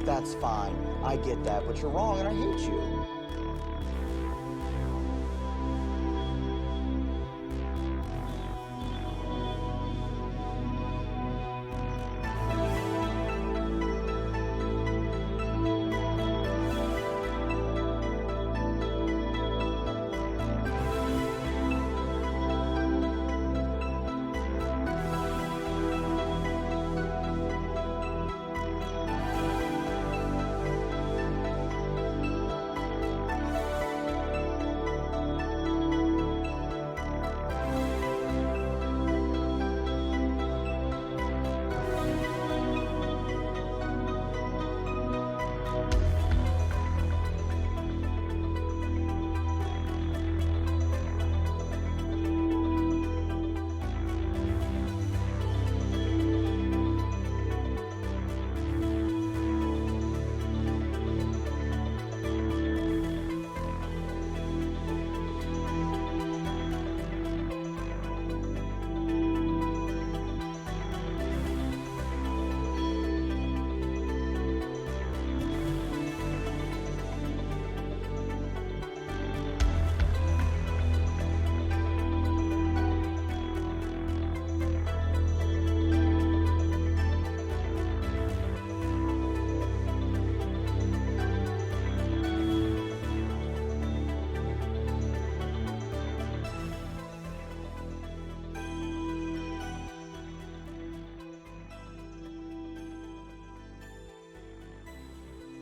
that's fine. I get that, but you're wrong and I hate you.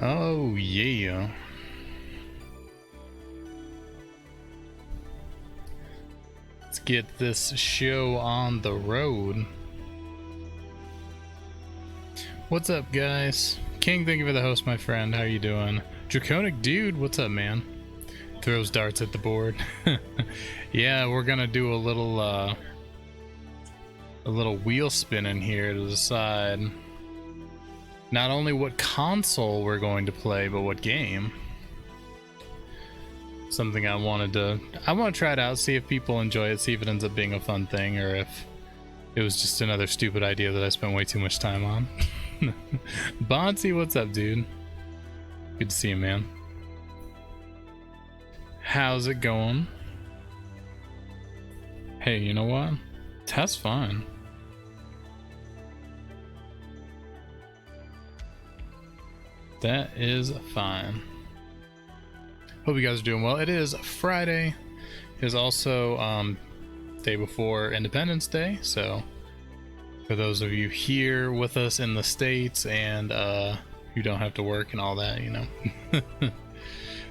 Oh yeah. Let's get this show on the road. What's up, guys? King, thank you for the host, my friend. How you doing? Draconic Dude, what's up, man? Throws darts at the board. Yeah, we're gonna do a little wheel spin in here to decide not only what console we're going to play, but what game. Something I want to try it out, see if people enjoy it, see if it ends up being a fun thing, or if it was just another stupid idea that I spent way too much time on. Bonzi, what's up, dude? Good to see you, man. How's it going? Hey, you know what? That's fine. That is fine. Hope you guys are doing well. It is Friday. It is also day before Independence Day, so for those of you here with us in the States and you don't have to work and all that, you know.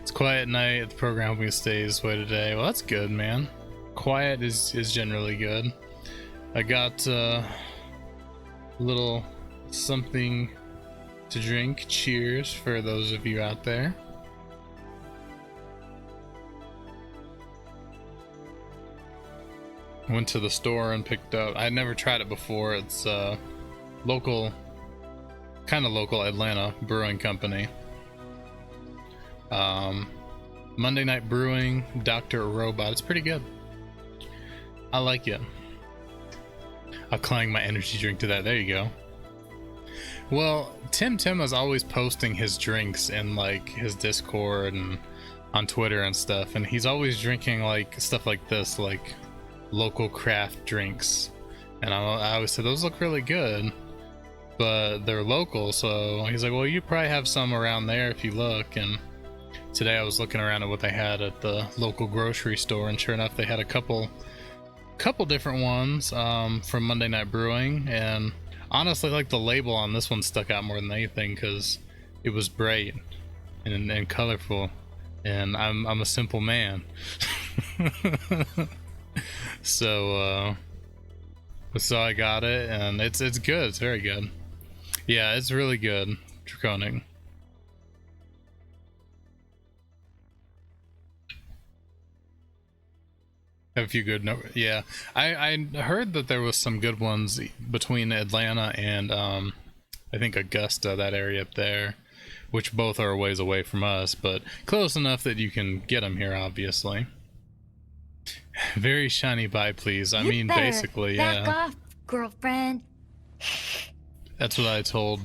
It's quiet night. The program hoping to stay this way today. Well, that's good, man. Quiet is generally good. I got a little something to drink. Cheers for those of you out there. Went to the store and picked up, I'd never tried it before. It's local, kind of local Atlanta brewing company. Monday Night Brewing, Dr. Robot. It's pretty good. I like it. I'll clang my energy drink to that. There you go. Well, Tim is always posting his drinks in like his Discord and on Twitter and stuff, and he's always drinking like stuff like this, like local craft drinks. And I always said those look really good, but they're local. So he's like, well, you probably have some around there if you look. And today I was looking around at what they had at the local grocery store, and sure enough, they had a couple different ones from Monday Night Brewing. And honestly, like the label on this one stuck out more than anything because it was bright and colorful, and I'm a simple man. So I got it, and it's good. It's very good. Yeah, it's really good. Draconic. Have a few good yeah, I heard that there was some good ones between Atlanta and I think Augusta, that area up there, which both are a ways away from us, but close enough that you can get them here, obviously. Very shiny buy, please. I mean, basically, yeah. Back off, girlfriend. That's what I told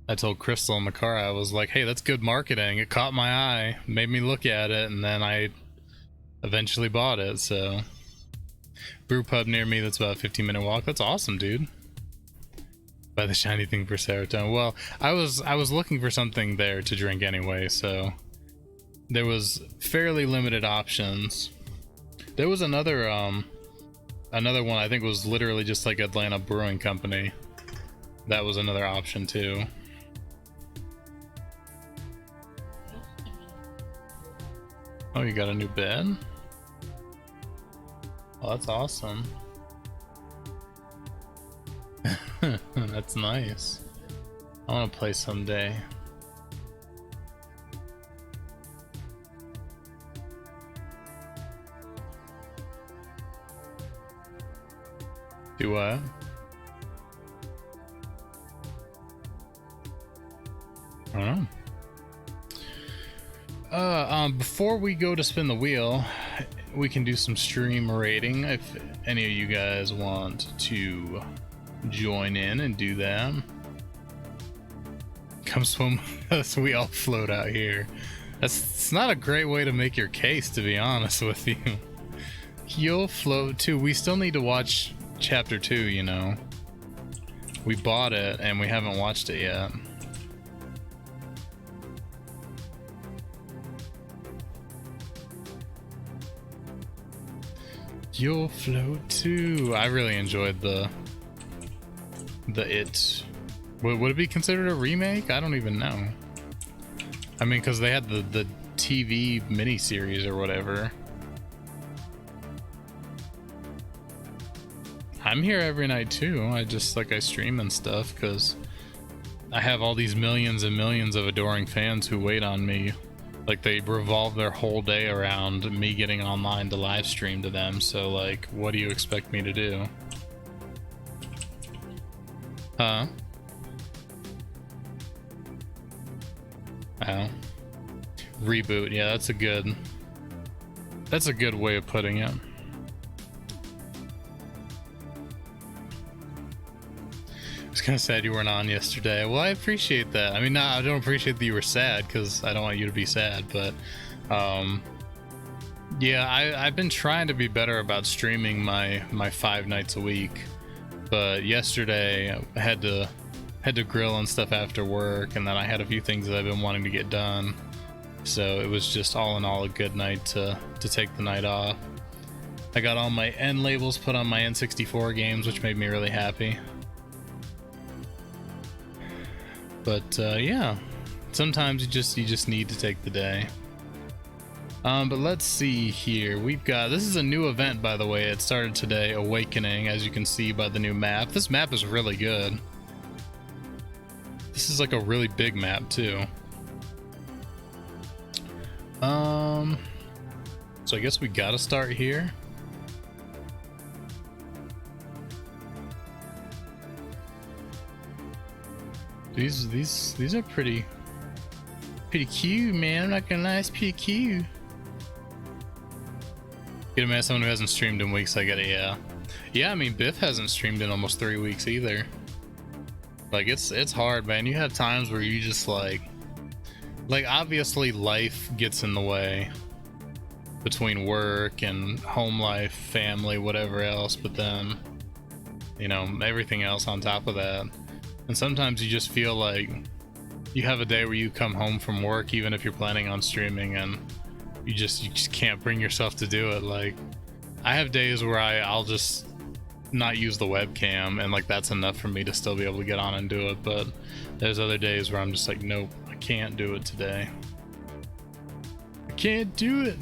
I told Crystal in the car, I was like, hey, that's good marketing. It caught my eye, made me look at it, and then I eventually bought it. So brew pub near me that's about a 15-minute walk. That's awesome, dude. Buy the shiny thing for serotonin. Well, I was looking for something there to drink anyway, so there was fairly limited options. There was another one I think was literally just like Atlanta Brewing Company. That was another option too. Oh, you got a new bed? Oh, that's awesome. That's nice. I want to play someday. Do what? I don't know. Before we go to spin the wheel, we can do some stream rating if any of you guys want to join in and do that. Come swim with us, we all float out here. It's not a great way to make your case, to be honest with you. You'll float too. We still need to watch chapter 2, you know. We bought it and we haven't watched it yet. You'll float too. I really enjoyed the It. Would it be considered a remake? I don't even know. I mean, because they had the TV miniseries or whatever. I'm here every night too. I stream and stuff because I have all these millions and millions of adoring fans who wait on me. Like, they revolve their whole day around me getting online to live stream to them. So, like, what do you expect me to do? Huh? Oh. Reboot. Yeah, that's a good way of putting it. I was kind of sad you weren't on yesterday. Well, I appreciate that. I mean, I don't appreciate that you were sad because I don't want you to be sad, but yeah, I've been trying to be better about streaming my 5 nights a week, but yesterday I had to grill and stuff after work, and then I had a few things that I've been wanting to get done, so it was just all in all a good night to take the night off. I got all my end labels put on my N64 games, which made me really happy. But yeah, sometimes you just need to take the day. But let's see here. We've got, this is a new event, by the way. It started today, Awakening, as you can see by the new map. This map is really good. This is like a really big map too. So I guess we gotta start here. These are pretty cute, man. I'm not gonna lie, it's pretty cute. Get a man, someone who hasn't streamed in weeks. I get it. Yeah. I mean, Biff hasn't streamed in almost 3 weeks either. Like, it's hard, man. You have times where you just like obviously life gets in the way between work and home life, family, whatever else. But then, you know, everything else on top of that. And sometimes you just feel like you have a day where you come home from work, even if you're planning on streaming, and you just can't bring yourself to do it. Like, I have days where I'll just not use the webcam, and like that's enough for me to still be able to get on and do it. But there's other days where I'm just like, nope, I can't do it today. I can't do it.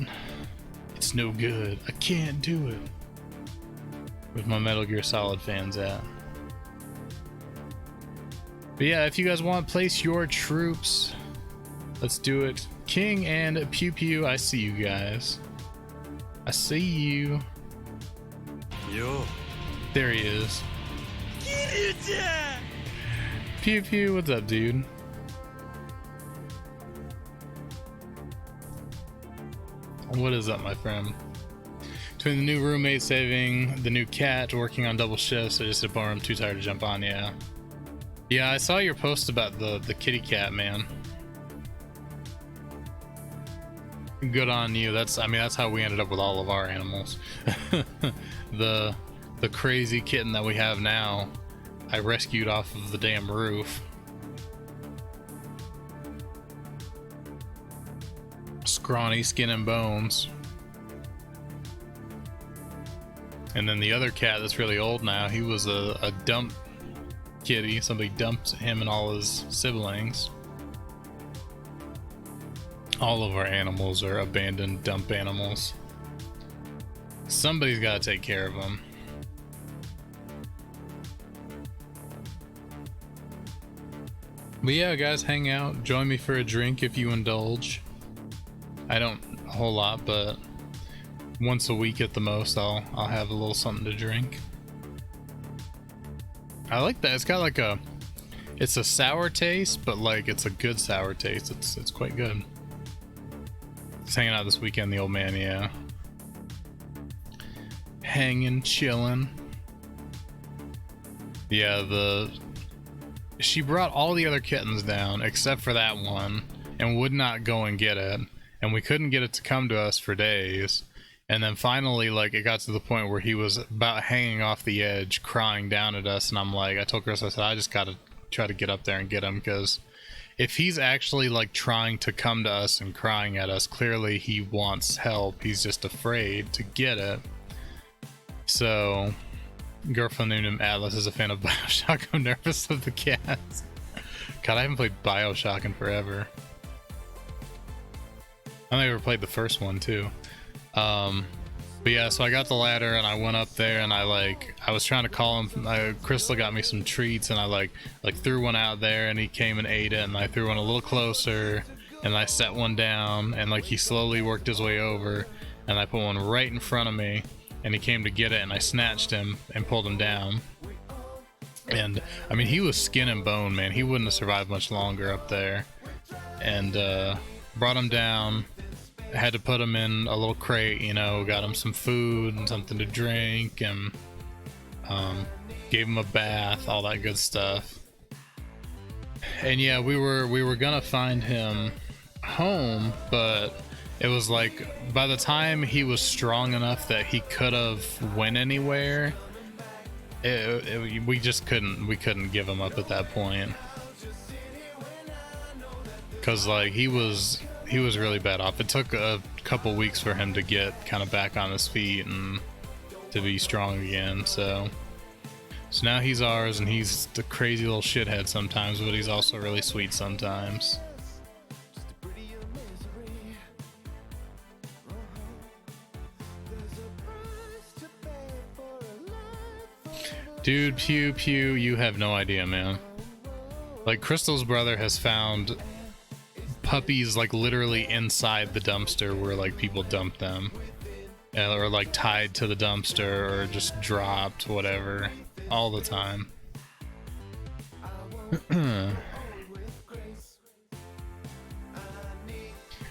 It's no good. I can't do it. Where's my Metal Gear Solid fans at? But yeah, if you guys want to place your troops, let's do it. King and Pew Pew, I see you guys. I see you. Yo. There he is. Pew Pew, what's up, dude? What is up, my friend? Between the new roommate saving, the new cat, working on double shifts, I just hit a bar, I'm too tired to jump on, yeah. Yeah, I saw your post about the kitty cat, man. Good on you. That's, I mean, that's how we ended up with all of our animals. the the crazy kitten that we have now, I rescued off of the damn roof. Scrawny skin and bones. And then the other cat that's really old now, he was a dump kitty. Somebody dumped him and all his siblings. All of our animals are abandoned dump animals. Somebody's got to take care of them. But yeah, guys, hang out. Join me for a drink if you indulge. I don't a whole lot, but once a week at the most, I'll have a little something to drink. I like that. It's got like it's a sour taste, but like it's a good sour taste. It's quite good. Just hanging out this weekend, the old man, yeah. Hanging, chilling. Yeah, she brought all the other kittens down except for that one and would not go and get it. And we couldn't get it to come to us for days. And then finally, like, it got to the point where he was about hanging off the edge, crying down at us. And I'm like, I told Chris, I said, I just gotta try to get up there and get him, because if he's actually like trying to come to us and crying at us, clearly he wants help. He's just afraid to get it. So, girlfriend named him Atlas is a fan of Bioshock. I'm nervous of the cats. God, I haven't played Bioshock in forever. I never played the first one too. But yeah, so I got the ladder and I went up there and I was trying to call him. Crystal got me some treats and I like threw one out there and he came and ate it, and I threw one a little closer and I set one down and like he slowly worked his way over and I put one right in front of me and he came to get it and I snatched him and pulled him down. And I mean, he was skin and bone, man. He wouldn't have survived much longer up there. And brought him down. Had to put him in a little crate, you know, got him some food and something to drink, and gave him a bath, all that good stuff. And yeah, we were gonna find him home, but it was like by the time he was strong enough that he could have went anywhere, we just couldn't give him up at that point, because like he was really bad off. It took a couple weeks for him to get kind of back on his feet and to be strong again. So now he's ours, and he's the crazy little shithead sometimes, but he's also really sweet sometimes. Dude, Pew Pew, you have no idea, man. Like, Crystal's brother has found puppies like literally inside the dumpster where like people dump them, or like tied to the dumpster, or just dropped, whatever, all the time.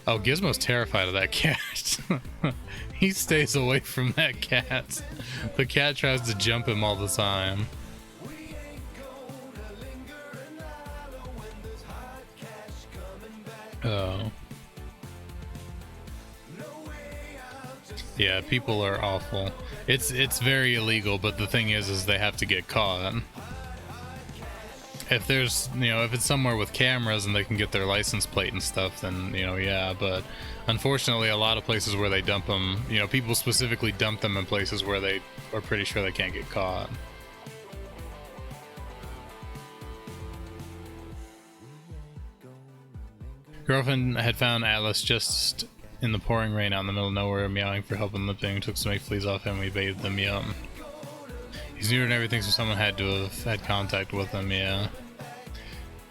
Oh, Gizmo's terrified of that cat. He stays away from that cat. The cat tries to jump him all the time. Oh. Yeah, people are awful. It's very illegal, but the thing is they have to get caught. If there's, you know, if it's somewhere with cameras and they can get their license plate and stuff, then, you know, yeah, but unfortunately a lot of places where they dump them, you know, people specifically dump them in places where they are pretty sure they can't get caught. Girlfriend had found Atlas just in the pouring rain out in the middle of nowhere, meowing for help and limping. Took some fleas off him, we bathed them, yeah. He's neutered and everything, so someone had to have had contact with him, yeah.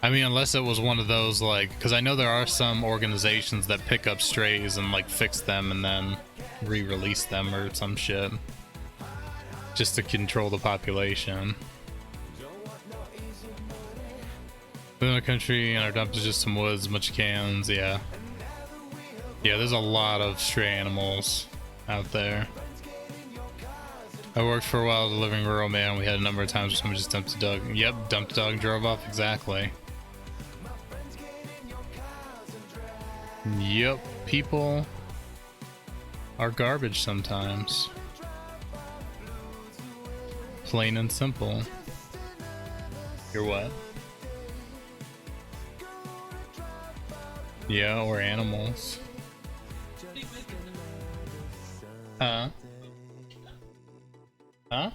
I mean, unless it was one of those, like, because I know there are some organizations that pick up strays and, like, fix them and then re-release them or some shit. Just to control the population. In the country, and our dump is just some woods, a bunch of cans, yeah. Yeah, there's a lot of stray animals out there. I worked for a while delivering rural mail. We had a number of times where someone just dumped a dog. Yep, dumped a dog and drove off. Exactly. Yep, people are garbage sometimes. Plain and simple. You're what? Yeah, or animals. Huh? Huh?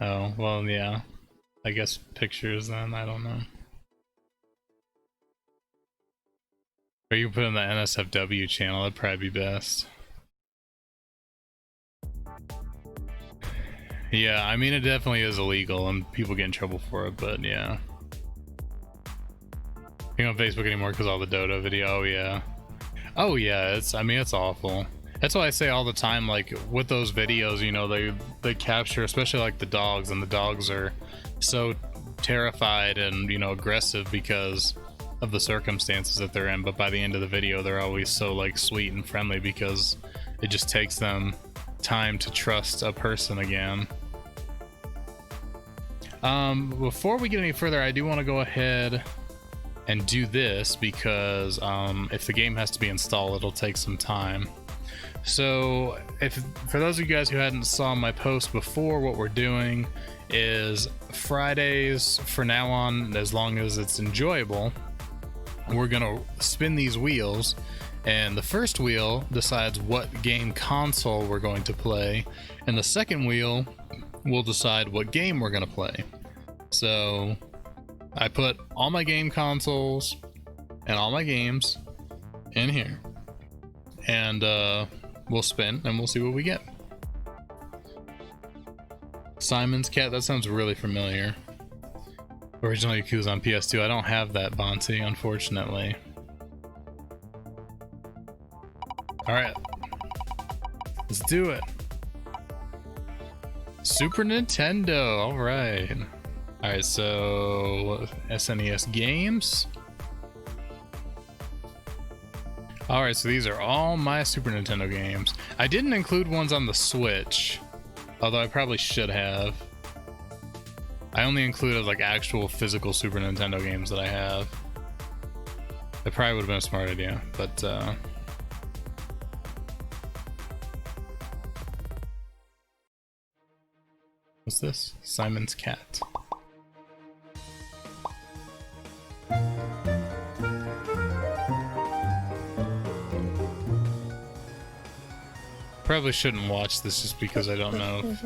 Oh, well, yeah. I guess pictures then, I don't know. Or you can put in the NSFW channel, that'd probably be best. Yeah, I mean, it definitely is illegal and people get in trouble for it, but yeah. Ain't on Facebook anymore because all the Dodo video. Oh yeah. Oh yeah, it's awful. That's why I say all the time, like with those videos, you know, they capture especially like the dogs, and the dogs are so terrified and, you know, aggressive because of the circumstances that they're in, but by the end of the video they're always so like sweet and friendly because it just takes them time to trust a person again. Before we get any further, I do want to go ahead and do this because if the game has to be installed, it'll take some time. So for those of you guys who hadn't saw my post before, what we're doing is Fridays for now on, as long as it's enjoyable, we're gonna spin these wheels, and the first wheel decides what game console we're going to play, and the second wheel will decide what game we're gonna play. So I put all my game consoles and all my games in here, and we'll spin and we'll see what we get. Simon's Cat, that sounds really familiar. Originally Yakuza on PS2. I don't have that, Bonte, unfortunately. Alright. Let's do it. Super Nintendo, alright. Alright, so SNES games. Alright, so these are all my Super Nintendo games. I didn't include ones on the Switch, although I probably should have. I only included like actual physical Super Nintendo games that I have. That probably would have been a smart idea, but what's this? Simon's Cat. Probably shouldn't watch this just because I don't know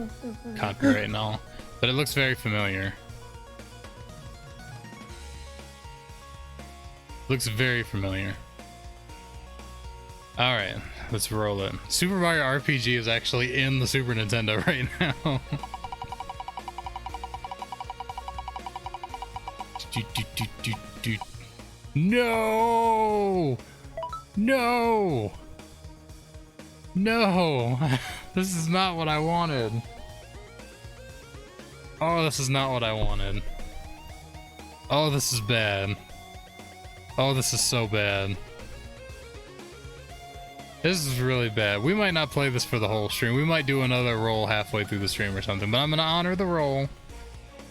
copyright and all, but it looks very familiar. Looks very familiar. Alright, let's roll it. Super Mario RPG is actually in the Super Nintendo right now. No! No! No! This is not what I wanted. Oh, this is not what I wanted. Oh, this is bad. Oh, this is so bad. This is really bad. We might not play this for the whole stream. We might do another roll halfway through the stream or something, but I'm gonna honor the roll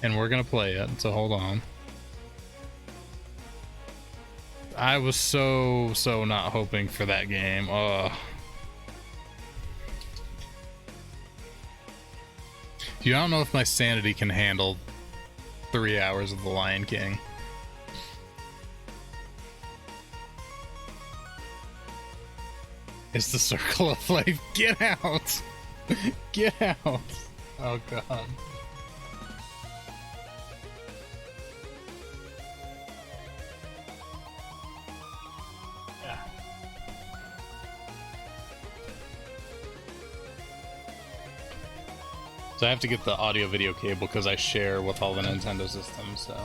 and we're gonna play it, so hold on. I was so not hoping for that game. Ugh. I don't know if my sanity can handle 3 hours of The Lion King. It's the circle of life. Get out! Get out! Oh god. So I have to get the audio video cable because I share with all the Nintendo systems, so.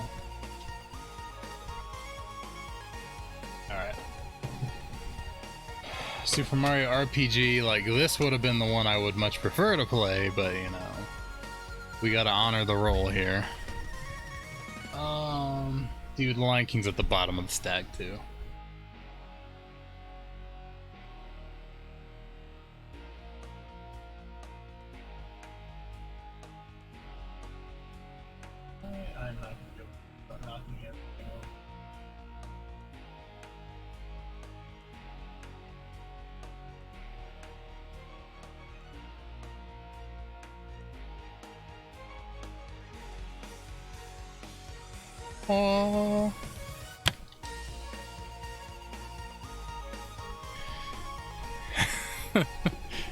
Alright. Super Mario RPG, like this would have been the one I would much prefer to play, but you know, we gotta honor the roll here. Dude, Lion King's at the bottom of the stack too. then I can go start knocking everything over. Oh.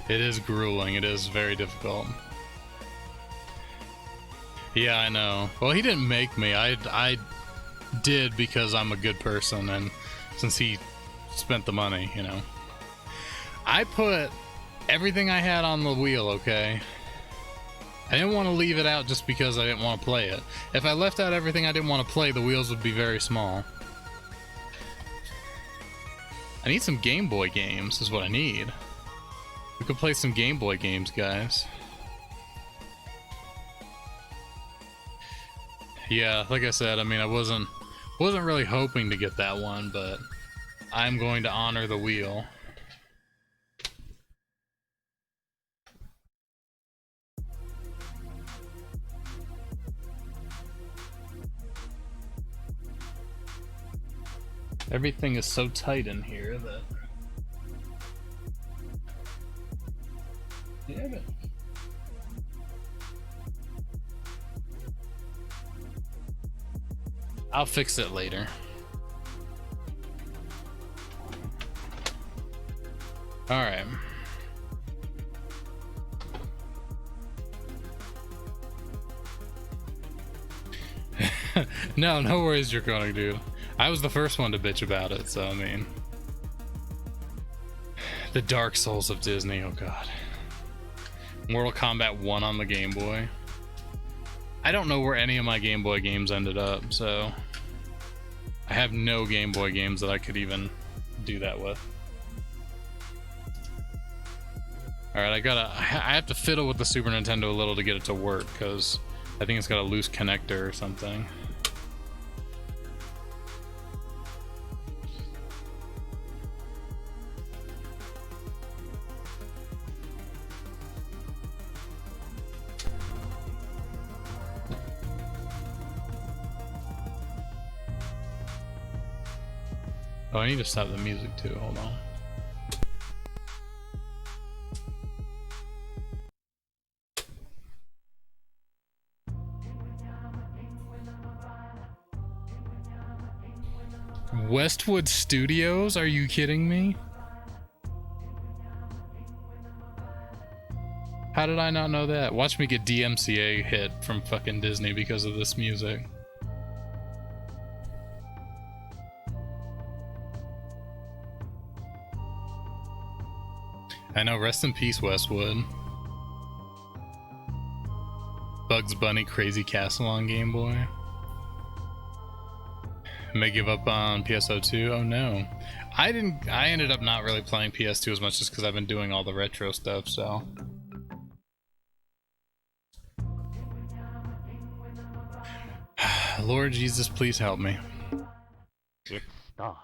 It is grueling. It is very difficult. Yeah, I know. Well, he didn't make me. I did because I'm a good person, and since he spent the money, you know. I put everything I had on the wheel, okay? I didn't want to leave it out just because I didn't want to play it. If I left out everything I didn't want to play, the wheels would be very small. I need some Game Boy games, is what I need. We could play some Game Boy games, guys. Yeah, like I said, I mean, I wasn't really hoping to get that one, but I'm going to honor the wheel. Everything is so tight in here that... Yeah, but... I'll fix it later. Alright. No worries, Draconic dude. I was the first one to bitch about it, so I mean... The Dark Souls of Disney, oh god. Mortal Kombat 1 on the Game Boy. I don't know where any of my Game Boy games ended up, so... I have no Game Boy games that I could even do that with. Alright, I have to fiddle with the Super Nintendo a little to get it to work, because I think it's got a loose connector or something. Oh, I need to stop the music too, hold on. Westwood Studios? Are you kidding me? How did I not know that? Watch me get DMCA hit from fucking Disney because of this music. I know, rest in peace, Westwood. Bugs Bunny Crazy Castle on Game Boy. May give up on PSO2. Oh no. I ended up not really playing PS2 as much just because I've been doing all the retro stuff, so. Lord Jesus, please help me. It starts.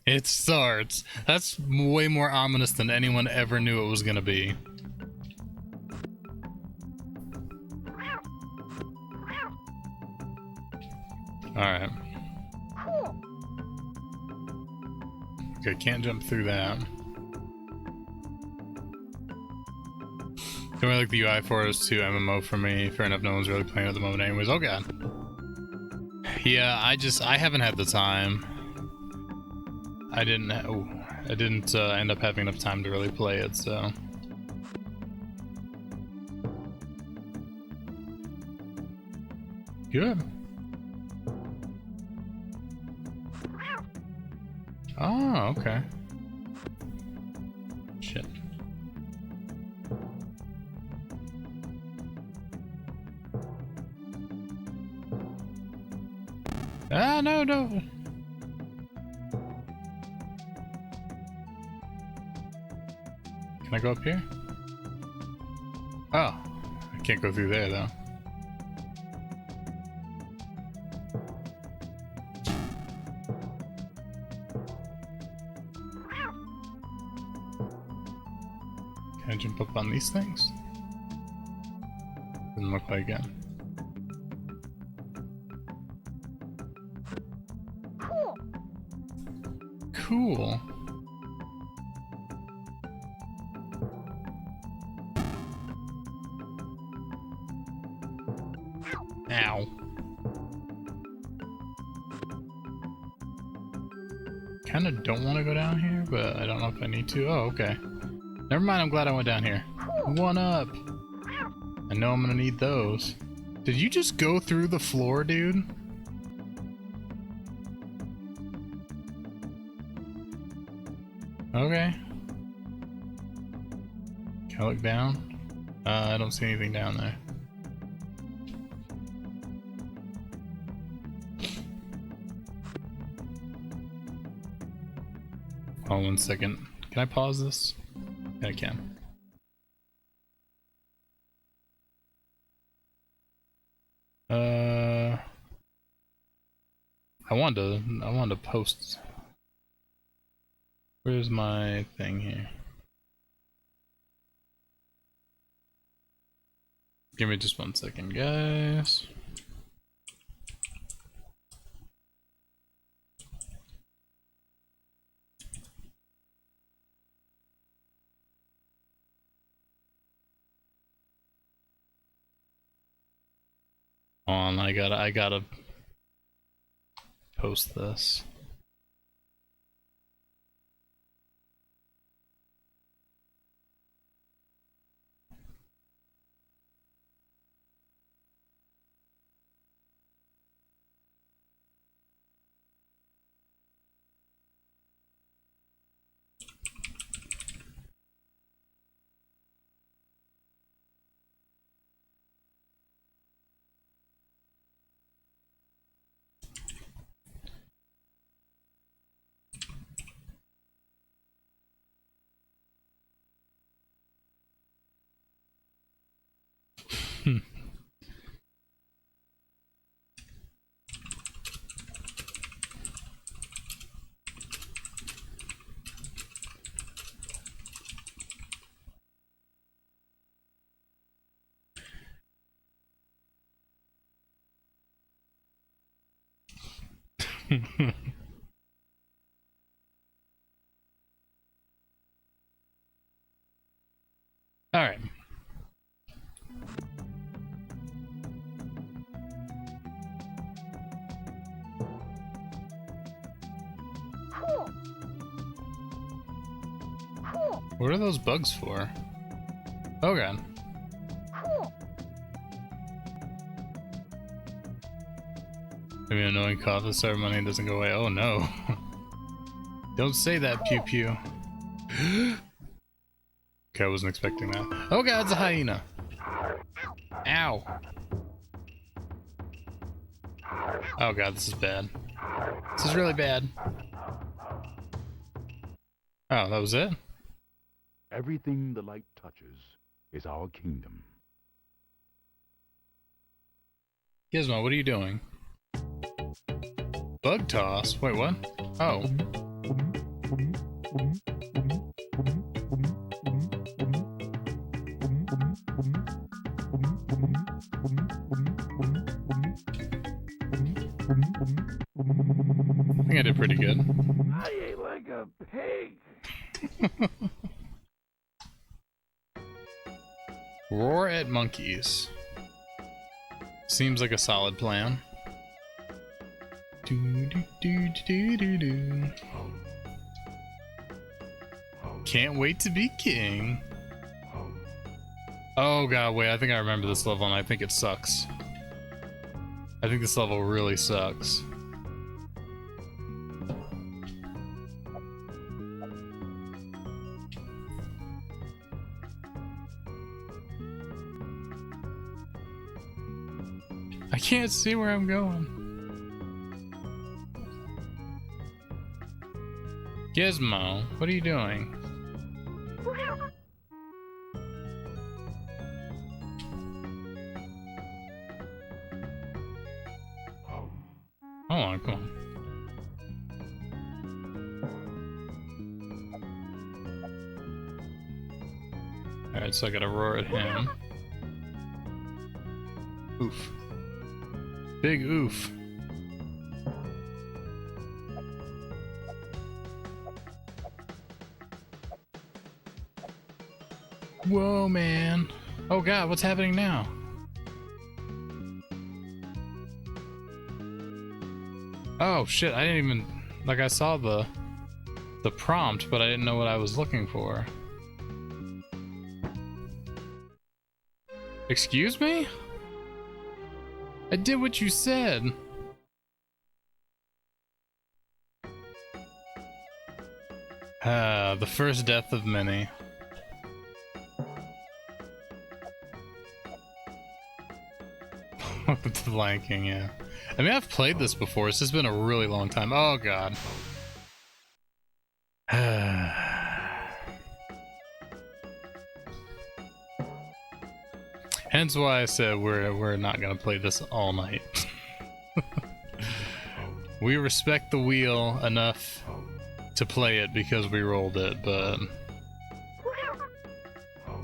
It starts. That's way more ominous than anyone ever knew it was gonna be. Alright. Okay, can't jump through that. The only like the UI for it is 2 MMO for me. Fair enough, no one's really playing at the moment anyways. Oh god. Yeah, I haven't had the time. I didn't end up having enough time to really play it, so. Good. Oh, okay. Shit. Ah, no. Can I go up here? Oh, I can't go through there though. Can I jump up on these things? Doesn't look like it. cool. Ow. Kinda don't want to go down here, but I don't know if I need to. Oh, okay. Never mind, I'm glad I went down here. 1 up. I know I'm gonna need those. Did you just go through the floor, dude? Okay. Can I look down? I don't see anything down there. Hold on 1 second. Can I pause this? Yeah, I can. I wanted to post. Where's my thing here? Give me just 1 second, guys. Hold on, I gotta post this. All right. What are those bugs for? Oh god. Maybe an annoying cough. The ceremony doesn't go away. Oh no. Don't say that, Pew Pew. Okay, I wasn't expecting that. Oh god, it's a hyena. Ow. Oh god, this is bad. This is really bad. Oh, that was it? Everything the light touches is our kingdom. Gizmo, what are you doing? Bug toss? Wait, what? Oh. I think I did pretty good. I ate like a pig. Roar at monkeys. Seems like a solid plan. Can't wait to be king. Oh god, wait, I think I remember this level and I think it sucks. I think this level really sucks. I can't see where I'm going. Gizmo, what are you doing? Hold on, come on. Alright, so I gotta roar at him. Oof. Big oof. Whoa, man. Oh god, what's happening now? Oh shit, I didn't even... Like, I saw the prompt, but I didn't know what I was looking for. Excuse me? I did what you said. The first death of many. Welcome to the Lion King, yeah. I mean, I've played this before. It's just been a really long time. Oh, God. Hence why I said we're not gonna play this all night. We respect the wheel enough to play it because we rolled it, but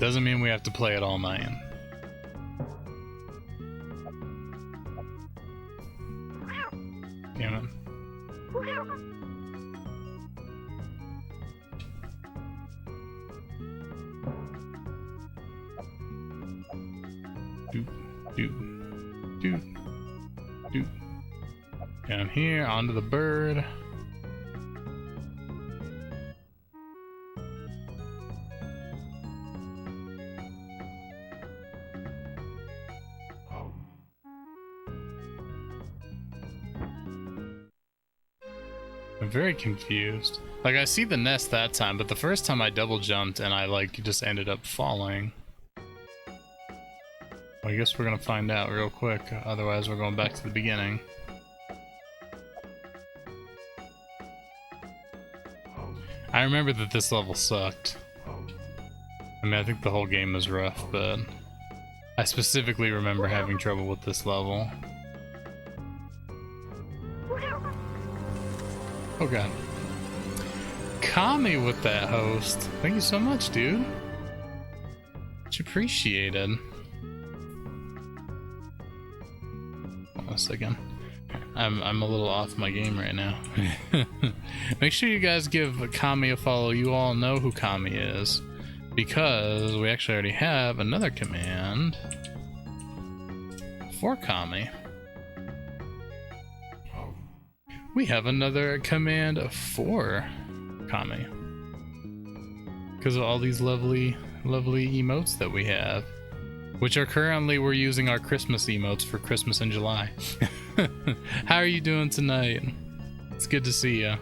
doesn't mean we have to play it all night. Damn it. Doop. Down here, onto the bird. I'm very confused. Like, I see the nest that time, but the first time I double jumped and I like just ended up falling. Well, I guess we're gonna find out real quick, otherwise we're going back to the beginning. I remember that this level sucked. I mean, I think the whole game is rough, but I specifically remember having trouble with this level. Oh god. Kami with that host. Thank you so much, dude. Much appreciated. Hold on a second. I'm a little off my game right now. Make sure you guys give Kami a follow. You all know who Kami is, because we actually already have another command for Kami. We have another command for Kami because of all these lovely emotes that we have, which are currently we're using our Christmas emotes for Christmas in July. How are you doing tonight? It's good to see you.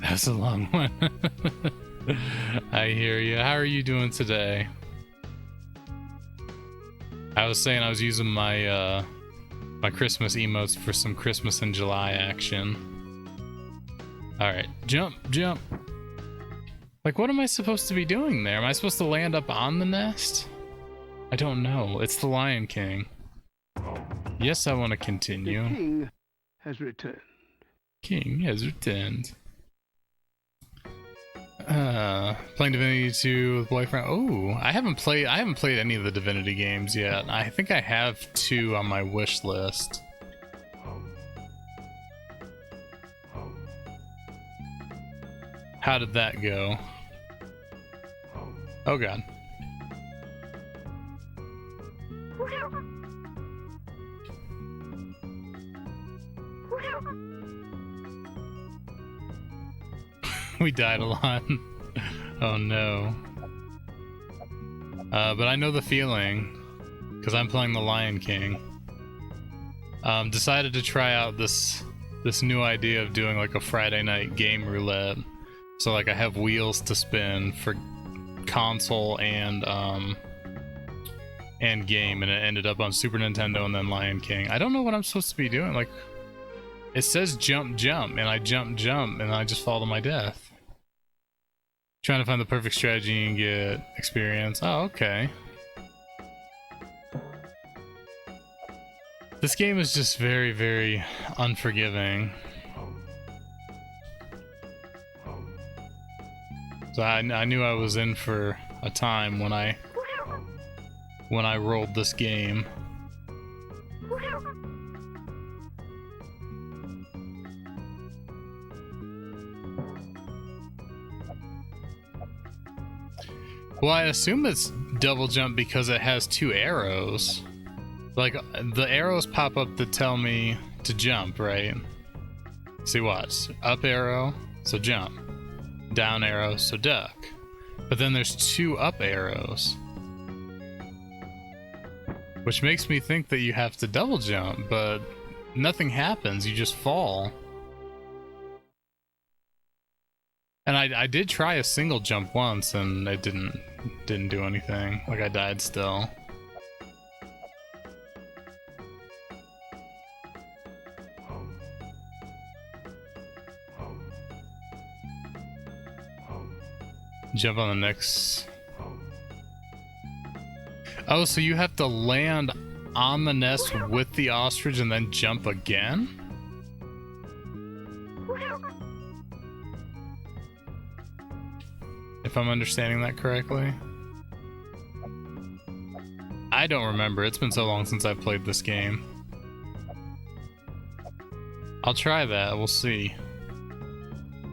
That's a long one. I hear you. How are you doing today? I was saying I was using my my Christmas emotes for some Christmas in July action. Alright, jump. Like, what am I supposed to be doing there? Am I supposed to land up on the nest? I don't know. It's the Lion King. Yes, I want to continue. The king has returned. King has returned. Playing Divinity 2 with boyfriend. Oh, I haven't played any of the Divinity games yet. I think I have 2 on my wish list. How did that go? Oh god. We died a lot. Oh no. But I know the feeling, because I'm playing the Lion King. Decided to try out this new idea of doing like a Friday night game roulette. So like I have wheels to spin for console and game, and it ended up on Super Nintendo and then Lion King. I don't know what I'm supposed to be doing. Like, it says jump, and I jump, and I just fall to my death. Trying to find the perfect strategy and get experience. Oh, okay. This game is just very, very unforgiving. So I knew I was in for a time when I rolled this game. Well, I assume it's double jump because it has 2 arrows. Like, the arrows pop up to tell me to jump, right? See, watch. Up arrow, so jump. Down arrow, so duck. But then there's 2 up arrows. Which makes me think that you have to double jump, but nothing happens, you just fall. And I did try a single jump once, and it didn't do anything. Like, I died still. Jump on the next... Oh, so you have to land on the nest with the ostrich and then jump again? If I'm understanding that correctly. I don't remember. It's been so long since I've played this game. I'll try that. We'll see.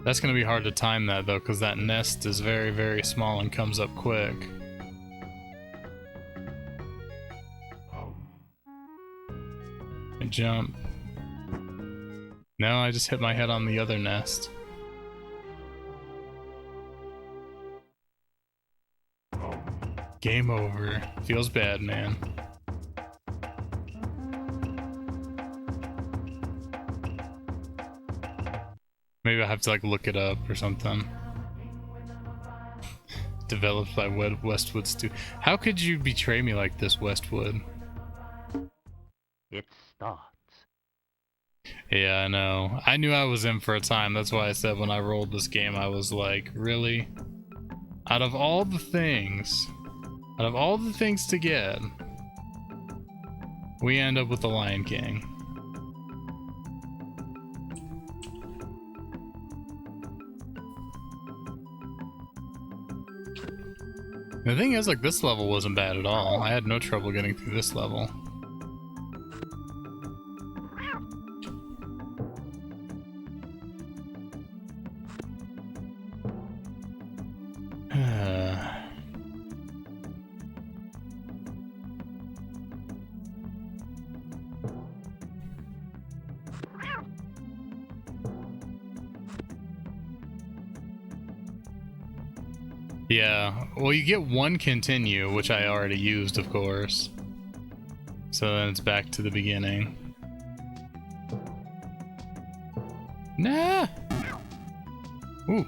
That's going to be hard to time that, though, because that nest is very, very small and comes up quick. I jump. No, I just hit my head on the other nest. Game over. Feels bad, man. Maybe I have to like look it up or something. Developed by Westwood Stu. How could you betray me like this, Westwood? It starts. Yeah, I know. I knew I was in for a time. That's why I said when I rolled this game, I was like, really? Out of all the things to get, we end up with the Lion King. The thing is, like, this level wasn't bad at all. I had no trouble getting through this level. Yeah, well, you get 1 continue, which I already used, of course. So then it's back to the beginning. Nah! Ooh.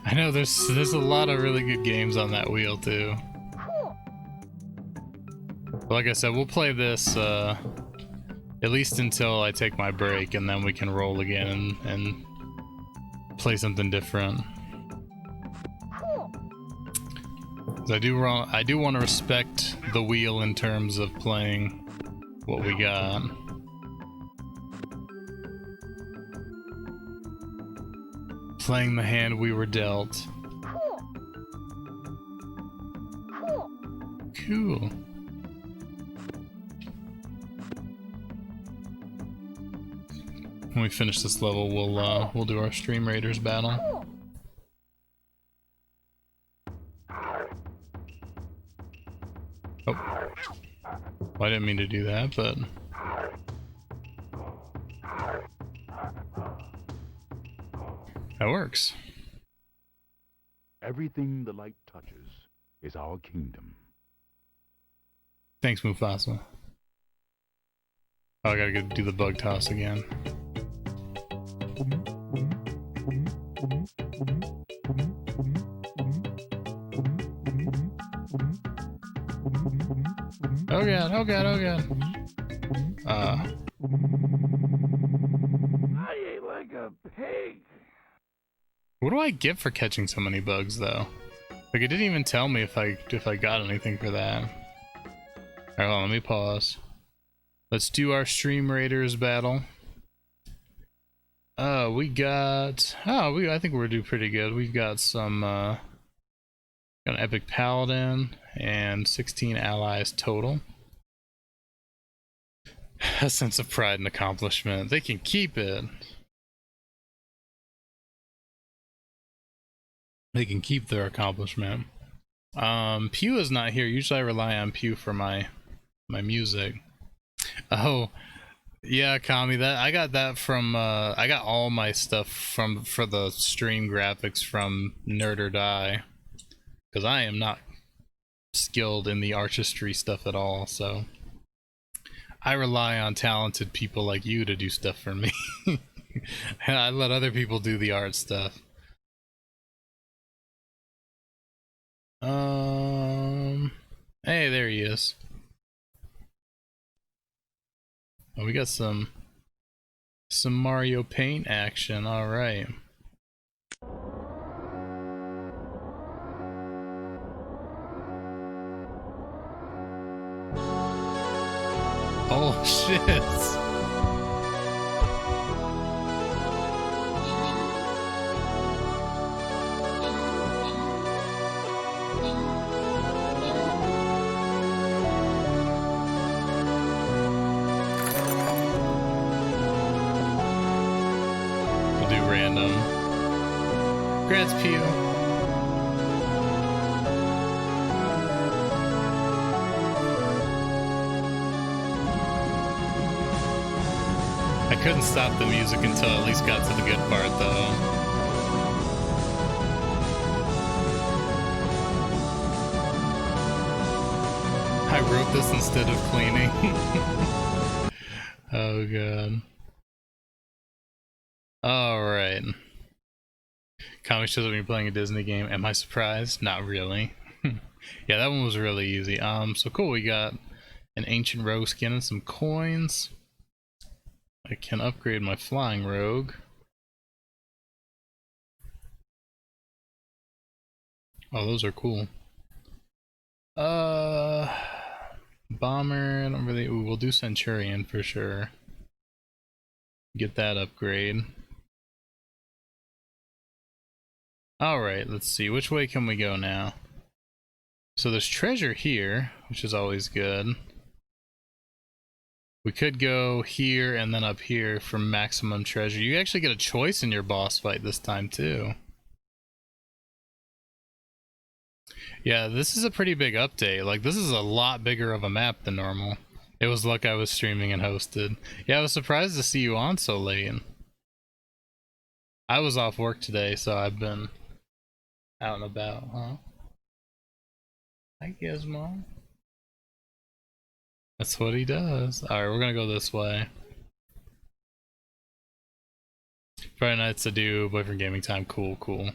I know there's a lot of really good games on that wheel too. But like I said, we'll play this at least until I take my break, and then we can roll again and play something different. 'Cause I do want to respect the wheel in terms of playing what we got. Playing the hand we were dealt. Cool. When we finish this level, we'll do our Stream Raiders battle. Oh. Well, I didn't mean to do that, but... that works. Everything the light touches is our kingdom. Thanks, Mufasa. Oh, I gotta go do the bug toss again. Oh god, oh god, oh god. I ate like a pig. What do I get for catching so many bugs, though? Like, it didn't even tell me if I got anything for that. Alright, hold on, let me pause. Let's do our Stream Raiders battle. We got... I think we're doing pretty good. We've got some, got an Epic Paladin and 16 allies total. A sense of pride and accomplishment. They can keep it. They can keep their accomplishment. Pew is not here. Usually I rely on Pew for my music. Oh, yeah, Kami, that I got that from I got all my stuff for the stream graphics from Nerd or Die, because I am not skilled in the artistry stuff at all, so I rely on talented people like you to do stuff for me. I let other people do the art stuff. Hey, there he is. Oh, we got some Mario Paint action. All right. Oh shit. Congrats, Pew. I couldn't stop the music until I at least got to the good part, though. I wrote this instead of cleaning. Oh, God. Alright. Comic shows up when you're playing a Disney game. Am I surprised? Not really. Yeah, that one was really easy. So cool, we got an ancient rogue skin and some coins. I can upgrade my flying rogue. Oh, those are cool. Bomber, I don't really, ooh, we'll do Centurion for sure. Get that upgrade. Alright, let's see, which way can we go now? So there's treasure here, which is always good. We could go here and then up here for maximum treasure. You actually get a choice in your boss fight this time too. Yeah, this is a pretty big update. Like, this is a lot bigger of a map than normal. It was luck I was streaming and hosted. Yeah, I was surprised to see you on so late. I was off work today, so I've been out and about, huh? Hi, Gizmo. That's what he does. Alright, we're gonna go this way. Friday nights to do boyfriend gaming time. Cool, cool.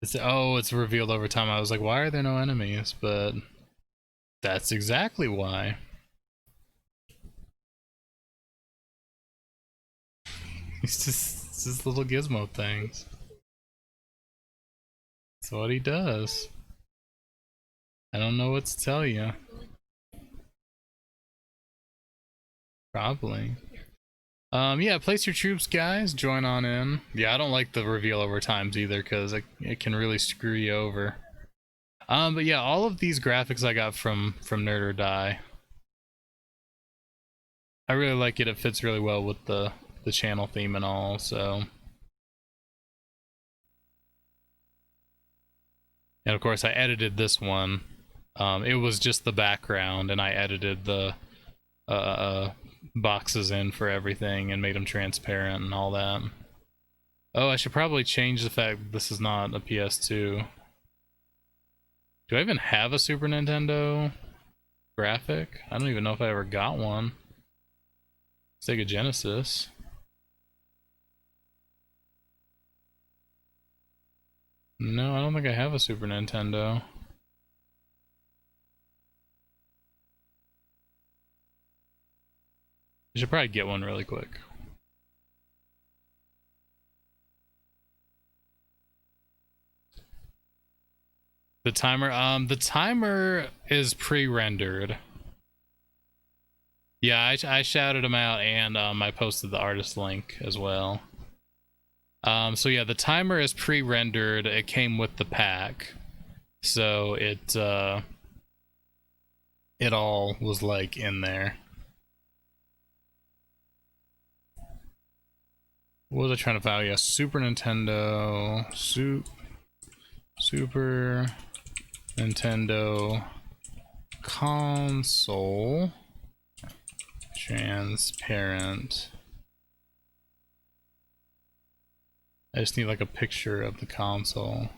It's revealed over time. I was like, why are there no enemies? But that's exactly why. It's just little gizmo things. That's what he does. I don't know what to tell you. Probably. Yeah, place your troops, guys. Join on in. Yeah, I don't like the reveal over times either, because it can really screw you over. But yeah, all of these graphics I got from Nerd or Die. I really like it. It fits really well with the channel theme and all, so. And of course, I edited this one. It was just the background, and I edited the boxes in for everything and made them transparent and all that. Oh, I should probably change the fact that this is not a PS2. Do I even have a Super Nintendo graphic? I don't even know if I ever got one. Sega Genesis. No, I don't think I have a Super Nintendo. I should probably get one really quick. The timer is pre-rendered. Yeah, I shouted them out, and I posted the artist link as well. So yeah, the timer is pre-rendered. It came with the pack. So it all was like in there. What was I trying to find? Yeah, Super Nintendo, Super Nintendo console, transparent. I just need like a picture of the console.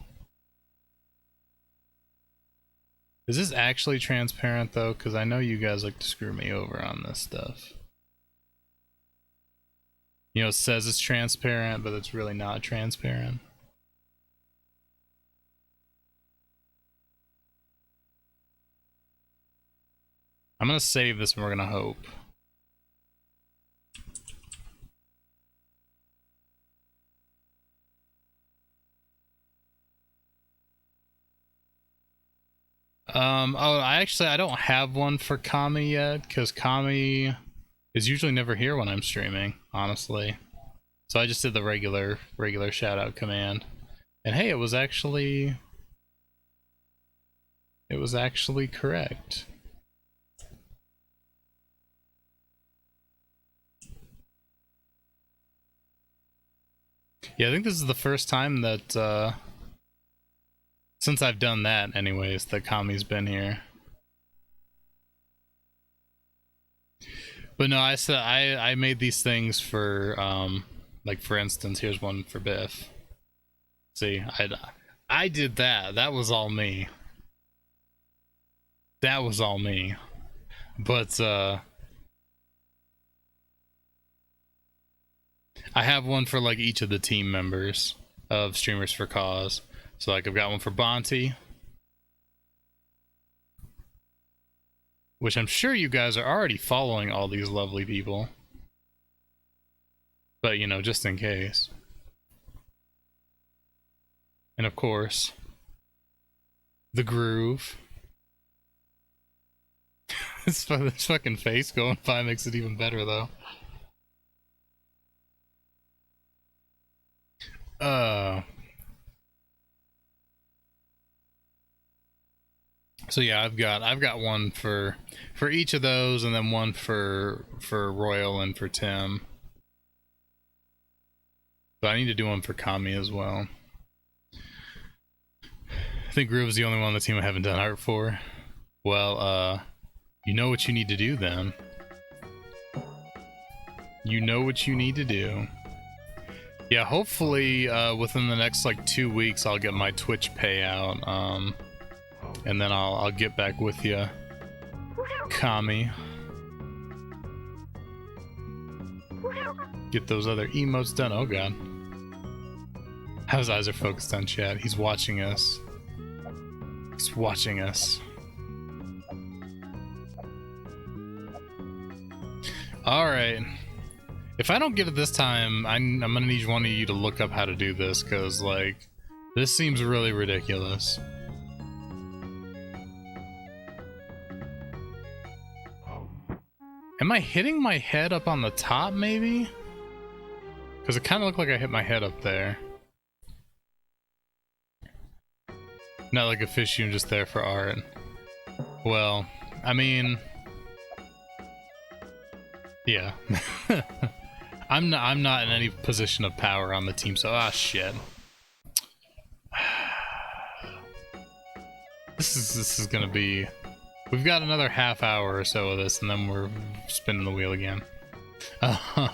Is this actually transparent though? Because I know you guys like to screw me over on this stuff. You know, it says it's transparent, but it's really not transparent. I'm gonna save this and we're gonna hope. Oh, I don't have one for Kami yet, because Kami is usually never here when I'm streaming, honestly. So I just did the regular shout out command. And hey, it was actually correct. Yeah, I think this is the first time that since I've done that anyways, that Kami's been here. But no, I made these things for like for instance, here's one for Biff. See, I did that. That was all me. That was all me. But I have one for like each of the team members of Streamers for Cause. So like I've got one for Bonte, which I'm sure you guys are already following all these lovely people. But you know, just in case. And of course, the Groove. This fucking face going by makes it even better though. So yeah, I've got one for each of those, and then one for Royal and for Tim. But I need to do one for Kami as well. I think Groove's the only one on the team I haven't done art for. Well, you know what you need to do then. You know what you need to do. Yeah, hopefully within the next like 2 weeks I'll get my Twitch payout. And then I'll get back with you, Kami. Get those other emotes done. Oh god. His eyes are focused on chat. He's watching us. He's watching us. Alright. If I don't get it this time, I'm gonna need one of you to look up how to do this, because, like, this seems really ridiculous. Am I hitting my head up on the top, maybe? Because it kind of looked like I hit my head up there. Not like a fish, you're just there for art. Well, I mean... yeah. I'm not in any position of power on the team, so shit. This is gonna be... We've got another half hour or so of this, and then we're spinning the wheel again. But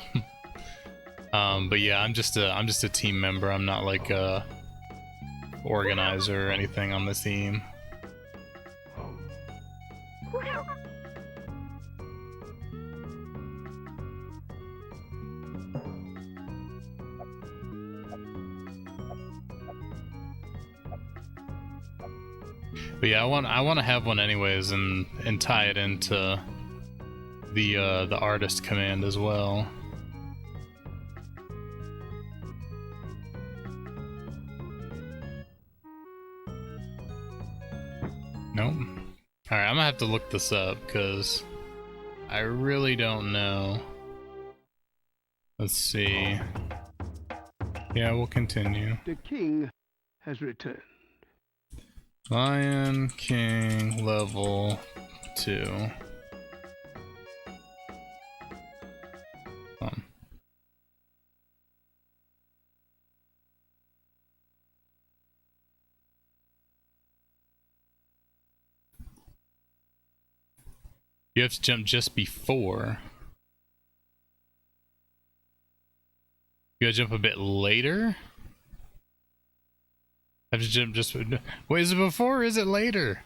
yeah, I'm just a team member. I'm not like a organizer or anything on the team. But yeah, I want to have one anyways, and tie it into the artist command as well. Nope. Alright, I'm gonna have to look this up, because I really don't know. Let's see. Yeah, we'll continue. The king has returned. Lion King level 2. You have to jump just before. You gotta jump a bit later? Have to jump just... Wait, is it before or is it later?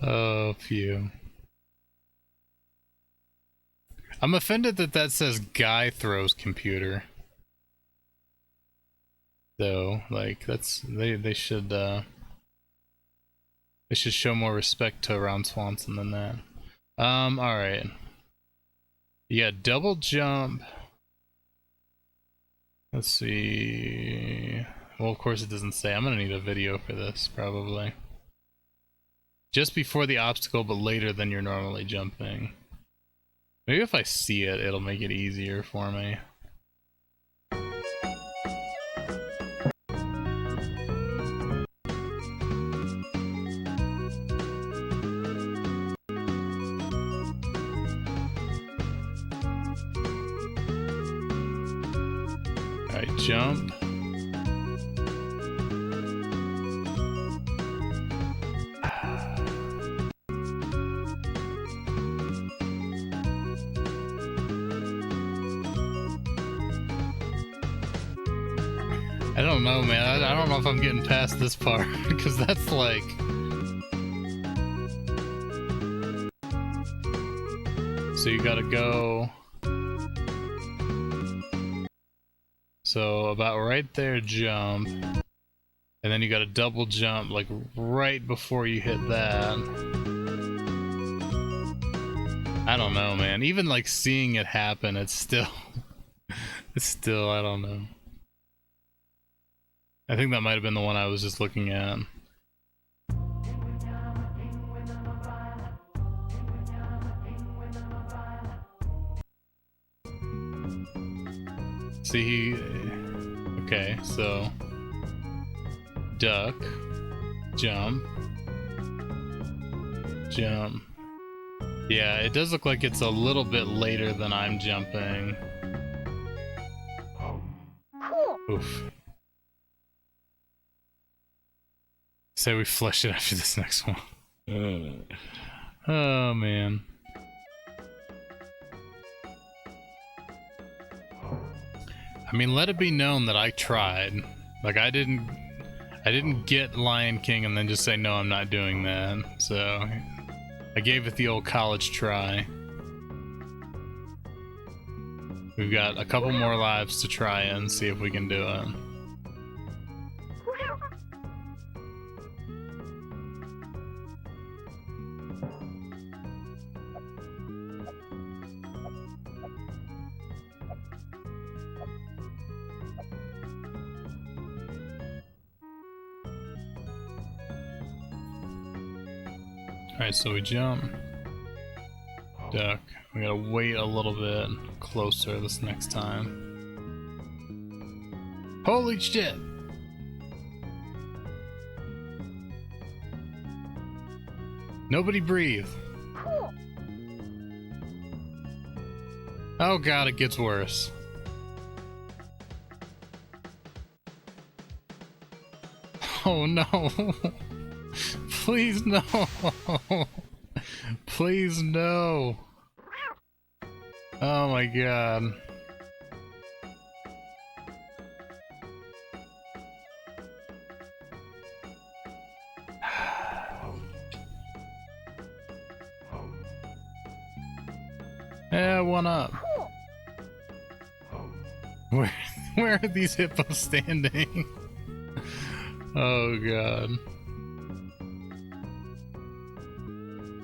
Oh, phew. I'm offended that that says guy throws computer. Though, like, that's... They should show more respect to Ron Swanson than that. Alright. Yeah, double jump. Let's see. Well, of course it doesn't say. I'm gonna need a video for this, probably. Just before the obstacle, but later than you're normally jumping. Maybe if I see it, it'll make it easier for me. Alright, jump. I don't know, man. I don't know if I'm getting past this part, because that's like... So you gotta go... So about right there, jump. And then you gotta double jump, like right before you hit that. I don't know, man. Even like seeing it happen, it's still... It's still, I don't know. I think that might have been the one I was just looking at. See, he... Okay, so... Duck. Jump. Jump. Yeah, it does look like it's a little bit later than I'm jumping. Oof. Say we flush it after this next one. Oh man. I mean, let it be known that I tried. Like I didn't get Lion King and then just say no, I'm not doing that. So I gave it the old college try. We've got a couple more lives to try and see if we can do it. Alright, so we jump, duck. We gotta wait a little bit closer this next time. Holy shit! Nobody breathe. Oh god, it gets worse. Oh no! Please no! Please no! Oh my god. Yeah, one up. Where are these hippos standing? Oh god.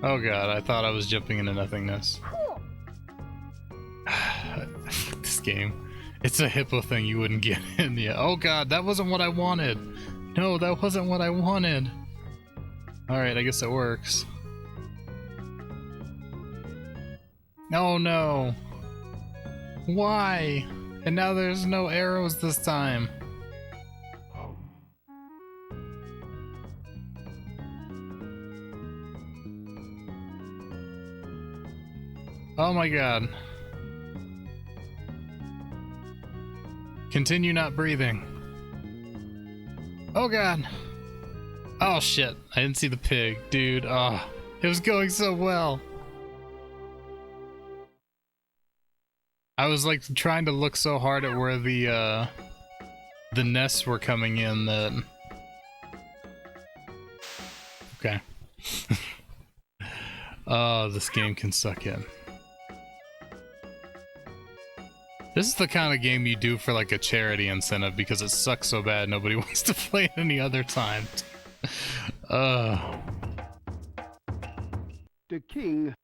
Oh god, I thought I was jumping into nothingness. This game. It's a hippo thing you wouldn't get in yet. Oh god, that wasn't what I wanted. No, that wasn't what I wanted. Alright, I guess it works. Oh no. Why? And now there's no arrows this time. Oh my god. Continue not breathing. Oh god. Oh shit. I didn't see the pig, dude. Oh, it was going so well. I was like trying to look so hard at where the nests were coming in that... Okay. Oh, this game can suck in. This is the kind of game you do for like a charity incentive because it sucks so bad nobody wants to play it any other time. The king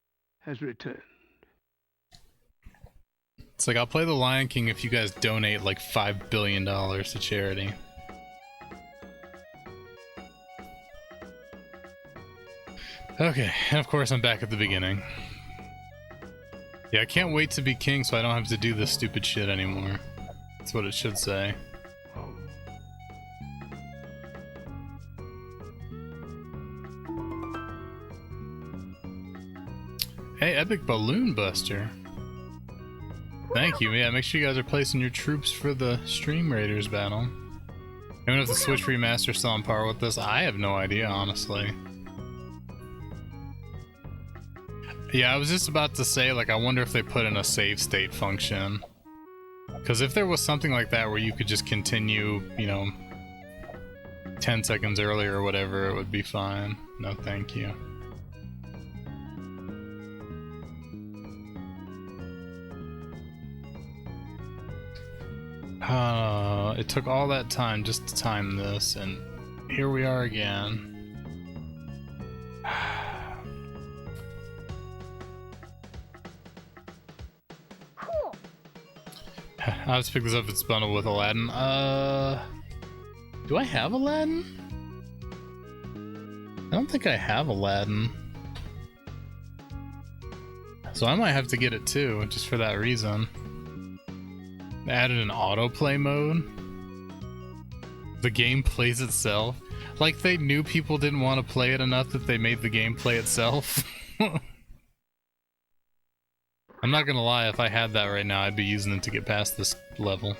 has returned. It's like, I'll play The Lion King if you guys donate like $5 billion to charity. Okay, and of course I'm back at the beginning. Yeah, I can't wait to be king so I don't have to do this stupid shit anymore. That's what it should say. Hey, Epic Balloon Buster. Thank you. Yeah, make sure you guys are placing your troops for the Stream Raiders battle. Even if the Switch Remaster's still on par with this, I have no idea, honestly. Yeah, I was just about to say, like, I wonder if they put in a save state function. Because if there was something like that where you could just continue, you know, 10 seconds earlier or whatever, it would be fine. No, thank you. It took all that time just to time this, and here we are again. I'll just pick this up if it's bundled with Aladdin. Do I have Aladdin? I don't think I have Aladdin. So I might have to get it too, just for that reason. They added an autoplay mode. The game plays itself. Like they knew people didn't want to play it enough that they made the game play itself. I'm not gonna lie, if I had that right now, I'd be using it to get past this level.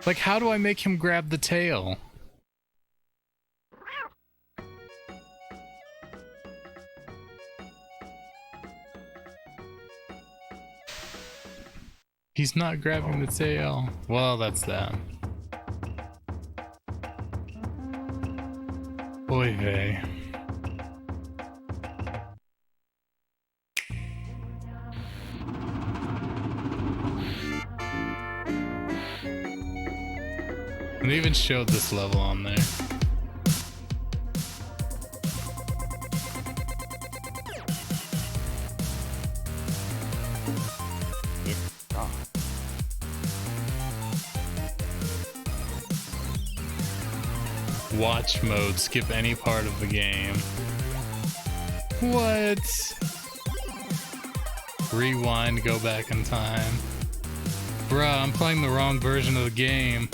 Like, how do I make him grab the tail? He's not grabbing the tail. Well, that's that. Oy vey. And they even showed this level on there. Watch mode, skip any part of the game. What? Rewind, go back in time. Bruh, I'm playing the wrong version of the game.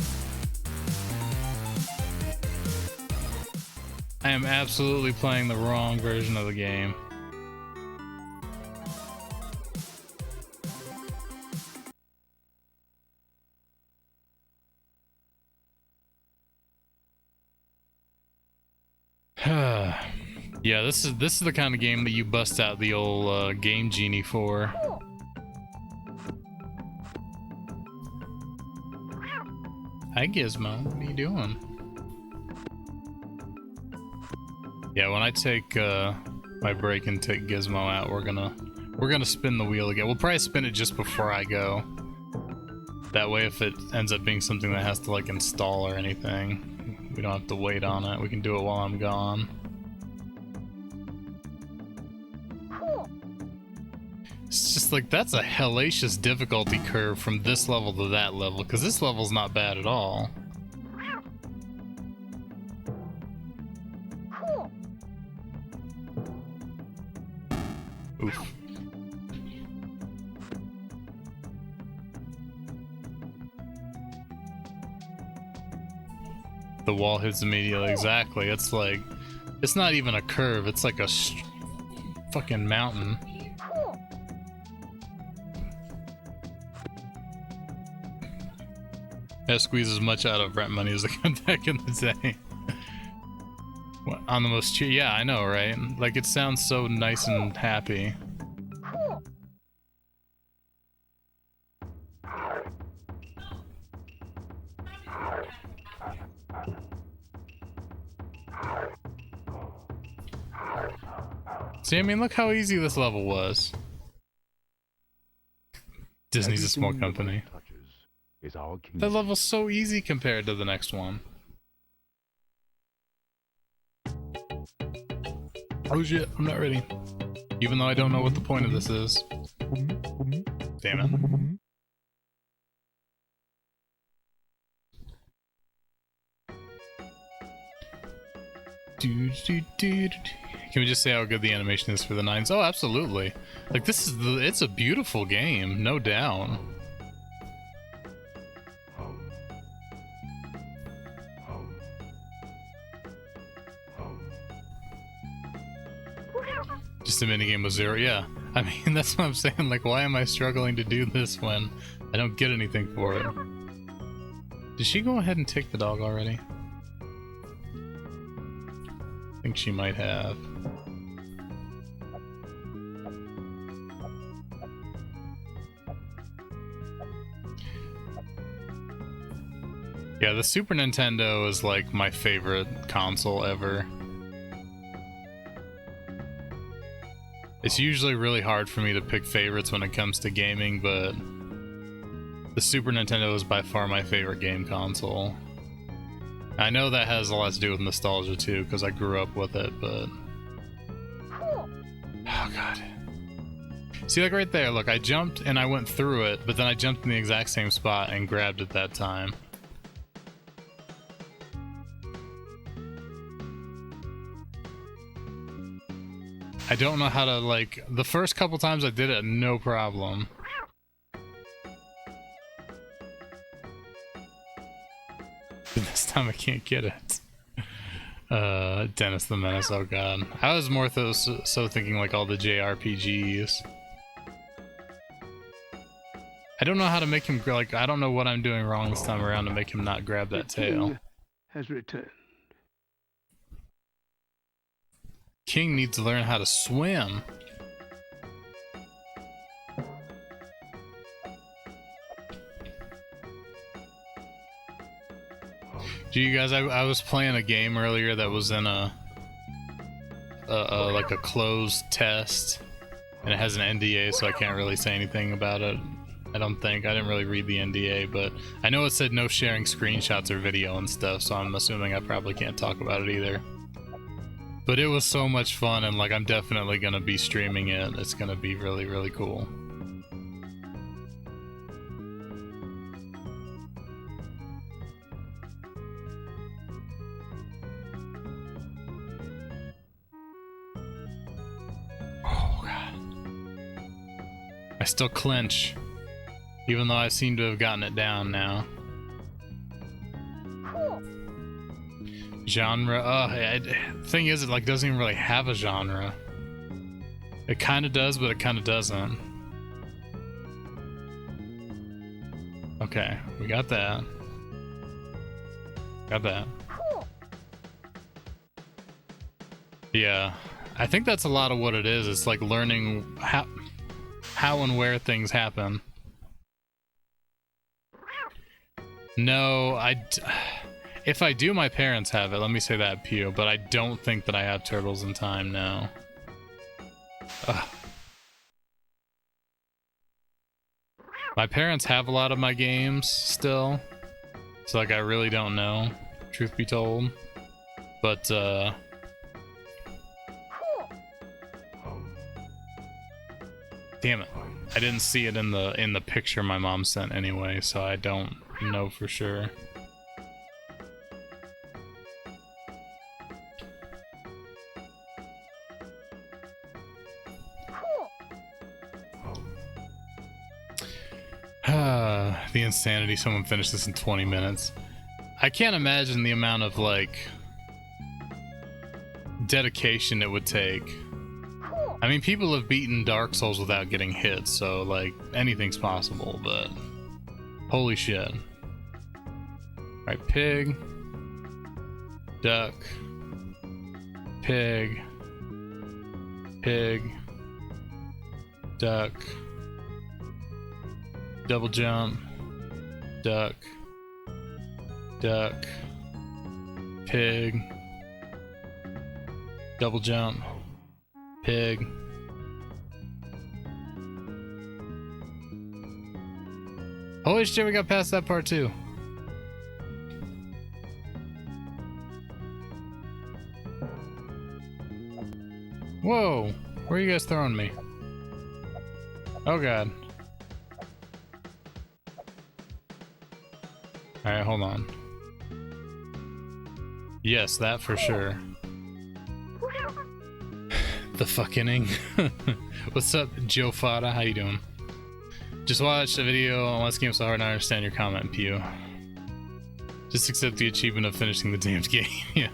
I am absolutely playing the wrong version of the game. Yeah, this is the kind of game that you bust out the old Game Genie for. Hi Gizmo, what are you doing? Yeah, when I take my break and take Gizmo out, we're gonna spin the wheel again. We'll probably spin it just before I go. That way, if it ends up being something that has to like install or anything, we don't have to wait on it. We can do it while I'm gone. It's just like, that's a hellacious difficulty curve from this level to that level, because this level's not bad at all. Oof. The wall hits immediately. Exactly. It's like, it's not even a curve. It's like a fucking mountain. I squeeze as much out of rent money as I could back in the day. On the most cheap, yeah, I know, right? Like, it sounds so nice and happy. See, I mean, look how easy this level was. Disney's a small company. Is our kingdom. That level's so easy compared to the next one. Oh shit, I'm not ready. Even though I don't know what the point of this is. Damn it. Can we just say how good the animation is for the nines? Oh, absolutely. Like, this is it's a beautiful game, no doubt. Just a minigame with 0, yeah. I mean, that's what I'm saying, like, why am I struggling to do this when I don't get anything for it? Did she go ahead and take the dog already? I think she might have. Yeah, the Super Nintendo is like my favorite console ever. It's usually really hard for me to pick favorites when it comes to gaming, but the Super Nintendo is by far my favorite game console. I know that has a lot to do with nostalgia too, because I grew up with it, but... Oh god. See, like right there, look, I jumped and I went through it, but then I jumped in the exact same spot and grabbed it that time. I don't know how to, like, the first couple times I did it, no problem. This time I can't get it. Dennis the Menace, oh god. I was more so thinking like all the JRPGs. I don't know how to make him, like, I don't know what I'm doing wrong this time around to make him not grab that tail. Has returned. King needs to learn how to swim. Do you guys, I was playing a game earlier that was in a like a closed test, and it has an NDA, so I can't really say anything about it. I don't think. I didn't really read the NDA, but I know it said no sharing screenshots or video and stuff, so I'm assuming I probably can't talk about it either. But it was so much fun, and like I'm definitely gonna be streaming it. It's gonna be really, really cool. Oh god. I still clench, even though I seem to have gotten it down now. Genre, thing is, it like doesn't even really have a genre. It kind of does, but it kind of doesn't. Okay, we got that. Got that. Yeah, I think that's a lot of what it is. It's like learning how and where things happen. No, if I do, my parents have it. Let me say that, Pew. But I don't think that I have Turtles in Time now. Ugh. My parents have a lot of my games still. So, like, I really don't know, truth be told. But, damn it. I didn't see it in the picture my mom sent anyway, so I don't know for sure. The insanity, someone finished this in 20 minutes. I can't imagine the amount of like dedication it would take. I mean, people have beaten Dark Souls without getting hit, so like anything's possible, but holy shit. Alright, pig, duck, pig, pig, duck, double jump, duck, duck, pig, double jump, pig. Holy shit, we got past that part too. Whoa, where are you guys throwing me? Oh god. Alright, hold on. Yes, that for sure. The fucking What's up, Joe Fada? How you doing? Just watched a video on Let's Game So Hard and I understand your comment, Pew. Just accept the achievement of finishing the damned game. Yeah.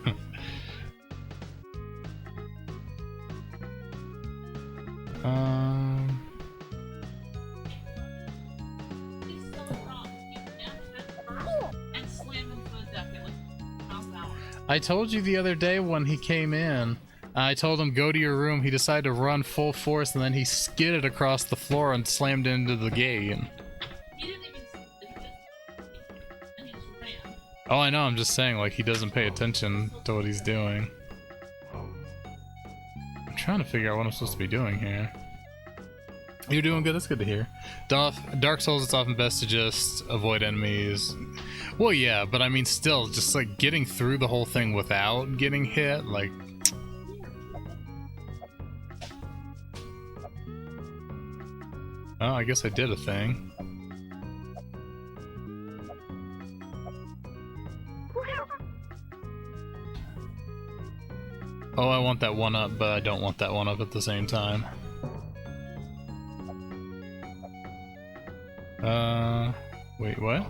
I told you the other day when he came in, I told him go to your room. He decided to run full force and then he skidded across the floor and slammed into the gate. Oh, I know, I'm just saying, like, he doesn't pay attention to what he's doing. I'm trying to figure out what I'm supposed to be doing here. You're doing good, that's good to hear. Dark Souls, it's often best to just avoid enemies. Well, yeah, but I mean, still, just like getting through the whole thing without getting hit, like... Oh, I guess I did a thing. Oh, I want that one up, but I don't want that one up at the same time. Wait, what?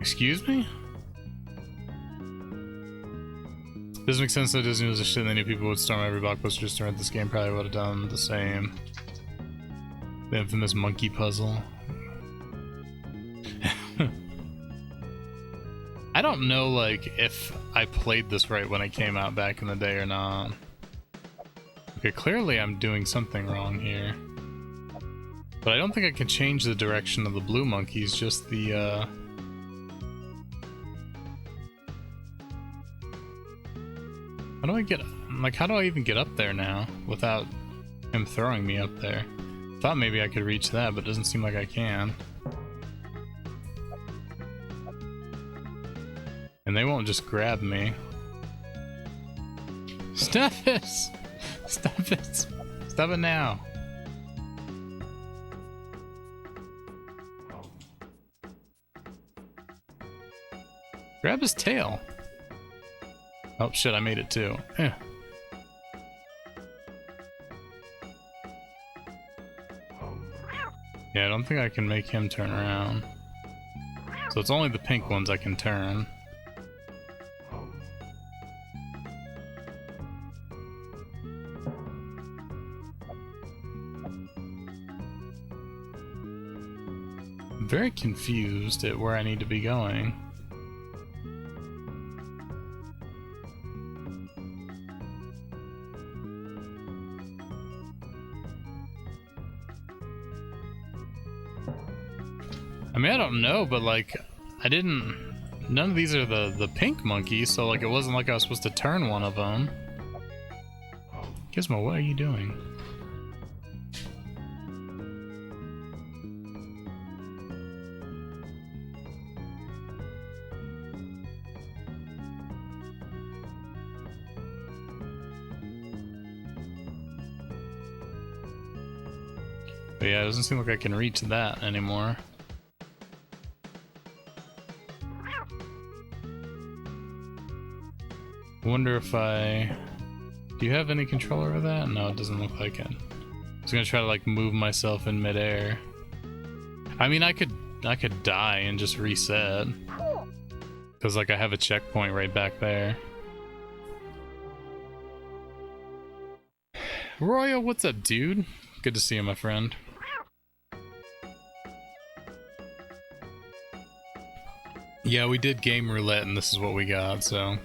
Excuse me? Doesn't make sense that Disney was a shit and then people would storm every blockbuster just to rent this game. Probably would have done the same. The infamous monkey puzzle. I don't know, like, if I played this right when it came out back in the day or not. Okay, clearly I'm doing something wrong here. But I don't think I can change the direction of the blue monkeys, just the, How do I get, like, how do I even get up there now without him throwing me up there? Thought maybe I could reach that, but it doesn't seem like I can. And they won't just grab me. Stop it! Stop it! Stop it now! Grab his tail. Oh shit, I made it too. Eh. Yeah, I don't think I can make him turn around. So it's only the pink ones I can turn. I'm very confused at where I need to be going. I mean, I don't know, but like, none of these are the pink monkeys, so like it wasn't like I was supposed to turn one of them. Gizmo, what are you doing? But yeah, it doesn't seem like I can reach that anymore. Wonder if do you have any control over that? No, it doesn't look like it. I was gonna try to like move myself in midair. I mean, I could die and just reset. Because, like, I have a checkpoint right back there. Royal, what's up, dude? Good to see you, my friend. Yeah, we did game roulette, and this is what we got, so...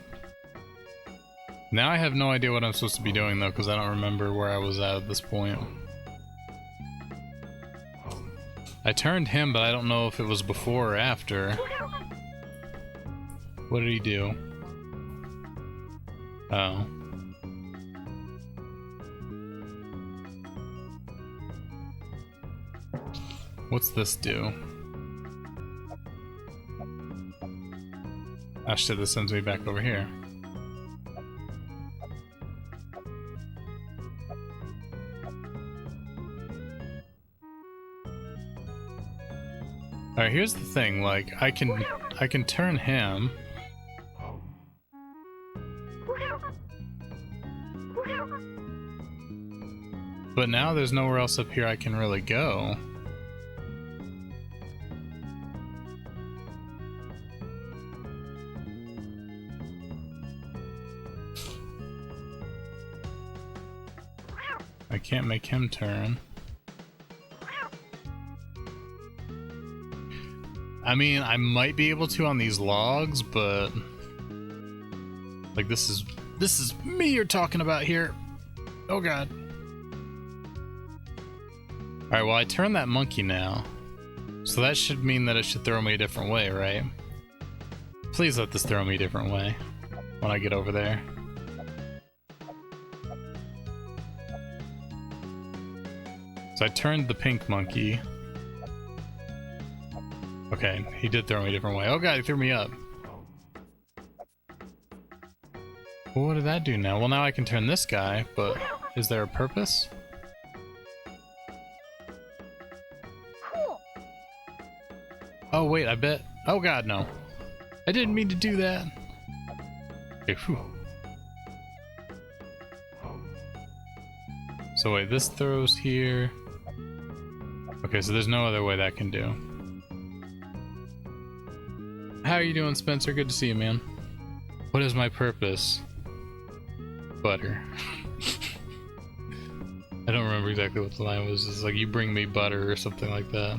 Now I have no idea what I'm supposed to be doing, though, because I don't remember where I was at this point. I turned him, but I don't know if it was before or after. What did he do? Oh. What's this do? Ah shit, this sends me back over here. Alright, here's the thing, like, I can turn him. But now there's nowhere else up here I can really go. I can't make him turn. I mean, I might be able to on these logs, but like this is me you're talking about here. Oh god. Alright, well I turned that monkey now. So that should mean that it should throw me a different way, right? Please let this throw me a different way when I get over there. So I turned the pink monkey. Okay, he did throw me a different way. Oh god, he threw me up. Well, what did that do now? Well, now I can turn this guy, but is there a purpose? Oh wait, I bet. Oh god, no. I didn't mean to do that. Okay, whew. So wait, this throws here. Okay, so there's no other way that can do. How are you doing, Spencer? Good to see you, man. What is my purpose? Butter. I don't remember exactly what the line was. It's like, you bring me butter or something like that.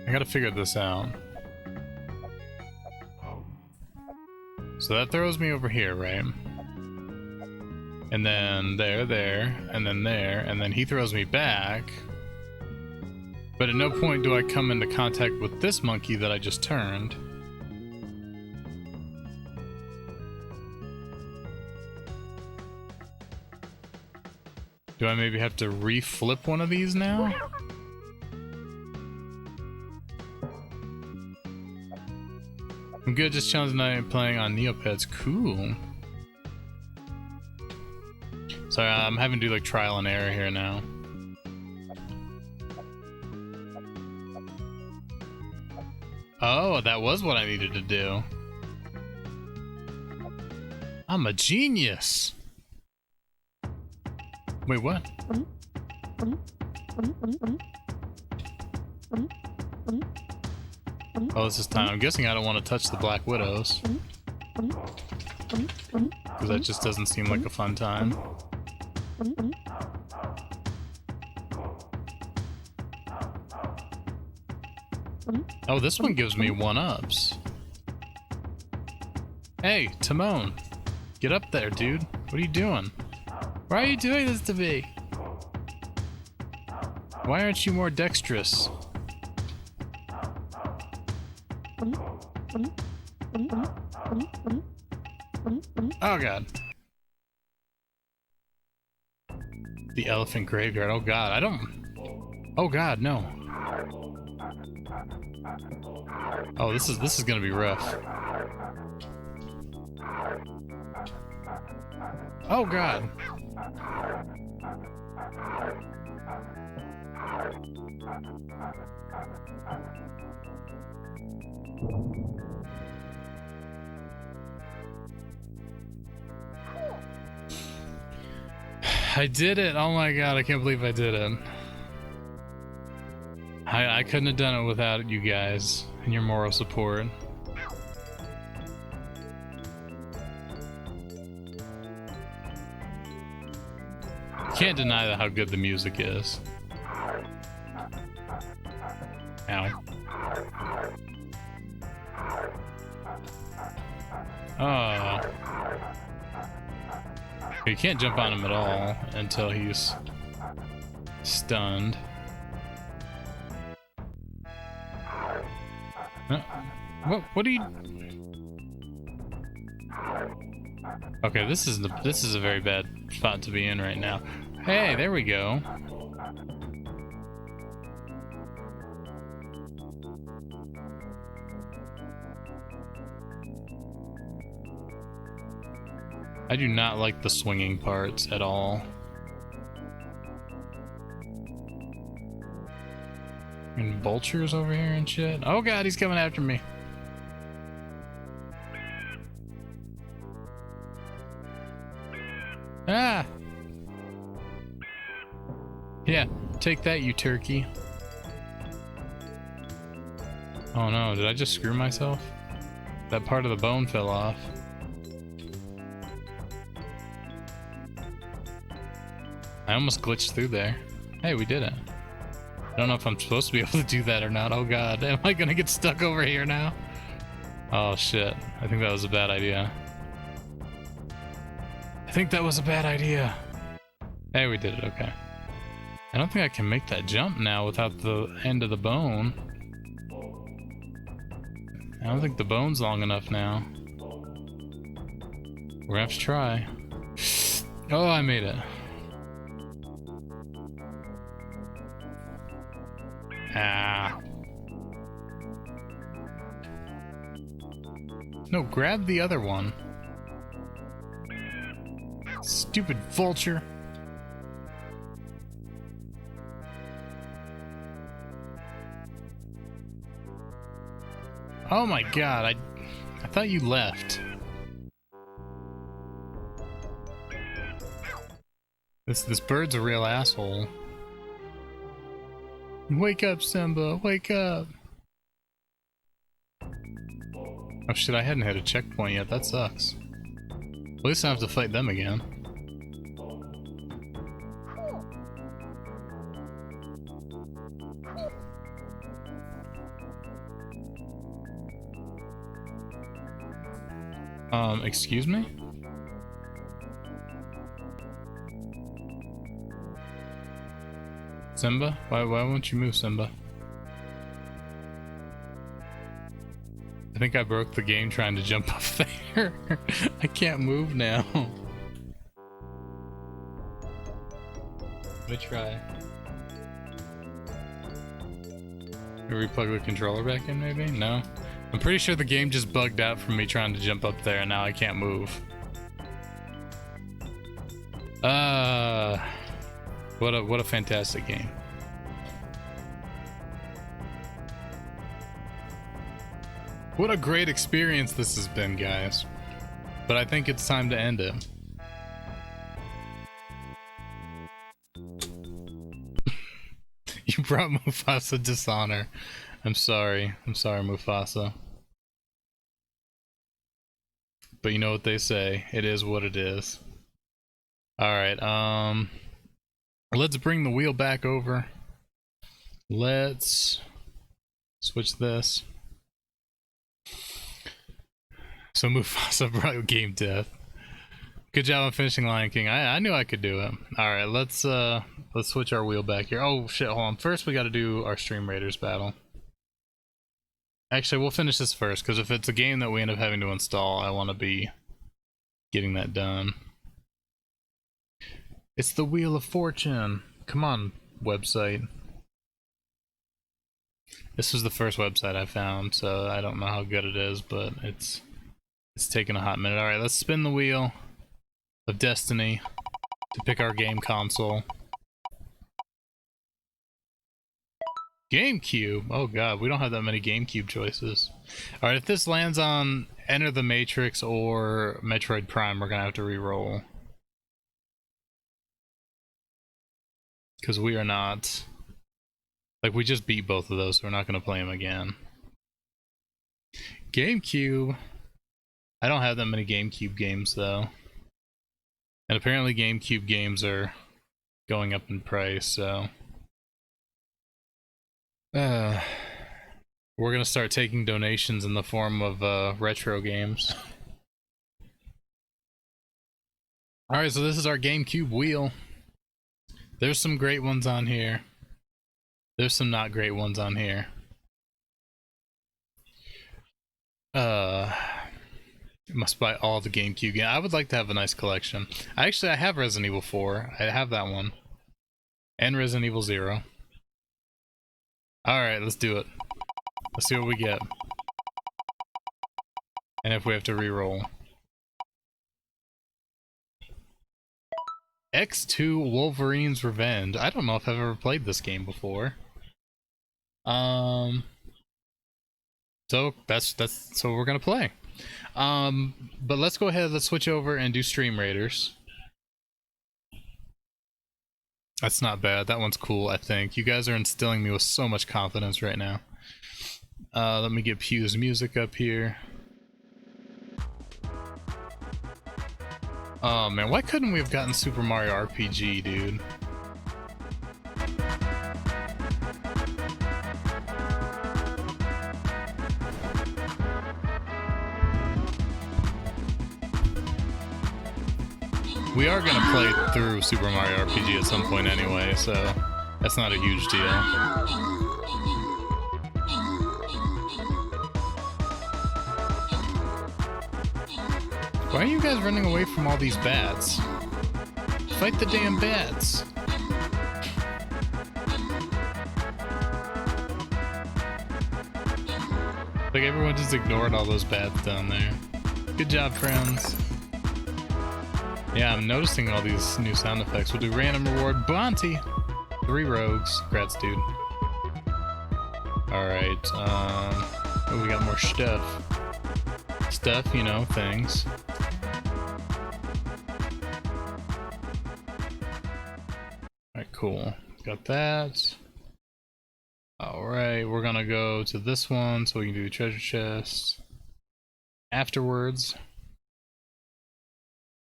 I gotta figure this out. So that throws me over here, right? And then there, and then he throws me back. But at no point do I come into contact with this monkey that I just turned. Do I maybe have to re-flip one of these now? I'm good, just challenging tonight playing on Neopets. Cool. Sorry, I'm having to do like trial and error here now. Oh, that was what I needed to do. I'm a genius. Wait, what? Oh, this is time. I'm guessing I don't want to touch the Black Widows. Because that just doesn't seem like a fun time. Oh, this one gives me 1-ups. Hey, Timon. Get up there, dude. What are you doing? Why are you doing this to me? Why aren't you more dexterous? Oh god. The elephant graveyard. Oh god, I don't... Oh god, no. Oh, this is gonna be rough. Oh god. I did it! Oh my god, I can't believe I did it. I couldn't have done it without you guys and your moral support. Can't deny that how good the music is. Ow. Oh. You can't jump on him at all until he's stunned. What are you? Okay, this is a very bad spot to be in right now. Hey, there we go. I do not like the swinging parts at all. And vultures over here and shit. Oh god, he's coming after me. Ah! Yeah, take that, you turkey. Oh no, did I just screw myself? That part of the bone fell off. I almost glitched through there. Hey, we did it. I don't know if I'm supposed to be able to do that or not. Oh god, am I gonna get stuck over here now? Oh shit, I think that was a bad idea. I think that was a bad idea. Hey, we did it, okay. I don't think I can make that jump now without the end of the bone. I don't think the bone's long enough now. We're gonna have to try. Oh, I made it. Ah. No, grab the other one. Stupid vulture. Oh my god, I thought you left. This bird's a real asshole. Wake up, Simba, wake up. Oh shit, I hadn't hit a checkpoint yet, that sucks. At least I don't have to fight them again. Excuse me? Simba? Why won't you move, Simba? I think I broke the game trying to jump up there. I can't move now. Let me try. Maybe plug the controller back in, maybe? No? I'm pretty sure the game just bugged out from me trying to jump up there and now I can't move. What a fantastic game. What a great experience this has been, guys. But I think it's time to end it. You brought Mufasa dishonor. I'm sorry, Mufasa. But you know what they say, it is what it is. Alright, let's bring the wheel back over. Let's switch this. So Mufasa brought game death. Good job on finishing Lion King. I knew I could do it. Alright, let's switch our wheel back here. Oh shit, hold on. First we gotta do our Stream Raiders battle. Actually, we'll finish this first, because if it's a game that we end up having to install, I want to be getting that done. It's the Wheel of Fortune. Come on, website. This was the first website I found, so I don't know how good it is, but it's taking a hot minute. Alright, let's spin the wheel of destiny to pick our game console. GameCube. Oh god, we don't have that many GameCube choices. Alright, if this lands on Enter the Matrix or Metroid Prime, we're gonna have to re-roll. Because we are not... Like, we just beat both of those, so we're not going to play them again. GameCube. I don't have that many GameCube games, though. And apparently GameCube games are going up in price, so... we're going to start taking donations in the form of retro games. Alright, so this is our GameCube wheel. There's some great ones on here. There's some not great ones on here. Must buy all the GameCube games. I would like to have a nice collection. I have Resident Evil 4. I have that one. And Resident Evil 0. Alright, let's do it. Let's see what we get. And if we have to re-roll. X2 Wolverine's Revenge. I don't know if I've ever played this game before. So that's what we're gonna play. But let's go ahead, let's switch over and do Stream Raiders. That's not bad. That one's cool, I think. You guys are instilling me with so much confidence right now. Let me get Pew's music up here. Oh man, why couldn't we have gotten Super Mario RPG, dude? We are gonna play through Super Mario RPG at some point anyway, so that's not a huge deal. Why are you guys running away from all these bats? Fight the damn bats! Like everyone just ignored all those bats down there. Good job, friends. Yeah, I'm noticing all these new sound effects. We'll do random reward bounty. 3 rogues. Congrats, dude. Alright, oh, we got more stuff. Stuff, you know, things. Alright, cool. Got that. Alright, we're gonna go to this one so we can do the treasure chest. Afterwards.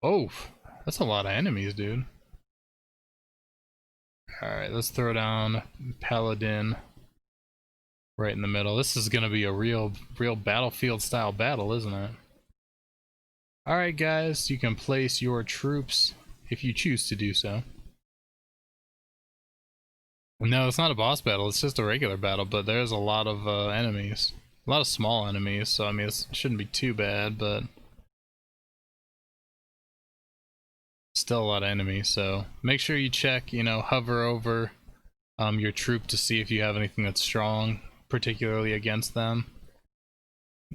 Oh, that's a lot of enemies, dude. Alright, let's throw down Paladin right in the middle. This is gonna be a real Battlefield style battle, isn't it? Alright guys, you can place your troops if you choose to do so. No, it's not a boss battle, it's just a regular battle, but there's a lot of enemies. A lot of small enemies, so I mean, it shouldn't be too bad, but still a lot of enemies, so make sure you check, you know, hover over your troop to see if you have anything that's strong, particularly against them,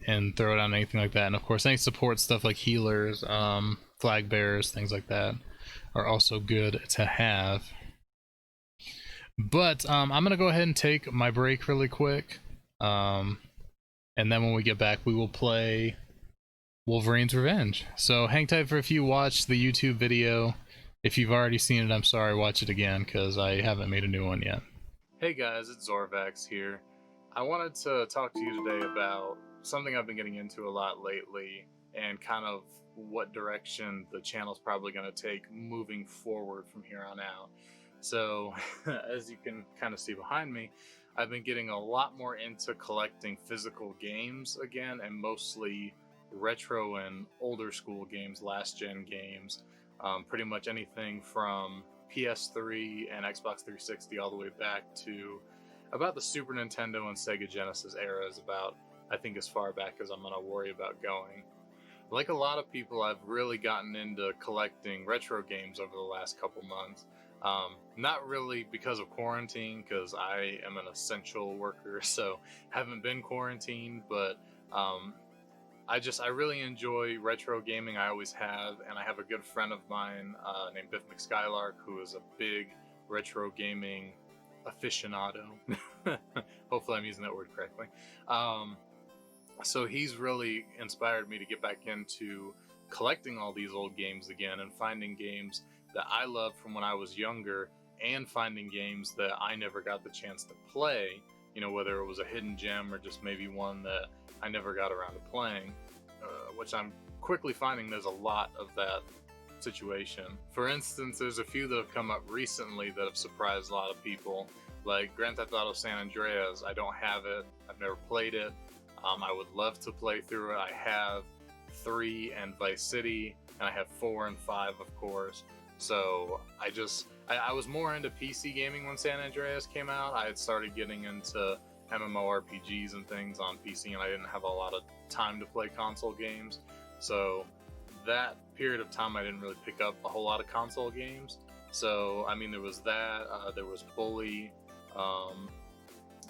and throw down anything like that. And of course, any support stuff like healers, flag bearers, things like that are also good to have. But I'm gonna go ahead and take my break really quick, and then when we get back we will play Wolverine's Revenge. So hang tight for if you watch the YouTube video. If you've already seen it, I'm sorry, watch it again because I haven't made a new one yet. Hey guys, it's Zorvax here. I wanted to talk to you today about something I've been getting into a lot lately and kind of what direction the channel's probably going to take moving forward from here on out. So as you can kind of see behind me, I've been getting a lot more into collecting physical games again, and mostly retro and older school games, last gen games. Pretty much anything from PS3 and Xbox 360 all the way back to about the Super Nintendo and Sega Genesis era is about, I think, as far back as I'm going to worry about going. Like a lot of people, I've really gotten into collecting retro games over the last couple months. Not really because of quarantine, because I am an essential worker, so haven't been quarantined, but I really enjoy retro gaming. I always have, and I have a good friend of mine named Biff McSkylark, who is a big retro gaming aficionado. Hopefully I'm using that word correctly. So he's really inspired me to get back into collecting all these old games again and finding games that I loved from when I was younger and finding games that I never got the chance to play, you know, whether it was a hidden gem or just maybe one that I never got around to playing, which I'm quickly finding there's a lot of that situation. For instance, there's a few that have come up recently that have surprised a lot of people, like Grand Theft Auto San Andreas. I don't have it, I've never played it. I would love to play through it. I have 3 and Vice City, and I have 4 and 5, of course. So I was more into PC gaming when San Andreas came out. I had started getting into MMORPGs and things on PC, and I didn't have a lot of time to play console games. So that period of time I didn't really pick up a whole lot of console games. So I mean, there was that, there was Bully,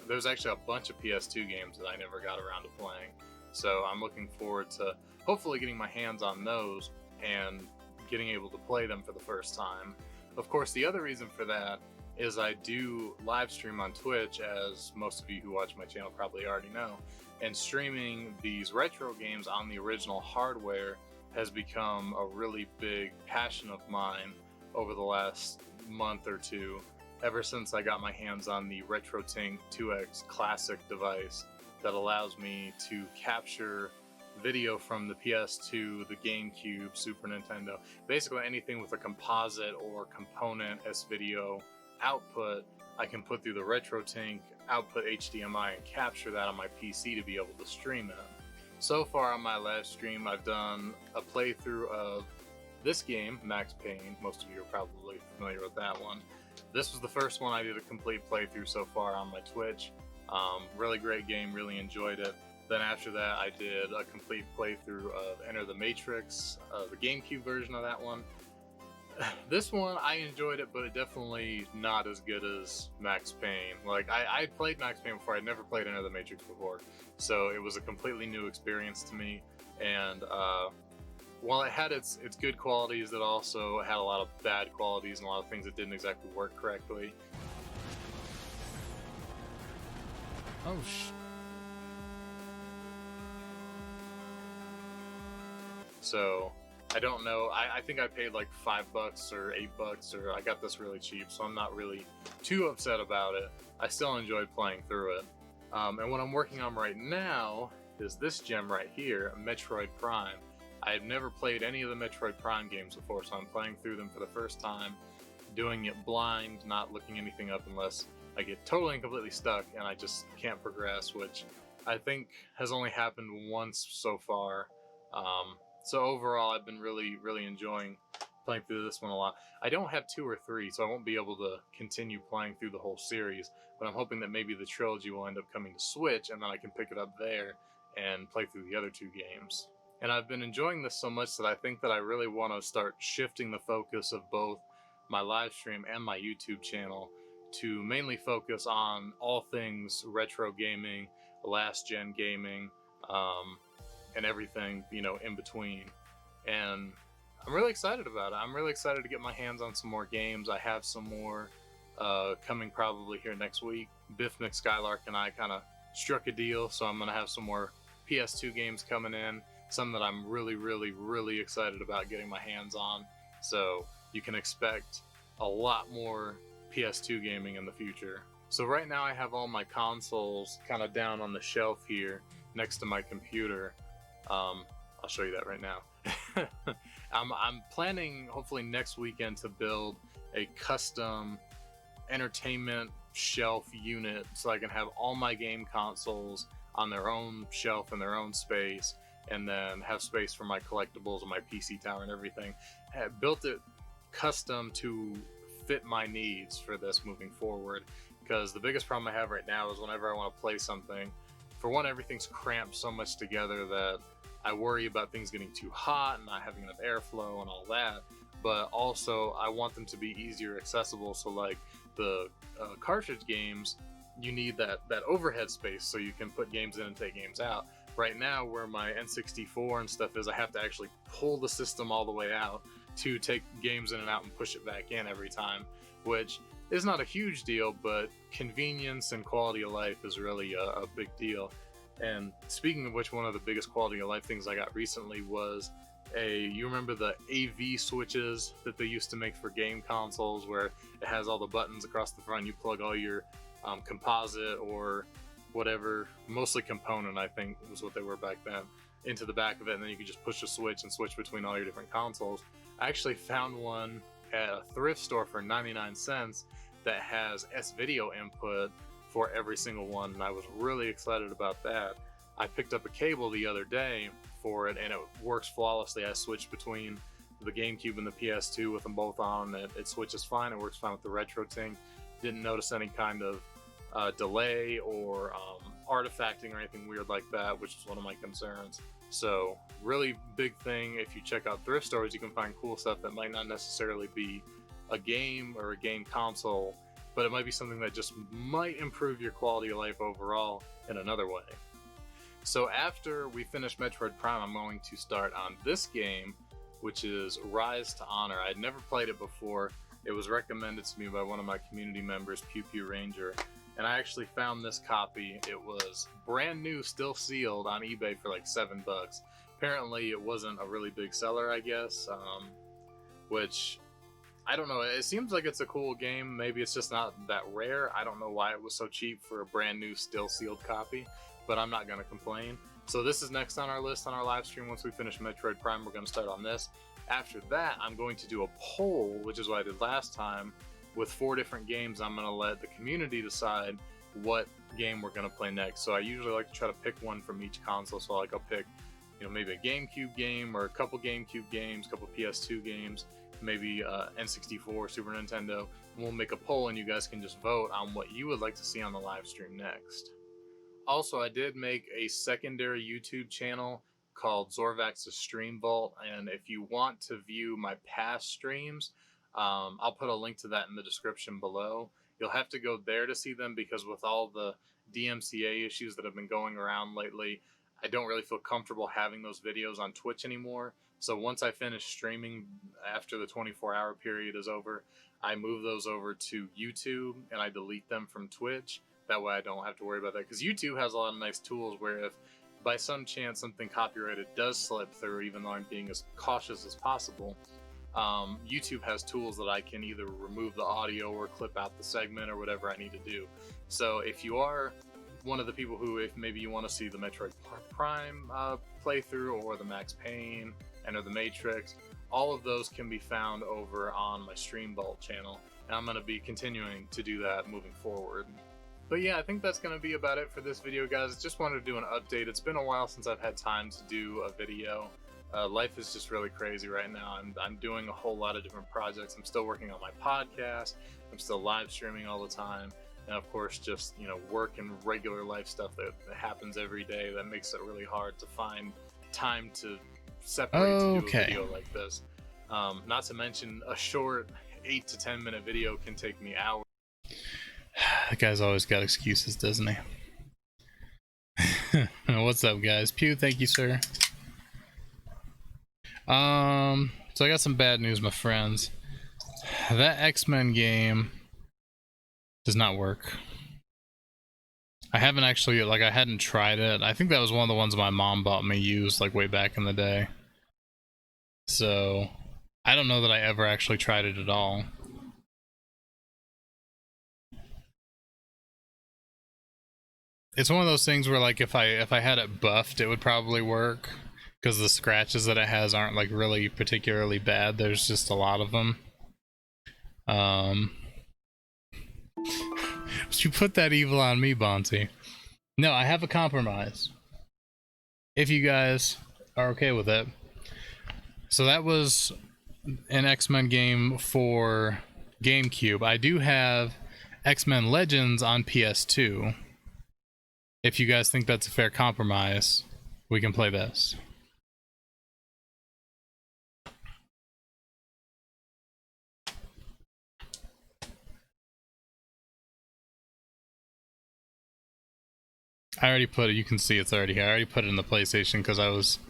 there's actually a bunch of PS2 games that I never got around to playing. So I'm looking forward to hopefully getting my hands on those and getting able to play them for the first time. Of course, the other reason for that is I do live stream on Twitch, as most of you who watch my channel probably already know, and streaming these retro games on the original hardware has become a really big passion of mine over the last month or two, ever since I got my hands on the RetroTink 2X Classic device that allows me to capture video from the PS2, the GameCube, Super Nintendo, basically anything with a composite or component S-video output. I can put through the RetroTink output HDMI and capture that on my PC to be able to stream it. So far on my live stream, I've done a playthrough of this game, Max Payne. Most of you are probably familiar with that one. This was the first one I did a complete playthrough so far on my Twitch. Really great game, really enjoyed it. Then after that, I did a complete playthrough of Enter the Matrix, the GameCube version of that one. This one, I enjoyed it, but it definitely not as good as Max Payne. Like, I played Max Payne before, I'd never played Enter the Matrix before, so it was a completely new experience to me. And while it had its good qualities, it also had a lot of bad qualities and a lot of things that didn't exactly work correctly. Oh, So, I don't know, I think I paid like $5 or $8, or I got this really cheap, so I'm not really too upset about it. I still enjoyed playing through it. And what I'm working on right now is this gem right here, Metroid Prime. I have never played any of the Metroid Prime games before, so I'm playing through them for the first time, doing it blind, not looking anything up unless I get totally and completely stuck and I just can't progress, which I think has only happened once so far. So overall, I've been really enjoying playing through this one a lot. I don't have 2 or 3, so I won't be able to continue playing through the whole series, but I'm hoping that maybe the trilogy will end up coming to Switch, and then I can pick it up there and play through the other 2 games. And I've been enjoying this so much that I think that I really want to start shifting the focus of both my live stream and my YouTube channel to mainly focus on all things retro gaming, last gen gaming, and everything, you know, in between. And I'm really excited about it. I'm really excited to get my hands on some more games. I have some more coming probably here next week. Biff McSkylark and I kind of struck a deal, so I'm going to have some more PS2 games coming in, some that I'm really excited about getting my hands on. So you can expect a lot more PS2 gaming in the future. So right now I have all my consoles kind of down on the shelf here next to my computer. I'll show you that right now. I'm planning hopefully next weekend to build a custom entertainment shelf unit so I can have all my game consoles on their own shelf in their own space, and then have space for my collectibles and my PC tower and everything. I built it custom to fit my needs for this moving forward, because the biggest problem I have right now is whenever I want to play something, for one, everything's cramped so much together that I worry about things getting too hot and not having enough airflow and all that. But also, I want them to be easier accessible. So like the cartridge games, you need that overhead space so you can put games in and take games out. Right now, where my N64 and stuff is, I have to actually pull the system all the way out to take games in and out and push it back in every time, which is not a huge deal, but convenience and quality of life is really a big deal. And speaking of which, one of the biggest quality of life things I got recently was you remember the AV switches that they used to make for game consoles, where it has all the buttons across the front. You plug all your composite or whatever, mostly component, I think was what they were back then, into the back of it, and then you could just push a switch and switch between all your different consoles. I actually found one at a thrift store for 99 cents that has S-video input for every single one, and I was really excited about that. I picked up a cable the other day for it, and it works flawlessly. I switched between the GameCube and the PS2 with them both on. It switches fine. It works fine with the retro thing. Didn't notice any kind of delay or artifacting or anything weird like that, which is one of my concerns. So really big thing, if you check out thrift stores, you can find cool stuff that might not necessarily be a game or a game console, but it might be something that just might improve your quality of life overall in another way. So after we finish Metroid Prime, I'm going to start on this game, which is Rise to Honor. I'd never played it before. It was recommended to me by one of my community members, Pew Pew Ranger, and I actually found this copy. It was brand new, still sealed, on eBay for like $7. Apparently it wasn't a really big seller, I guess, which I don't know. It seems like it's a cool game. Maybe it's just not that rare. I don't know why it was so cheap for a brand new, still sealed copy, but I'm not going to complain. So this is next on our list on our live stream. Once we finish Metroid Prime, we're going to start on this. After that, I'm going to do a poll, which is what I did last time, with 4 different games. I'm going to let the community decide what game we're going to play next. So I usually like to try to pick one from each console. So like I'll pick, maybe a GameCube game or a couple GameCube games, a couple PS2 games, maybe N64, Super Nintendo. And we'll make a poll, and you guys can just vote on what you would like to see on the live stream next. Also, I did make a secondary YouTube channel called Zorvax's Stream Vault, and if you want to view my past streams, I'll put a link to that in the description below. You'll have to go there to see them, because with all the DMCA issues that have been going around lately, I don't really feel comfortable having those videos on Twitch anymore. So once I finish streaming, after the 24-hour period is over, I move those over to YouTube and I delete them from Twitch. That way I don't have to worry about that, because YouTube has a lot of nice tools where if by some chance something copyrighted does slip through, even though I'm being as cautious as possible, YouTube has tools that I can either remove the audio or clip out the segment or whatever I need to do. So if you are one of the people who, if maybe you want to see the Metroid Prime playthrough or the Max Payne and or the Matrix, all of those can be found over on my Stream Vault channel, and I'm going to be continuing to do that moving forward. But yeah, I think that's going to be about it for this video, guys. Just wanted to do an update. It's been a while since I've had time to do a video. Life is just really crazy right now. I'm doing a whole lot of different projects. I'm still working on my podcast. I'm still live streaming all the time. And of course, just, work and regular life stuff that happens every day that makes it really hard to find time to separate to do a video like this. Not to mention, a short 8 to 10 minute video can take me hours. That guy's always got excuses, doesn't he? What's up, guys? Pew, thank you, sir. So I got some bad news, my friends. That X-Men game does not work. I haven't actually, I hadn't tried it. I think that was one of the ones my mom bought me used, way back in the day. So I don't know that I ever actually tried it at all. It's one of those things where, if I had it buffed, it would probably work, because the scratches that it has aren't really particularly bad. There's just a lot of them. You put that evil on me, Bonte. No, I have a compromise, if you guys are okay with it. So that was an X-Men game for GameCube. I do have X-Men Legends on PS2. If you guys think that's a fair compromise, we can play this. I already put it, you can see it's already here. I already put it in the PlayStation because I was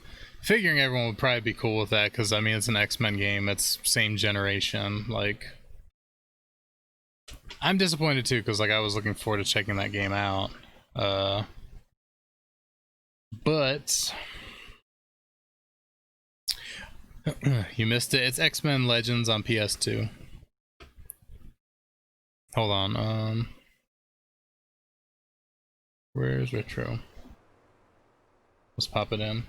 figuring everyone would probably be cool with that, because it's an X-Men game, it's same generation. I'm disappointed too, because I was looking forward to checking that game out. But You missed it. It's X-Men Legends on PS2. Hold on. Where's Retro? Let's pop it in.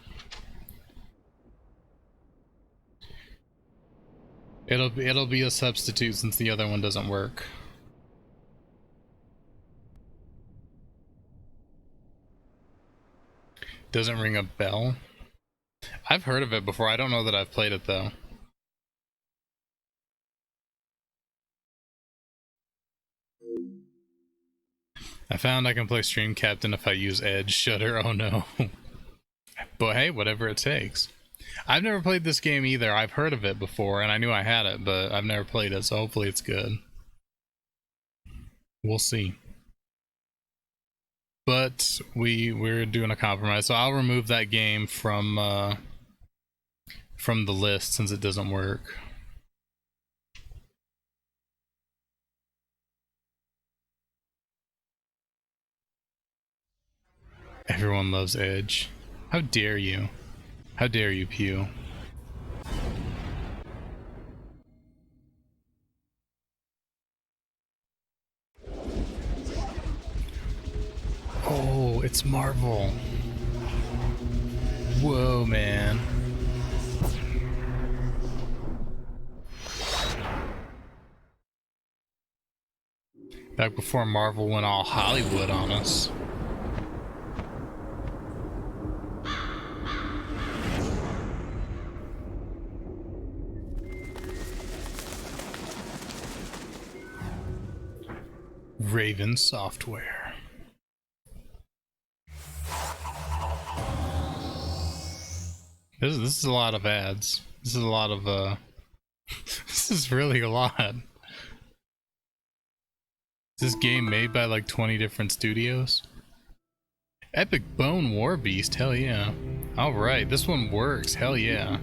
It'll be a substitute since the other one doesn't work. Doesn't ring a bell. I've heard of it before. I don't know that I've played it though. I found I can play Stream Captain if I use Edge Shutter. Oh no. But hey, whatever it takes. I've never played this game either. I've heard of it before and I knew I had it, but I've never played it, so hopefully it's good. We'll see. But we're doing a compromise, so I'll remove that game from the list since it doesn't work. Everyone loves Edge. How dare you? How dare you, Pew? Oh, it's Marvel. Whoa, man. Back before Marvel went all Hollywood on us. Raven Software. This is a lot of ads. This is a lot of this is really a lot. Is this game made by like 20 different studios? Epic Bone War Beast, hell yeah. Alright, this one works, hell yeah.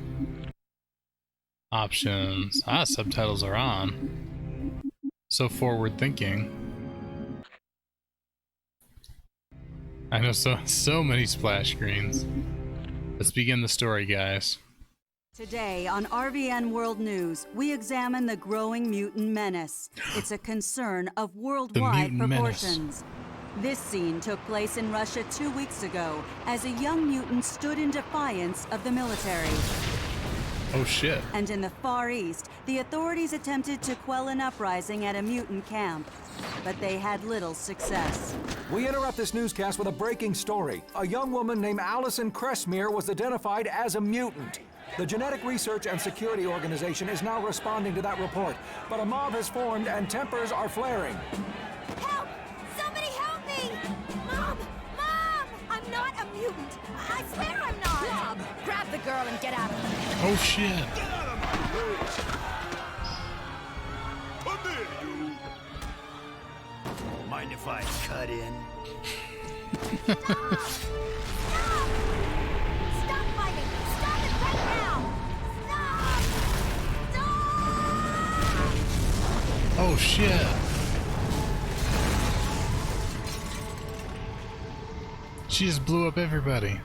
Options. Ah, subtitles are on. So forward thinking. I know so many splash screens. Let's begin the story, guys. Today on RVN World News, we examine the growing mutant menace. It's a concern of worldwide proportions. This scene took place in Russia 2 weeks ago as a young mutant stood in defiance of the military. Oh shit. And in the Far East, the authorities attempted to quell an uprising at a mutant camp, but they had little success. We interrupt this newscast with a breaking story. A young woman named Allison Cressmere was identified as a mutant. The Genetic Research and Security Organization is now responding to that report, but a mob has formed and tempers are flaring. Help! Somebody help me! Mom! Mom! I'm not a mutant! I swear I'm not! Mom! Grab the girl and get out of here! Oh shit! Get out of my way! Come here, you! Mind if I cut in? Stop! Stop! Stop fighting! Stop it right now! Stop! Stop! Oh shit! She just blew up everybody.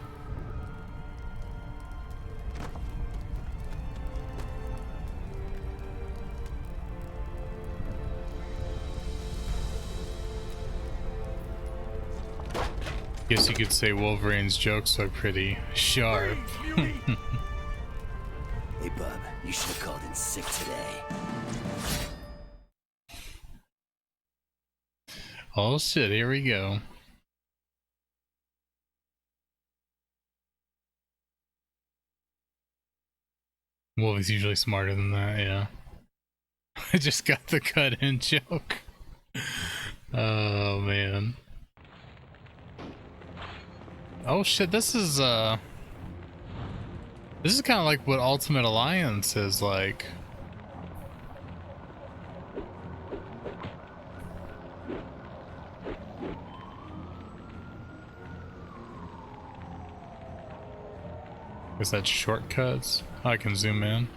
Guess you could say Wolverine's jokes are pretty sharp. Hey, bub, you should have called in sick today. Oh shit, here we go. Wolvie's usually smarter than that, yeah. I just got the cut-in joke. Oh man. Oh shit, this is kind of like what Ultimate Alliance is like. Is that shortcuts? Oh, I can zoom in.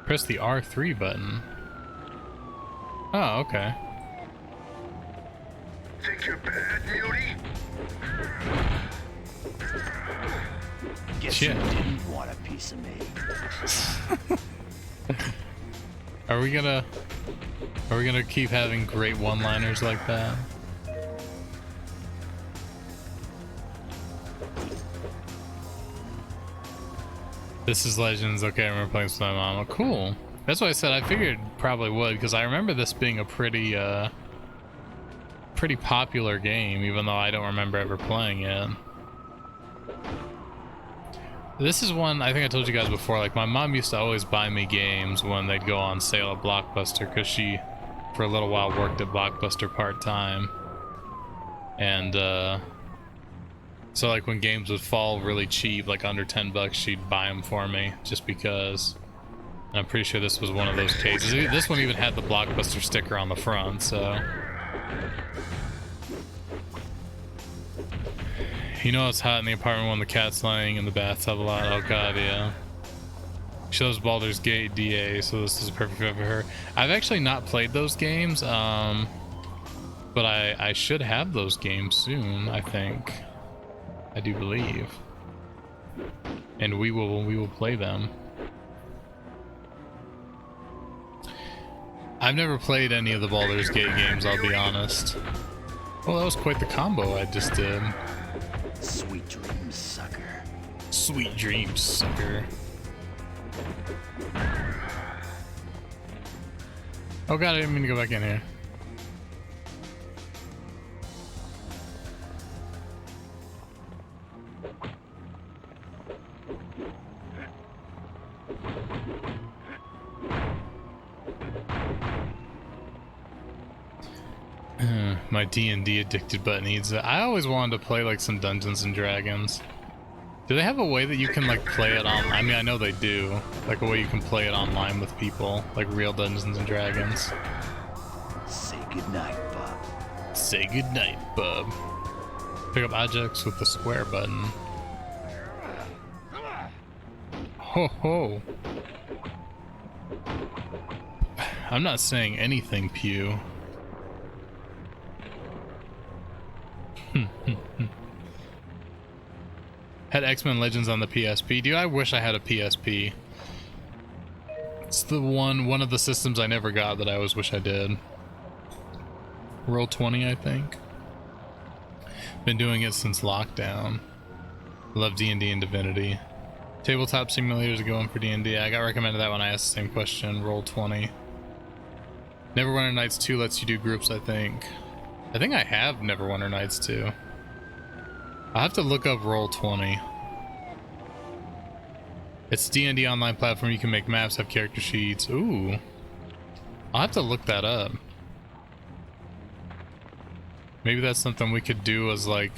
Press the R3 button. Oh, okay. Think you're bad, Muley? Guess Shit. you didn't want a piece of me. Are we gonna keep having great one-liners like that? This is Legends. Okay, I remember playing with my mom. Oh, cool. That's what I said. I figured probably would, because I remember this being a pretty popular game, even though I don't remember ever playing it. This is one, I think I told you guys before, like my mom used to always buy me games when they'd go on sale at Blockbuster, because she, for a little while, worked at Blockbuster part-time. And, so like when games would fall really cheap, like under 10 bucks, she'd buy them for me, just because. And I'm pretty sure this was one of those cases. This one even had the Blockbuster sticker on the front, so. You know it's hot in the apartment when the cat's laying in the bathtub a lot. Oh god, yeah. She loves Baldur's Gate DA, so this is a perfect fit for her. I've actually not played those games, but I should have those games soon, I think. I do believe. And we will play them. I've never played any of the Baldur's Gate games, I'll be honest. Well, that was quite the combo I just did. Sweet dreams, sucker. Sweet dreams, sucker. Oh god, I didn't mean to go back in here. My D&D addicted butt needs it. I always wanted to play like some Dungeons and Dragons. Do they have a way that you can like play it on? I mean, I know they do. Like a way you can play it online with people, like real Dungeons and Dragons. Say goodnight, bub. Say goodnight, bub. Pick up objects with the square button. Ho ho. I'm not saying anything, Pew. Had X-Men Legends on the PSP. Dude, I wish I had a PSP. It's the one of the systems I never got that I always wish I did. Roll20, I think. Been doing it since lockdown. Love D&D and Divinity. Tabletop simulators are going for D&D. I got recommended that when I asked the same question. Roll20. Neverwinter Nights 2 lets you do groups, I think. I think I have Neverwinter Nights 2. I'll have to look up Roll20. It's D&D online platform. You can make maps, have character sheets. Ooh. I'll have to look that up. Maybe that's something we could do as like...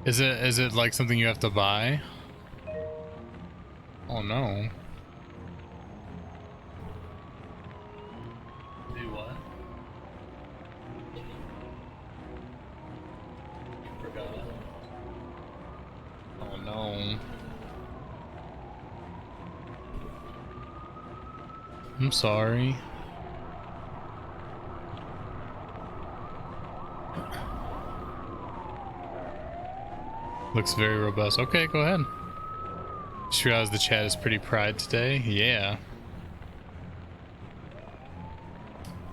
Is it like something you have to buy? Oh no. Do what? Oh no. I'm sorry. Looks very robust. Okay, go ahead. Just realized the chat is pretty pride today. Yeah.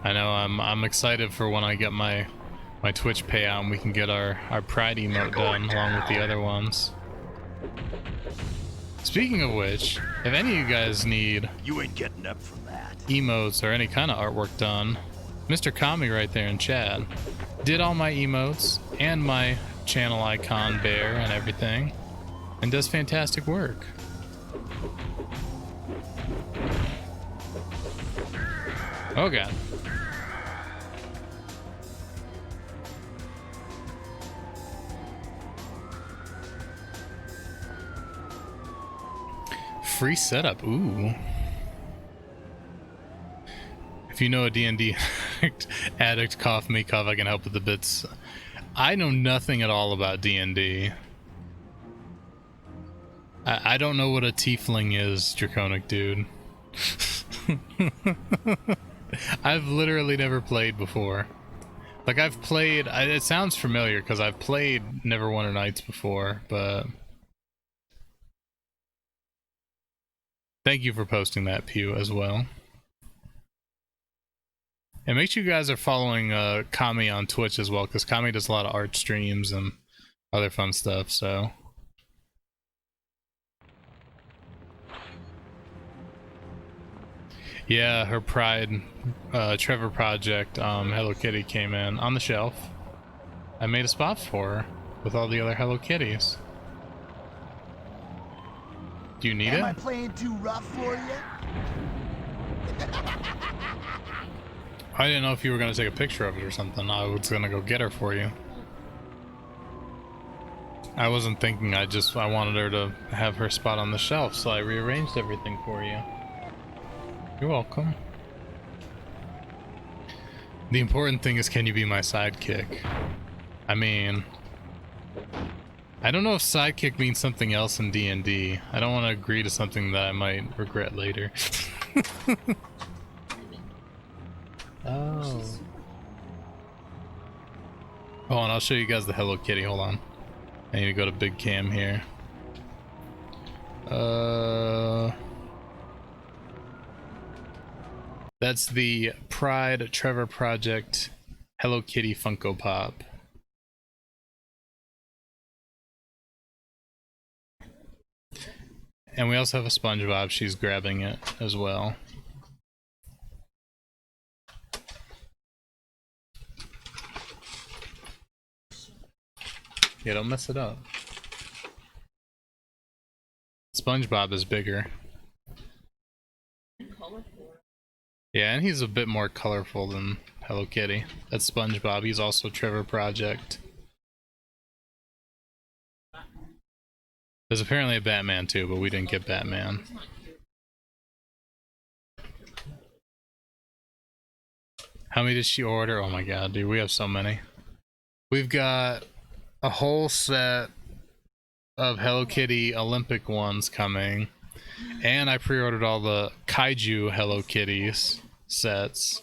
I know, I'm excited for when I get my Twitch payout and we can get our pride emote done along with the other ones. Speaking of which, if any of you guys need You ain't getting up from that. emotes or any kind of artwork done, Mr. Kami right there in chat did all my emotes and my channel icon bear and everything, and does fantastic work. Oh god. Free setup, ooh. If you know a D&D addict, cough me, cough, I can help with the bits. I know nothing at all about D&D. I don't know what a tiefling is, Draconic dude. I've literally never played before. Like, I've played, it sounds familiar because I've played Neverwinter Nights before, but thank you for posting that, Pew, as well. And make sure you guys are following Kami on Twitch as well, because Kami does a lot of art streams and other fun stuff, so. Yeah, her Pride Trevor project, Hello Kitty came in on the shelf. I made a spot for her with all the other Hello Kitties. Do you need it? Am I playing too rough for you? I didn't know if you were gonna take a picture of it or something. I was gonna go get her for you. I wasn't thinking, I wanted her to have her spot on the shelf, so I rearranged everything for you. You're welcome. The important thing is, can you be my sidekick? I mean, I don't know if sidekick means something else in D&D. I don't want to agree to something that I might regret later. Oh. Oh, and I'll show you guys the Hello Kitty. Hold on. I need to go to big cam here. That's the Pride Trevor Project Hello Kitty Funko Pop. And we also have a SpongeBob. She's grabbing it as well. Yeah, don't mess it up. SpongeBob is bigger. Yeah, and he's a bit more colorful than Hello Kitty. That's SpongeBob. He's also Trevor Project. There's apparently a Batman too, but we didn't get Batman. How many did she order? Oh my god, dude, we have so many. We've got a whole set of Hello Kitty Olympic ones coming. And I pre-ordered all the Kaiju Hello Kitties sets.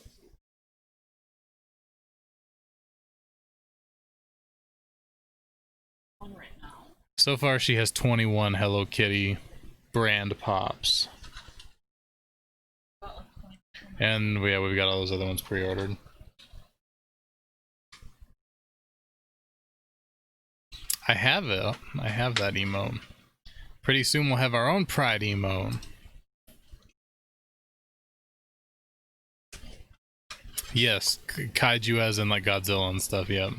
So far she has 21 Hello Kitty brand pops. And yeah, we've got all those other ones pre-ordered. I have it. I have that emote. Pretty soon we'll have our own Pride emote. Yes, Kaiju as in like Godzilla and stuff, yep.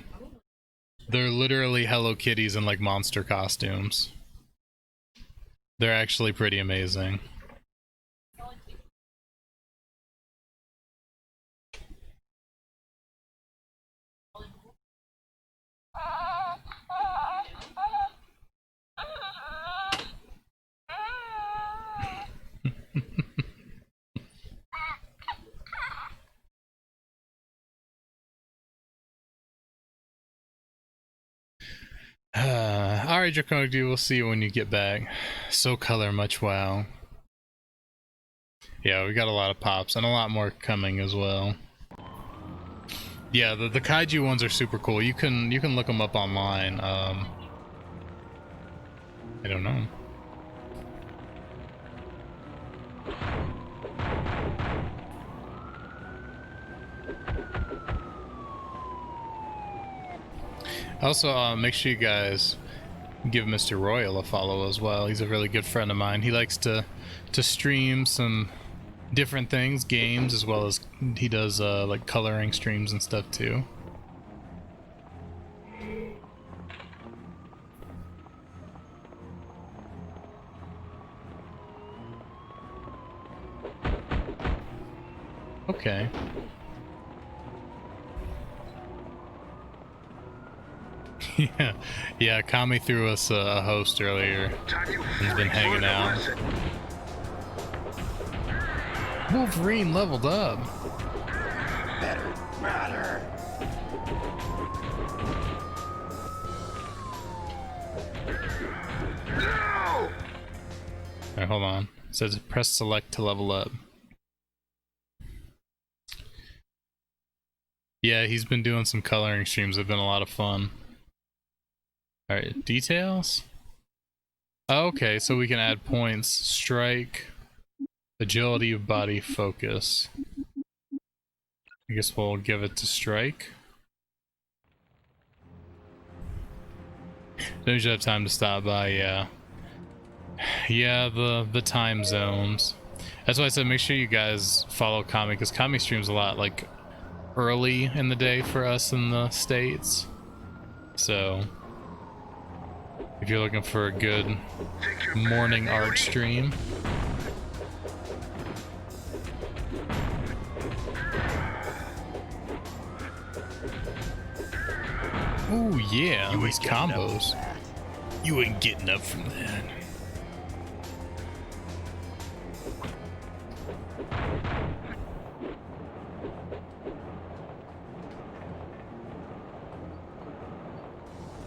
They're literally Hello Kitties in like monster costumes. They're actually pretty amazing. Alright, Draconic Dude, we'll see you when you get back. So color much wow. Yeah, we got a lot of pops and a lot more coming as well. Yeah, the Kaiju ones are super cool. You can look them up online. I don't know. Also, make sure you guys give Mr. Royal a follow as well. He's a really good friend of mine. He likes to stream some different things, games, as well as he does like coloring streams and stuff too. Okay. Yeah, Kami threw us a host earlier. He's been hanging out. Wolverine leveled up. Better matter. No! Alright, hold on. It says press select to level up. Yeah, he's been doing some coloring streams. They've been a lot of fun. Alright, details? Okay, so we can add points. Strike, agility of body, focus. I guess we'll give it to strike. Don't usually have time to stop by, yeah. Yeah, the time zones. That's why I said make sure you guys follow Kami, because Kami streams a lot, like, early in the day for us in the States. So, if you're looking for a good morning art stream. Ooh, yeah, these combos. You ain't getting up from that.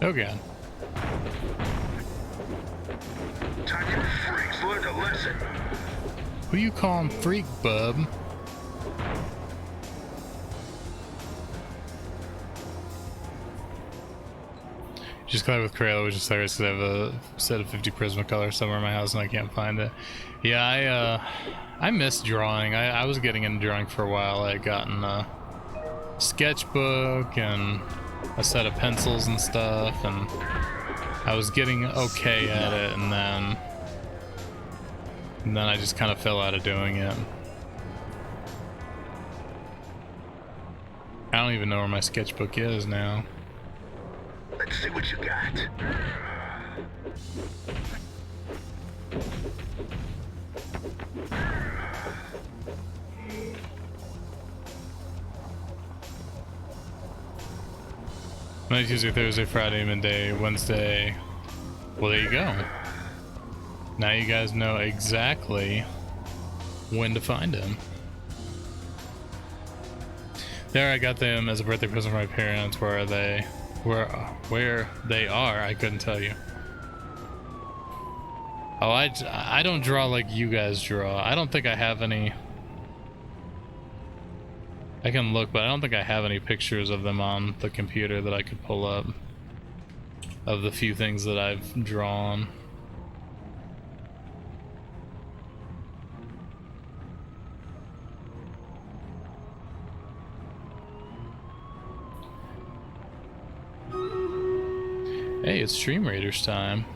Oh god. Time you freaks learned a lesson. Who you calling freak, bub? Just collide with Crayola, which is hilarious because I have a set of 50 Prismacolor somewhere in my house and I can't find it. Yeah, I miss drawing. I was getting into drawing for a while. I had gotten a sketchbook and a set of pencils and stuff, and I was getting okay at it, and then I just kind of fell out of doing it. I don't even know where my sketchbook is now. Let's see what you got. Monday, Tuesday, Thursday, Friday, midday, Wednesday. Well, there you go. Now you guys know exactly when to find him. There, I got them as a birthday present from my parents. Where are they? Where they are, I couldn't tell you. Oh, I don't draw like you guys draw. I don't think I have any. I can look, but I don't think I have any pictures of them on the computer that I could pull up of the few things that I've drawn. Hey, it's Stream Raiders time.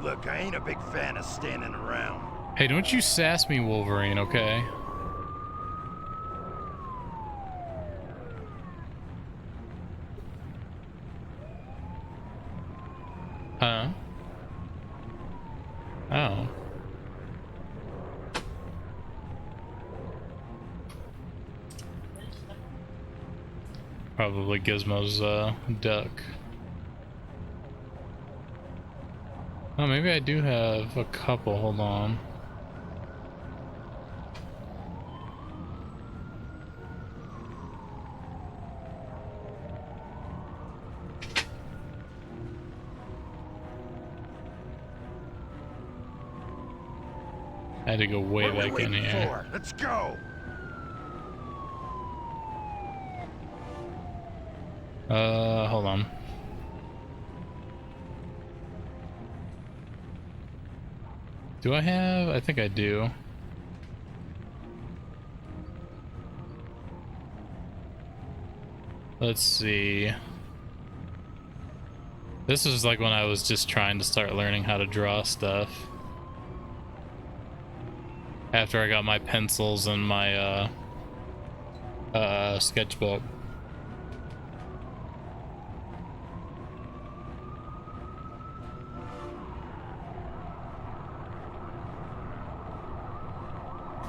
Look, I ain't a big fan of standing around. Hey, don't you sass me, Wolverine, okay? Huh? Oh. Probably Gizmo's duck. Oh, maybe I do have a couple. Hold on. I had to go way What are we back in waiting here. for? Let's go. Hold on. Do I have? I think I do. Let's see. This is like when I was just trying to start learning how to draw stuff. After I got my pencils and my sketchbook.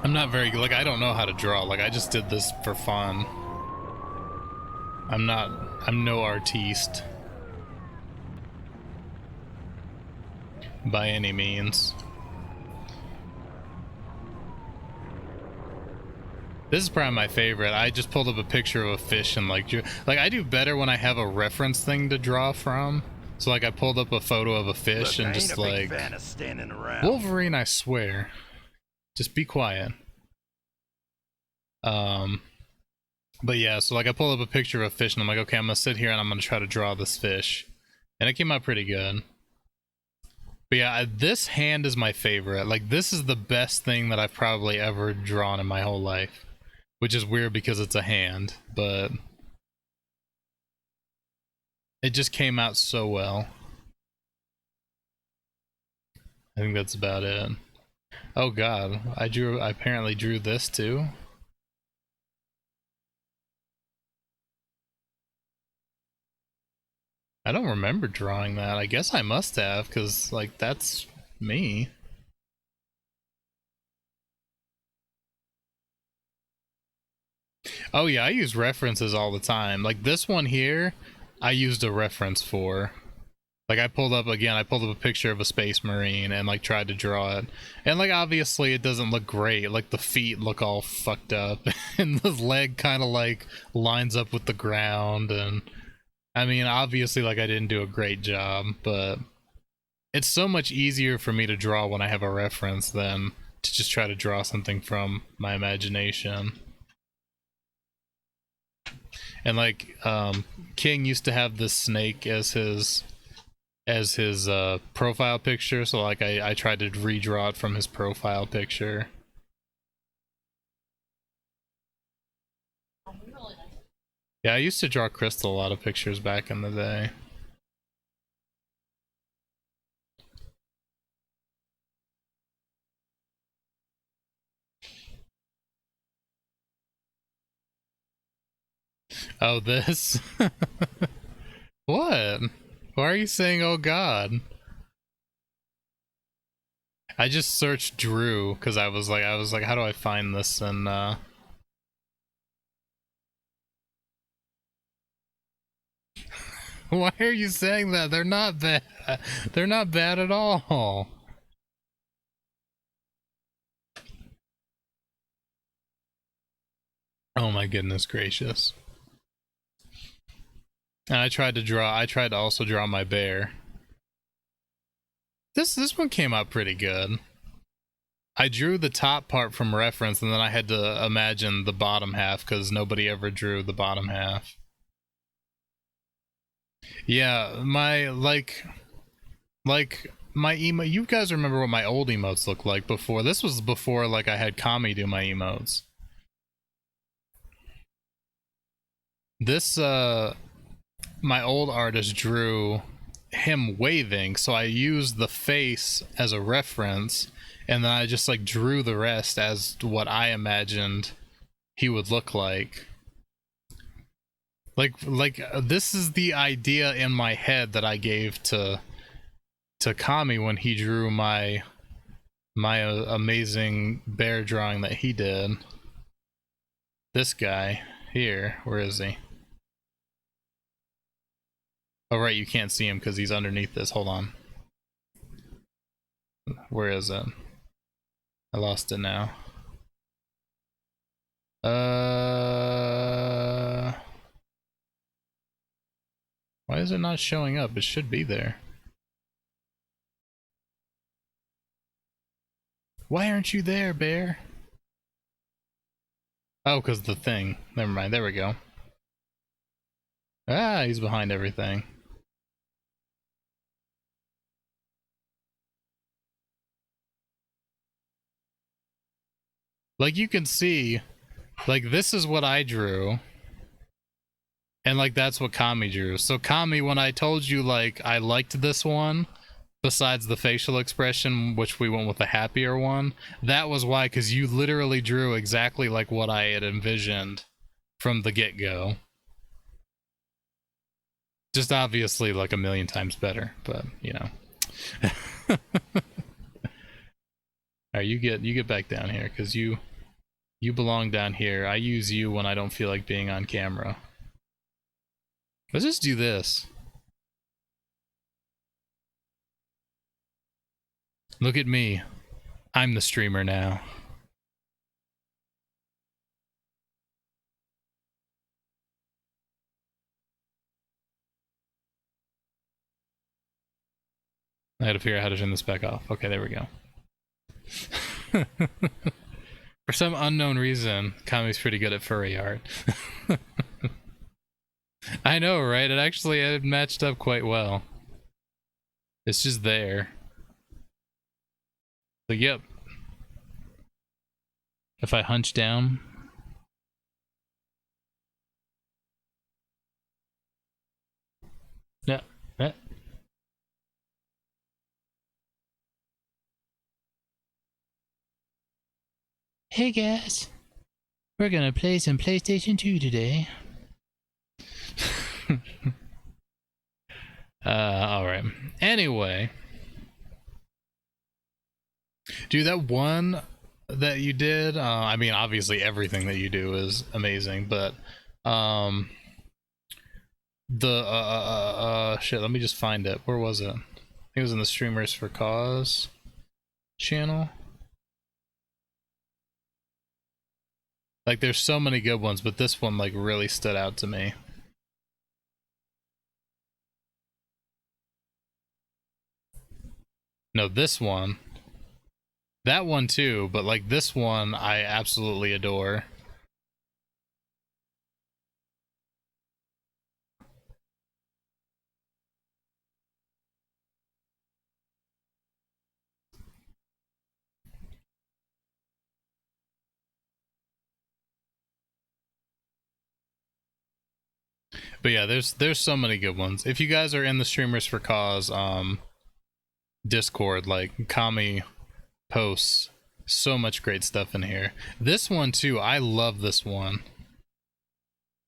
I'm not very good. Like, I don't know how to draw. Like, I just did this for fun. I'm no artiste. By any means. This is probably my favorite. I just pulled up a picture of a fish and like I do better when I have a reference thing to draw from. So like I pulled up a photo of a fish and just like standing around. Wolverine, I swear. Just be quiet. But yeah, so like I pulled up a picture of a fish and I'm like, okay, I'm gonna sit here and I'm gonna try to draw this fish. And it came out pretty good. But yeah, this hand is my favorite. Like, this is the best thing that I've probably ever drawn in my whole life. Which is weird because it's a hand, but it just came out so well. I think that's about it. Oh god, I apparently drew this too. I don't remember drawing that. I guess I must have, because, like, that's me. Oh yeah, I use references all the time. Like, this one here, I used a reference for. Like, I pulled up a picture of a space marine and, like, tried to draw it. And, like, obviously it doesn't look great. Like, the feet look all fucked up. And the leg kind of, like, lines up with the ground, and... I mean, obviously, like, I didn't do a great job, but it's so much easier for me to draw when I have a reference than to just try to draw something from my imagination. And, like, King used to have this snake as his profile picture, so, like, I tried to redraw it from his profile picture. Yeah, I used to draw Crystal a lot of pictures back in the day. Oh, this? What? Why are you saying, oh god? I just searched Drew, because I was like, how do I find this? And, why are you saying that? They're not bad. They're not bad at all. Oh my goodness gracious. And I tried to also draw my bear. This one came out pretty good. I drew the top part from reference, and then I had to imagine the bottom half, because nobody ever drew the bottom half. Yeah, my, like my you guys remember what my old emotes looked like before. This was before, like, I had Kami do my emotes. This, my old artist drew him waving, so I used the face as a reference, and then I just, like, drew the rest as what I imagined he would look like. Like this is the idea in my head that I gave to Kami when he drew my amazing bear drawing that he did. This guy here, where is he? Oh right, you can't see him because he's underneath this. Hold on. Where is it? I lost it now. Why is it not showing up? It should be there. Why aren't you there, bear? Oh, because the thing. Never mind. There we go. Ah, he's behind everything. Like, you can see, like, this is what I drew. And, like, that's what Kami drew. So, Kami, when I told you, like, I liked this one, besides the facial expression, which we went with the happier one, that was why, because you literally drew exactly like what I had envisioned from the get-go. Just obviously, like, a million times better, but, you know. Alright, you get back down here, because you belong down here. I use you when I don't feel like being on camera. Let's just do this. Look at me. I'm the streamer now. I had to figure out how to turn this back off. Okay, there we go. For some unknown reason, Kami's pretty good at furry art. I know, right? It matched up quite well. It's just there. So, yep. If I hunch down... Yeah. Hey guys, we're gonna play some PlayStation 2 today. Alright. Anyway. Dude, that one that you did, I mean, obviously everything that you do is amazing, but, shit, let me just find it. Where was it? I think it was in the Streamers for Cause channel. Like, there's so many good ones, but this one, like, really stood out to me. No, this one. That one too, but like this one I absolutely adore. But yeah, there's so many good ones. If you guys are in the Streamers for Cause Discord, like Kami posts so much great stuff in here. This one too, I love this one.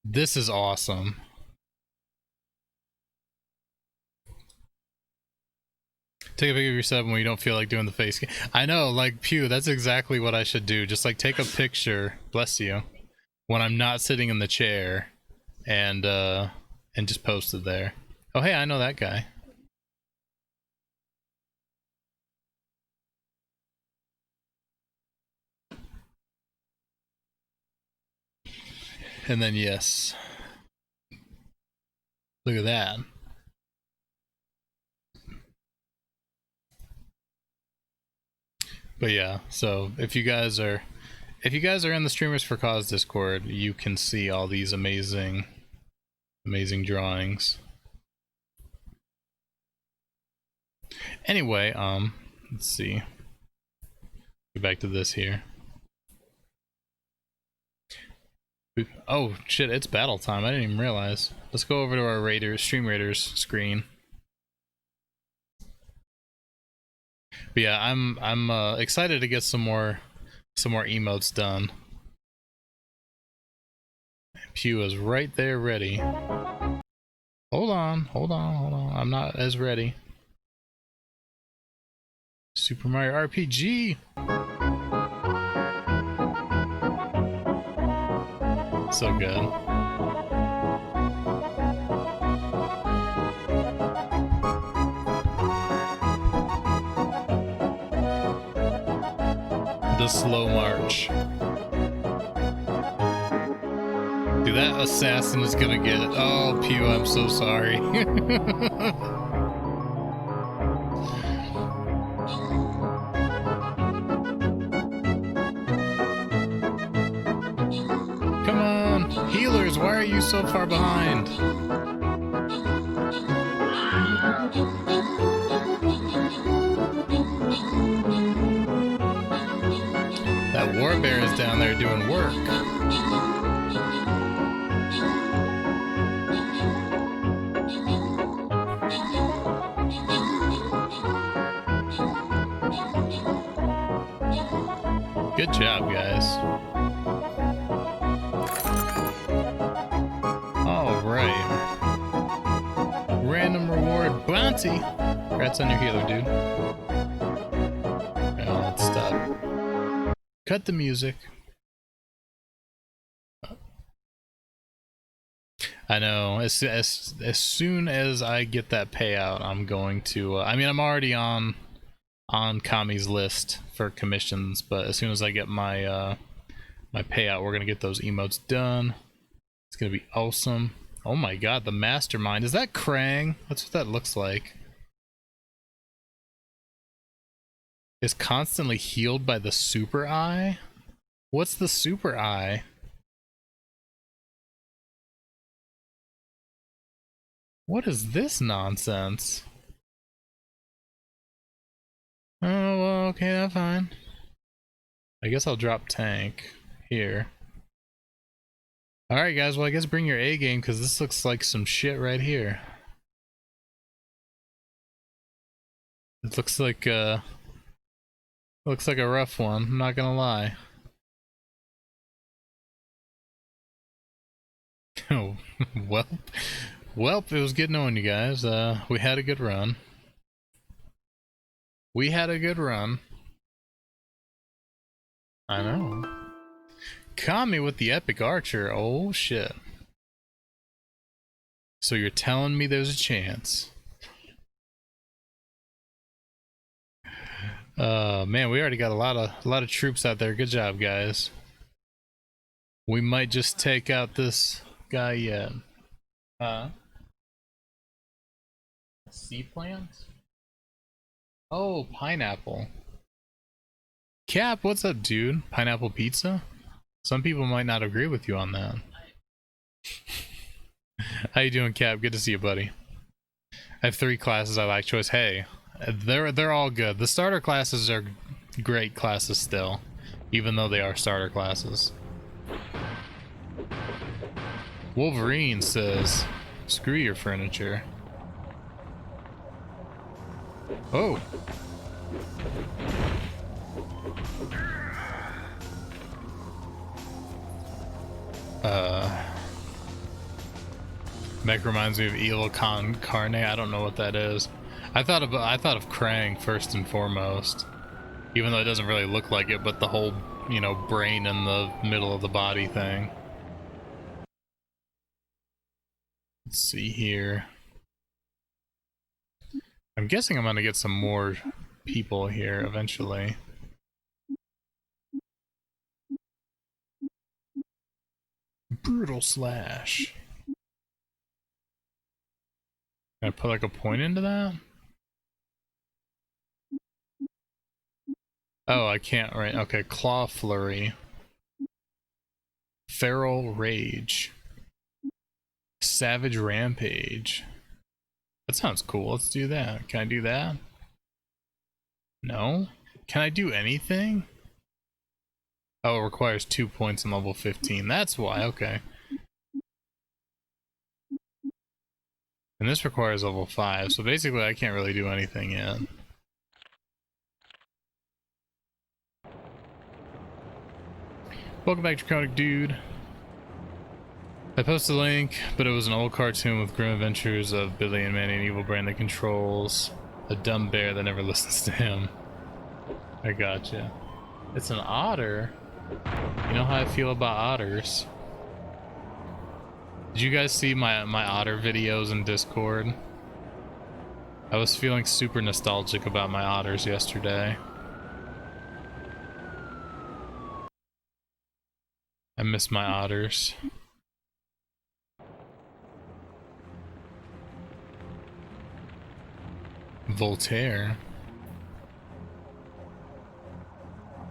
This is awesome. Take a picture of yourself when you don't feel like doing the face. I know, like, Pew, that's exactly what I should do. Just like take a picture, bless you, when I'm not sitting in the chair, and just post it there. Oh hey, I know that guy. And then yes. Look at that. But yeah, so if you guys are in the Streamers for Cause Discord, you can see all these amazing drawings. Anyway, let's see. Get back to this here. Oh shit, it's battle time. I didn't even realize. Let's go over to our Stream Raiders screen. But yeah, I'm excited to get some more emotes done. Pew is right there ready. Hold on. I'm not as ready. Super Mario RPG. So good. The slow march. Dude, that assassin is gonna get it. Oh, Pew, I'm so sorry. Come on, healers, why are you so far behind? That warbear is down there doing work. Good job, guys. All right. Random reward bounty. Congrats on your healer, dude. Now let's stop. Cut the music. I know. As soon as I get that payout, I'm going to. I mean, I'm already on Kami's list for commissions, but as soon as I get my my payout, we're gonna get those emotes done. It's gonna be awesome. Oh my god, the mastermind. Is that Krang? That's what that looks like. is constantly healed by the super eye? What's the super eye? What is this nonsense? Oh, well, okay, that's fine. I guess I'll drop tank here. Alright guys, well I guess bring your A game because this looks like some shit right here. It looks like a rough one, I'm not gonna lie. Oh, Welp, it was good knowing you guys. We had a good run. I know. Caught me with the epic archer. Oh shit. So you're telling me there's a chance? Man, we already got a lot of troops out there. Good job, guys. We might just take out this guy yet. Sea plant? Oh, pineapple. Cap, what's up, dude? Pineapple pizza? Some people might not agree with you on that. How you doing, Cap? Good to see you, buddy. I have 3 classes I like choice. Hey, they're all good. The starter classes are great classes still, even though they are starter classes. Wolverine says, screw your furniture. Oh. Mech reminds me of Evil Carne. I don't know what that is. I thought of Krang first and foremost, even though it doesn't really look like it, but the whole, you know, brain in the middle of the body thing. Let's see here. I'm guessing I'm gonna get some more people here eventually. Brutal slash. Can I put like a point into that? Oh, I can't, right? Okay, Claw Flurry. Feral Rage. Savage Rampage. That sounds cool. Let's do that. Can I do that? No? Can I do anything? Oh, it requires 2 points in level 15. That's why, okay. And this requires level 5, so basically I can't really do anything yet. Welcome back, Draconic Dude. I posted a link, but it was an old cartoon with grim adventures of Billy and Manny, an evil brain that controls a dumb bear that never listens to him. I gotcha. It's an otter? You know how I feel about otters. Did you guys see my otter videos in Discord? I was feeling super nostalgic about my otters yesterday. I miss my otters. Voltaire.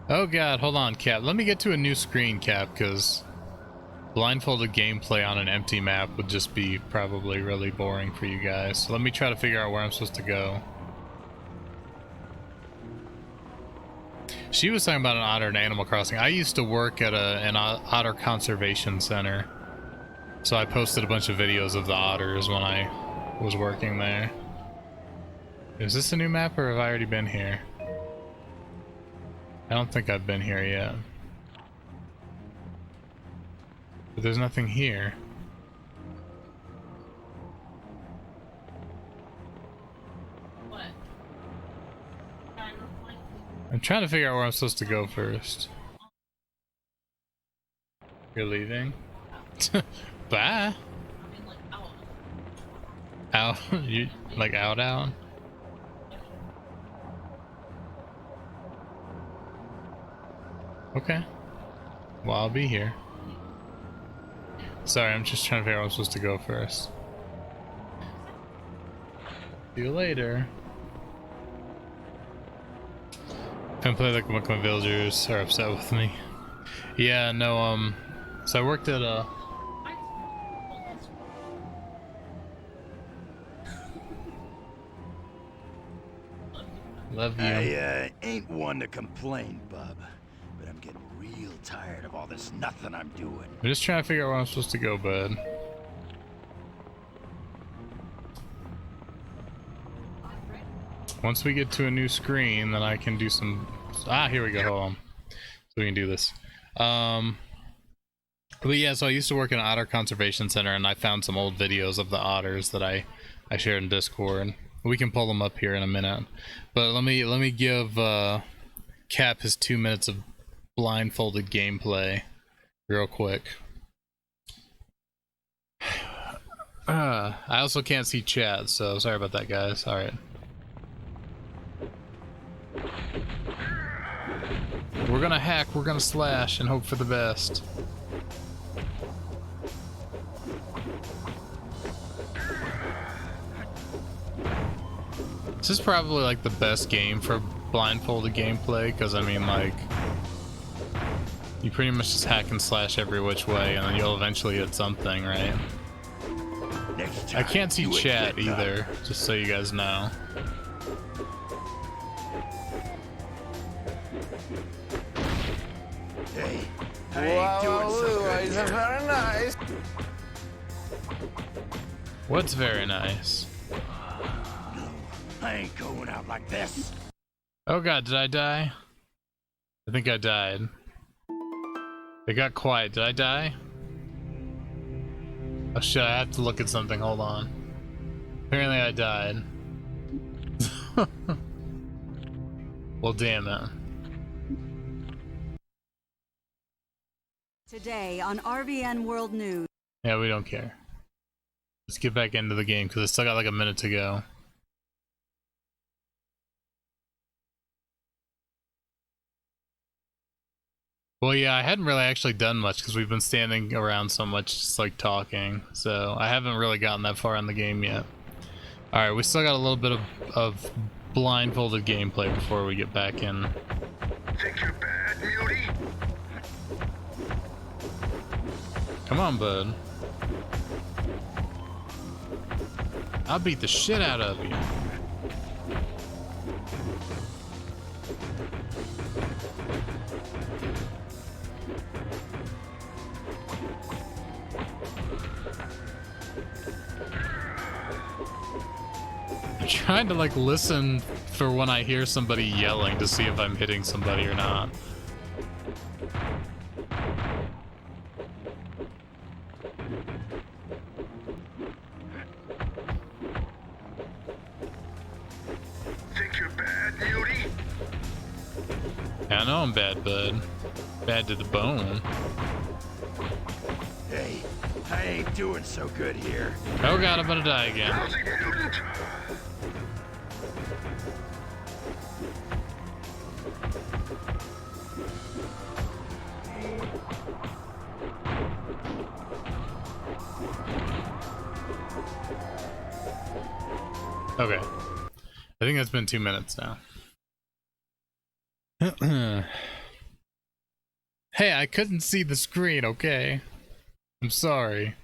Oh god, hold on, Cap. Let me get to a new screen, Cap, because blindfolded gameplay on an empty map would just be probably really boring for you guys. So let me try to figure out where I'm supposed to go. She was talking about an otter in Animal Crossing. I used to work at an otter conservation center, so I posted a bunch of videos of the otters when I was working there. Is this a new map, or have I already been here? I don't think I've been here yet. But there's nothing here. What? I'm trying to figure out where I'm supposed to go first. You're leaving? Bye! Out? You like out? Okay. Well, I'll be here. Sorry, I'm just trying to figure out where I'm supposed to go first. See you later. I play like my villagers are upset with me. Yeah, no, so I worked at Love you. I ain't one to complain, bub, but I'm getting real tired of all this nothing I'm doing. I'm just trying to figure out where I'm supposed to go, bud. Once we get to a new screen, then I can do some... Ah, here we go, hold on. So we can do this. But yeah, so I used to work in an otter conservation center, and I found some old videos of the otters that I shared in Discord. We can pull them up here in a minute. But let me give Cap his 2 minutes of blindfolded gameplay real quick. I also can't see chat, so sorry about that, guys. Alright. We're gonna hack, we're gonna slash, and hope for the best. This is probably like the best game for blindfolded gameplay, because I mean, like, you pretty much just hack and slash every which way, and then you'll eventually hit something, right? I can't see chat either, just so you guys know. Hey, I ain't doing so good here. Very nice. What's very nice? I ain't going out like this. Oh god, did I die? I think I died. It got quiet. Did I die? Oh shit, I have to look at something. Hold on. Apparently I died. Well, damn it. Today on RVN World News. Yeah, we don't care. Let's get back into the game because I still got like a minute to go. Well, yeah, I hadn't really actually done much because we've been standing around so much, just like talking. So I haven't really gotten that far in the game yet. Alright, we still got a little bit of blindfolded gameplay before we get back in. Think you're bad, Mutie? Come on, bud. I'll beat the shit out of you. I'm trying to like listen for when I hear somebody yelling to see if I'm hitting somebody or not. Think you're bad, Mutie? Yeah, I know I'm bad, bud. Bad to the bone. Hey, I ain't doing so good here. Oh god, I'm gonna die again. Lousy mutant! Okay. I think that's been 2 minutes now. Hey, I couldn't see the screen, okay? I'm sorry.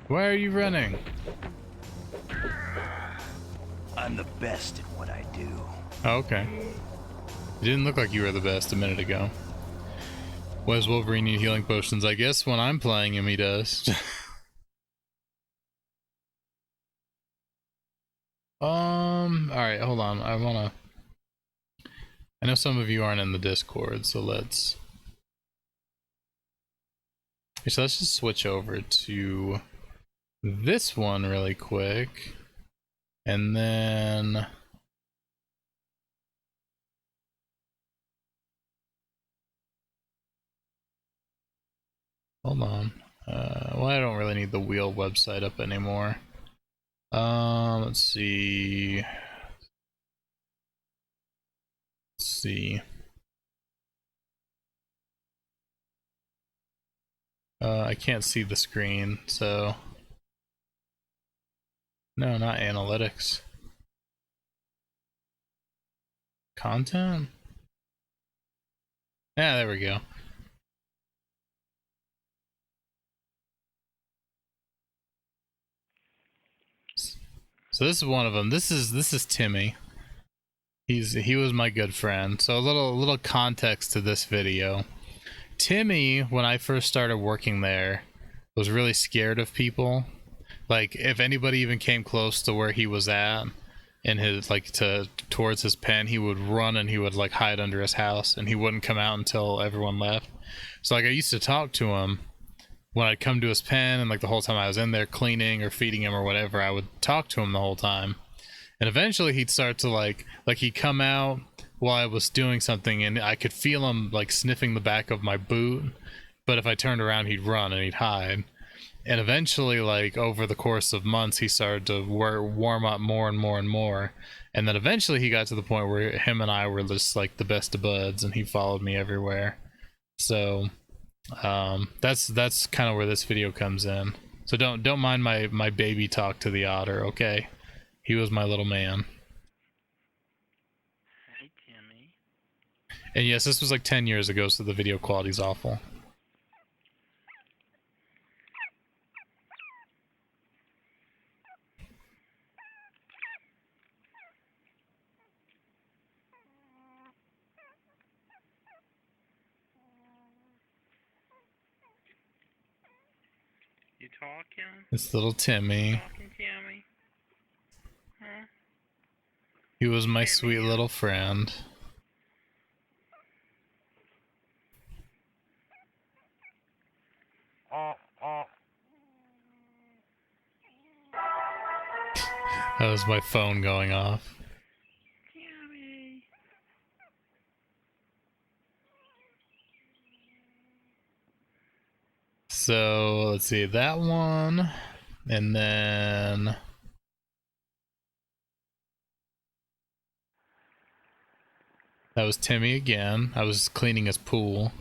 Why are you running? I'm the best at what I do. Oh, okay. It didn't look like you were the best a minute ago. Why does Wolverine need healing potions? I guess when I'm playing him, he does. Alright, hold on. I know some of you aren't in the Discord, so let's just switch over to this one really quick. And then hold on. Well, I don't really need the wheel website up anymore. Let's see. I can't see the screen, so No, not analytics. Content? Yeah, there we go. So this is one of them. This is Timmy. He was my good friend. So a little context to this video. Timmy, when I first started working there, was really scared of people. Like, if anybody even came close to where he was at in his, like, towards his pen, he would run and he would, like, hide under his house, and he wouldn't come out until everyone left. So, like, I used to talk to him when I'd come to his pen, and, like, the whole time I was in there cleaning or feeding him or whatever, I would talk to him the whole time. And eventually he'd start to, like he'd come out while I was doing something, and I could feel him, like, sniffing the back of my boot, but if I turned around, he'd run and he'd hide. And eventually, like, over the course of months, he started to warm up more and more and more. And then eventually he got to the point where him and I were just, like, the best of buds, and he followed me everywhere. So, that's kind of where this video comes in. So don't mind my baby talk to the otter, okay? He was my little man. Hey, Timmy. And yes, this was like 10 years ago, so the video quality's awful. You talking? It's little Timmy. Talking, Timmy? Huh? He was my sweet little friend. That was my phone going off. Timmy. So let's see, that one, and then that was Timmy again. I was cleaning his pool.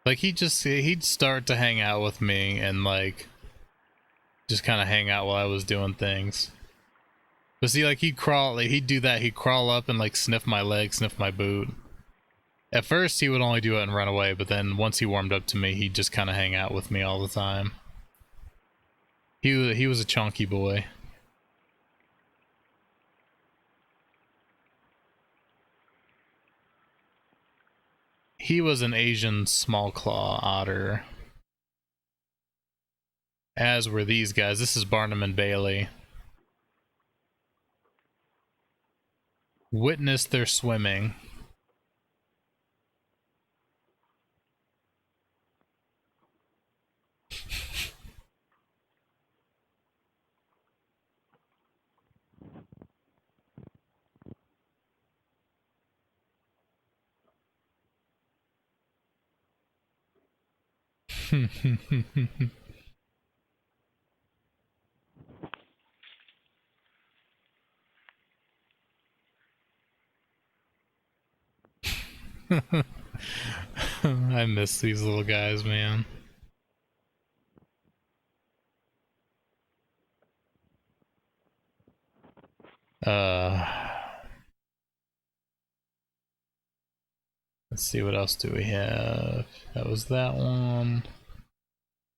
Like, he'd start to hang out with me and, like, just kind of hang out while I was doing things. But see, like, he'd do that. He'd crawl up and, like, sniff my leg, sniff my boot. At first, he would only do it and run away, but then once he warmed up to me, he'd just kind of hang out with me all the time. He was a chunky boy. He was an Asian small claw otter. As were these guys. This is Barnum and Bailey. Witness their swimming. I miss these little guys, man. Let's see, what else do we have? That was that one.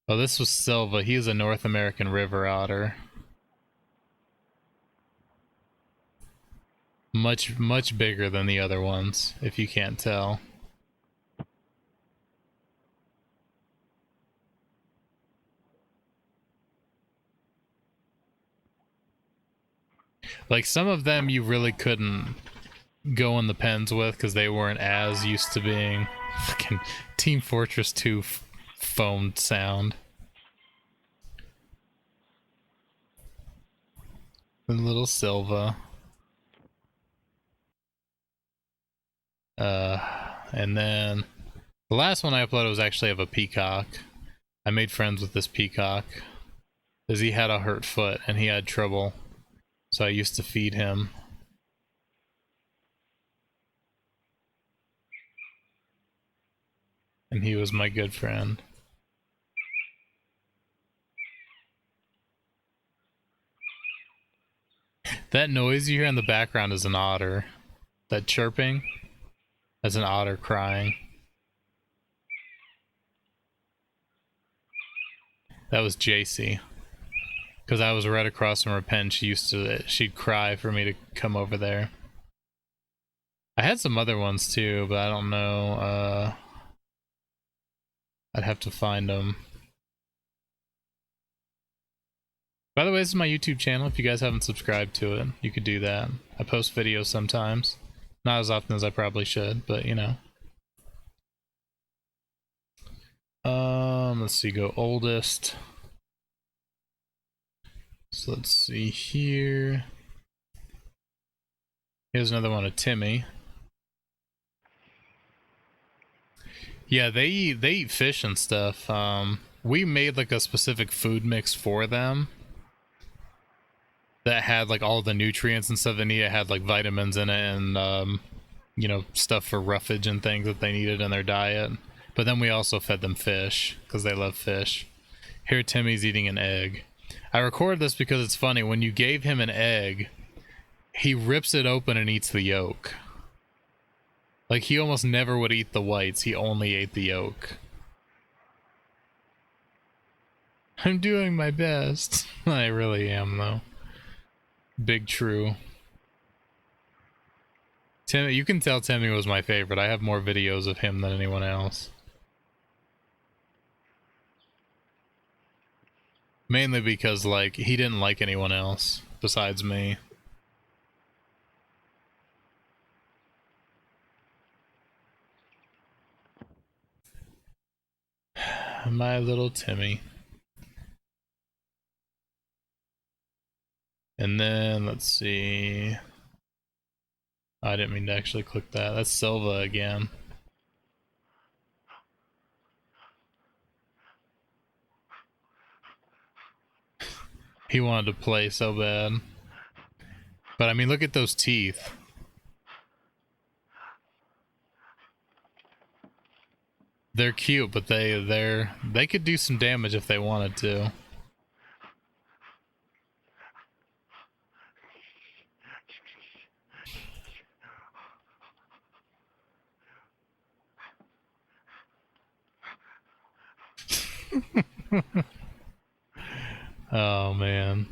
Oh, this was Silva. He is a North American river otter. Much bigger than the other ones, if you can't tell. Like, some of them you really couldn't go in the pens with because they weren't as used to being fucking Team Fortress 2 foamed sound. The little Silva. And then the last one I uploaded was actually of a peacock. I made friends with this peacock because he had a hurt foot and he had trouble, so I used to feed him. And he was my good friend. That noise you hear in the background is an otter. That chirping, that's an otter crying. That was JC. Because I was right across from her pen, she'd cry for me to come over there. I had some other ones too, but I don't know. I'd have to find them. By the way, this is my YouTube channel. If you guys haven't subscribed to it, you could do that. I post videos sometimes. Not as often as I probably should, but you know. Let's see, go oldest. So let's see here. Here's another one of Timmy. Yeah, they eat fish and stuff. We made like a specific food mix for them that had like all the nutrients and stuff they need. It had like vitamins in it and you know, stuff for roughage and things that they needed in their diet. But then we also fed them fish because they love fish. Here Timmy's eating an egg. I recorded this because it's funny. When you gave him an egg, he rips it open and eats the yolk. Like, he almost never would eat the whites. He only ate the yolk. I'm doing my best. I really am, though. Big true. Timmy, you can tell Timmy was my favorite. I have more videos of him than anyone else. Mainly because, like, he didn't like anyone else besides me. My little Timmy. And then, let's see. I didn't mean to actually click that. That's Silva again. He wanted to play so bad. But I mean, look at those teeth. They're cute, but they could do some damage if they wanted to. Oh man.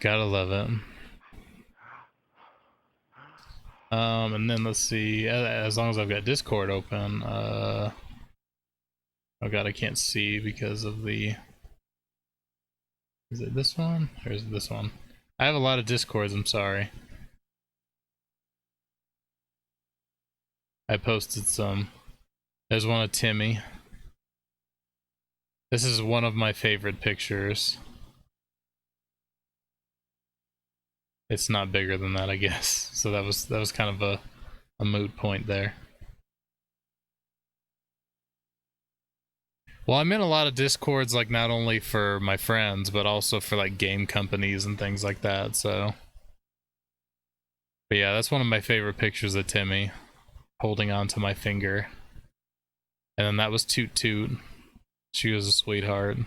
Gotta love it. And then let's see, as long as I've got Discord open, oh god, I can't see because of the, is it this one, or is it this one? I have a lot of Discords, I'm sorry. I posted some. There's one of Timmy. This is one of my favorite pictures. It's not bigger than that, I guess. So that was kind of a moot point there. Well, I'm in a lot of Discords, like not only for my friends, but also for like game companies and things like that, so. But yeah, that's one of my favorite pictures of Timmy, holding on to my finger. And then that was Toot Toot. She was a sweetheart.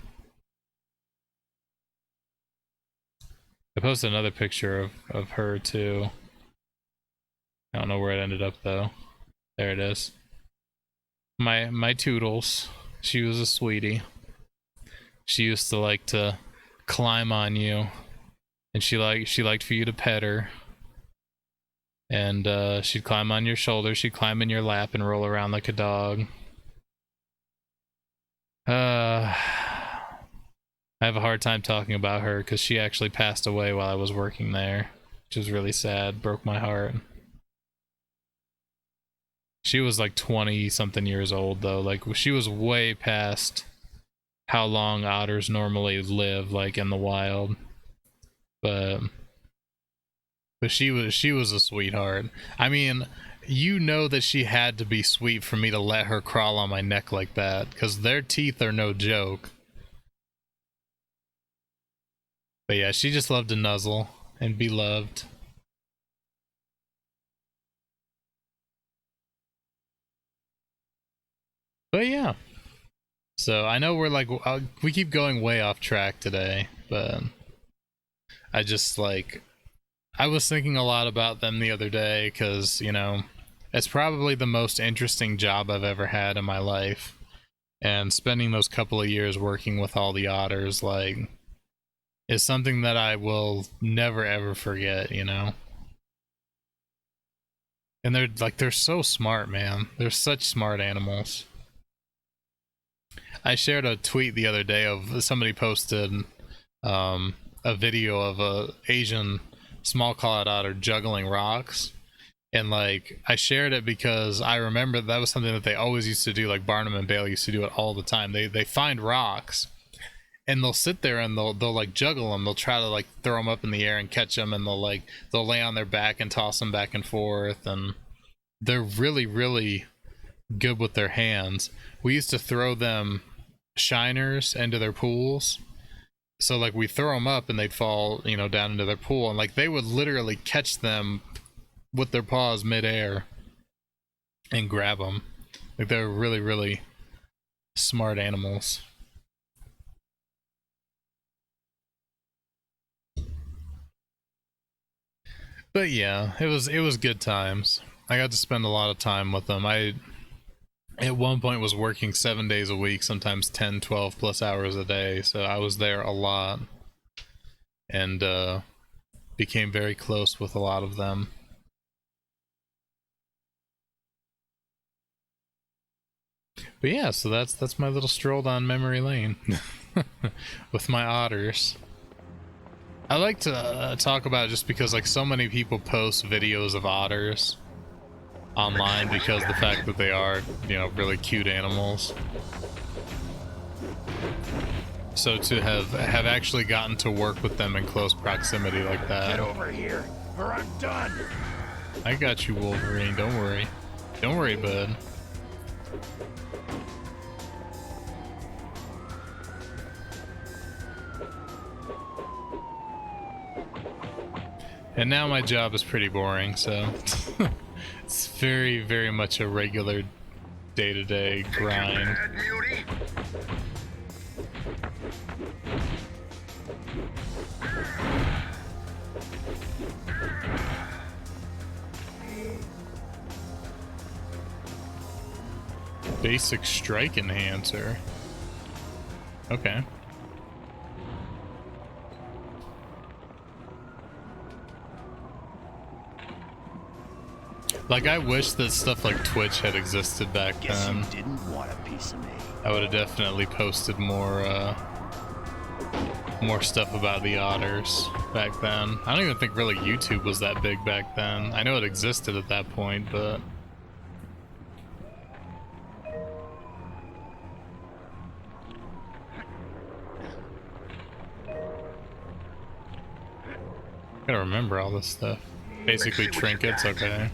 I posted another picture of her too. I don't know where it ended up though. There it is. My Toodles. She was a sweetie. She used to like to climb on you, and she liked for you to pet her. And she'd climb on your shoulder, she'd climb in your lap and roll around like a dog. I have a hard time talking about her because she actually passed away while I was working there, which is really sad. Broke my heart. She was like 20 something years old though. Like, she was way past how long otters normally live, like in the wild. But she was a sweetheart. I mean, you know that she had to be sweet for me to let her crawl on my neck like that, because their teeth are no joke. But yeah, she just loved to nuzzle and be loved. But yeah. So I know we're like, we keep going way off track today, but I just like, I was thinking a lot about them the other day because, you know, it's probably the most interesting job I've ever had in my life. And spending those couple of years working with all the otters, like, is something that I will never ever forget, you know? And they're so smart, man. They're such smart animals. I shared a tweet the other day of somebody posted a video of a Asian small colored otter juggling rocks, and like I shared it because I remember that was something that they always used to do. Like Barnum and Bailey used to do it all the time. They find rocks and they'll sit there and they'll like juggle them. They'll try to like throw them up in the air and catch them, and they'll lay on their back and toss them back and forth, and they're really good with their hands. We used to throw them shiners into their pools, so like we throw them up and they'd fall, you know, down into their pool, and like they would literally catch them with their paws midair and grab them. Like they're really smart animals. But yeah, it was good times. I got to spend a lot of time with them. I at one point was working 7 days a week, sometimes 10, 12 plus hours a day. So I was there a lot and became very close with a lot of them. But yeah, so that's my little stroll down memory lane with my otters. I like to talk about it just because like so many people post videos of otters online because the fact that they are, you know, really cute animals. So to have actually gotten to work with them in close proximity like that. Get over here, or I'm done. I got you, Wolverine. Don't worry. Don't worry, bud. And now my job is pretty boring, so it's very much a regular day-to-day grind. Basic strike enhancer. Okay. Like, I wish that stuff like Twitch had existed back then. You didn't want a piece of me. I would have definitely posted more stuff about the otters back then. I don't even think really YouTube was that big back then. I know it existed at that point, but gotta remember all this stuff. Basically trinkets, okay.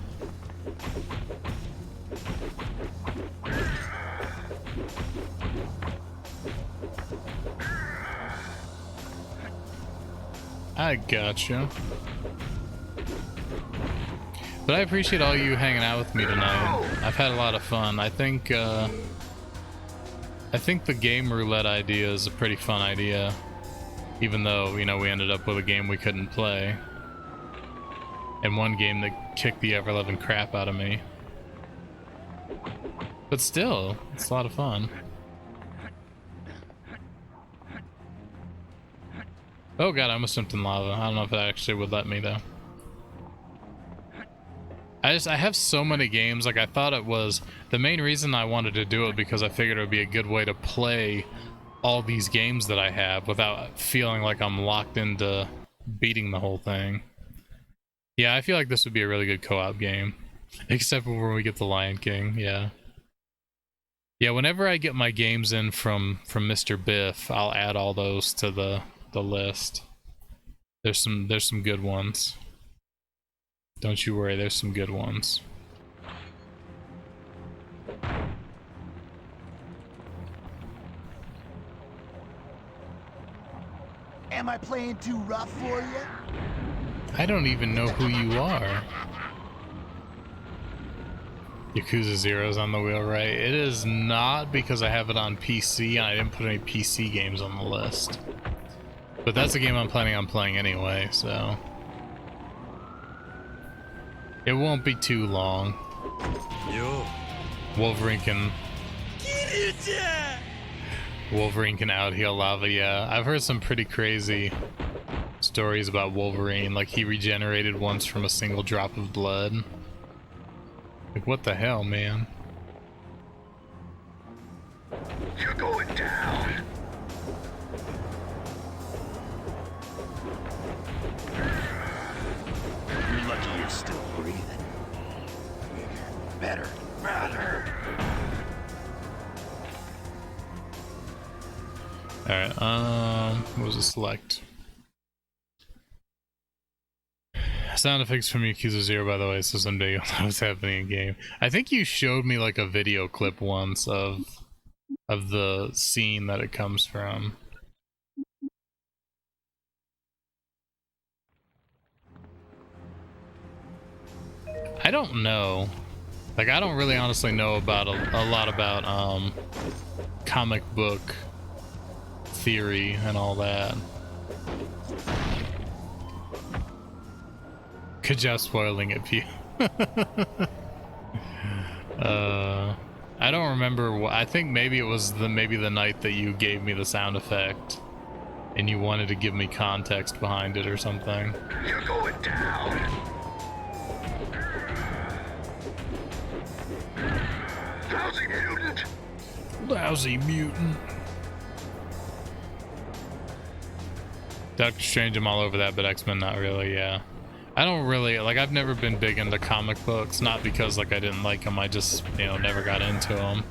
I gotcha. But I appreciate all you hanging out with me tonight. I've had a lot of fun. I think the game roulette idea is a pretty fun idea. Even though, you know, we ended up with a game we couldn't play. And one game that kicked the ever-loving crap out of me. But still, it's a lot of fun. Oh god, I almost jumped in lava. I don't know if that actually would let me though. I have so many games. Like, I thought it was the main reason I wanted to do it because I figured it would be a good way to play all these games that I have without feeling like I'm locked into beating the whole thing. Yeah, I feel like this would be a really good co-op game. Except for when we get the Lion King, yeah. Yeah, whenever I get my games in from Mr. Biff, I'll add all those to the list. There's some good ones. Don't you worry, there's some good ones. Am I playing too rough for you? I don't even know who you are. Yakuza 0's on the wheel, right? It is not, because I have it on PC and I didn't put any PC games on the list. But that's a game I'm planning on playing anyway, so it won't be too long. Yo. Wolverine can out-heal lava, yeah. I've heard some pretty crazy stories about Wolverine, like he regenerated once from a single drop of blood. Like, what the hell, man? You're going down. You're lucky you're still breathing. Better. Alright, what was it? Select. Sound effects from Yakuza 0, by the way, so someday you'll know what's happening in game. I think you showed me like a video clip once of the scene that it comes from. I don't know. Like, I don't really honestly know about a lot about comic book theory and all that. Good job spoiling it, Pew. I don't remember. I think maybe it was the night that you gave me the sound effect, and you wanted to give me context behind it or something. You're going down. Lousy mutant. Lousy mutant. Doctor Strange, I'm all over that, but X-Men not really, yeah. I don't really, like, I've never been big into comic books, not because, like, I didn't like them, I just, you know, never got into them.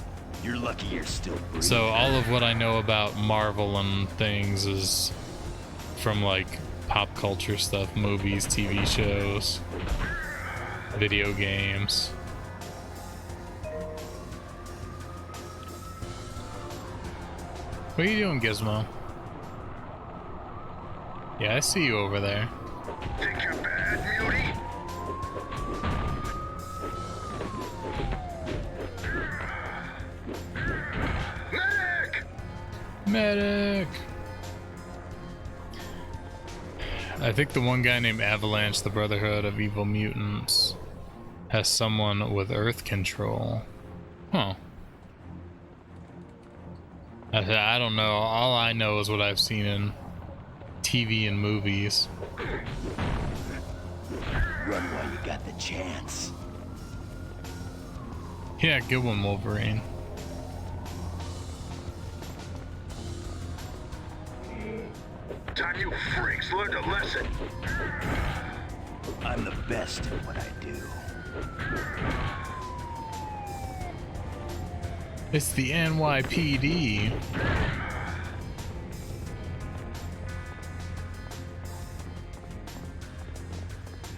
You're lucky you're still breathing. So all of what I know about Marvel and things is from, like, pop culture stuff, movies, TV shows, video games. What are you doing, Gizmo? Yeah, I see you over there. Think you're bad, Mutie? Medic! I think the one guy named Avalanche, the Brotherhood of Evil Mutants, has someone with Earth control. Huh. I don't know. All I know is what I've seen in TV and movies. Run while you got the chance. Yeah, good one, Wolverine. Time you freaks learned a lesson. I'm the best at what I do. It's the NYPD.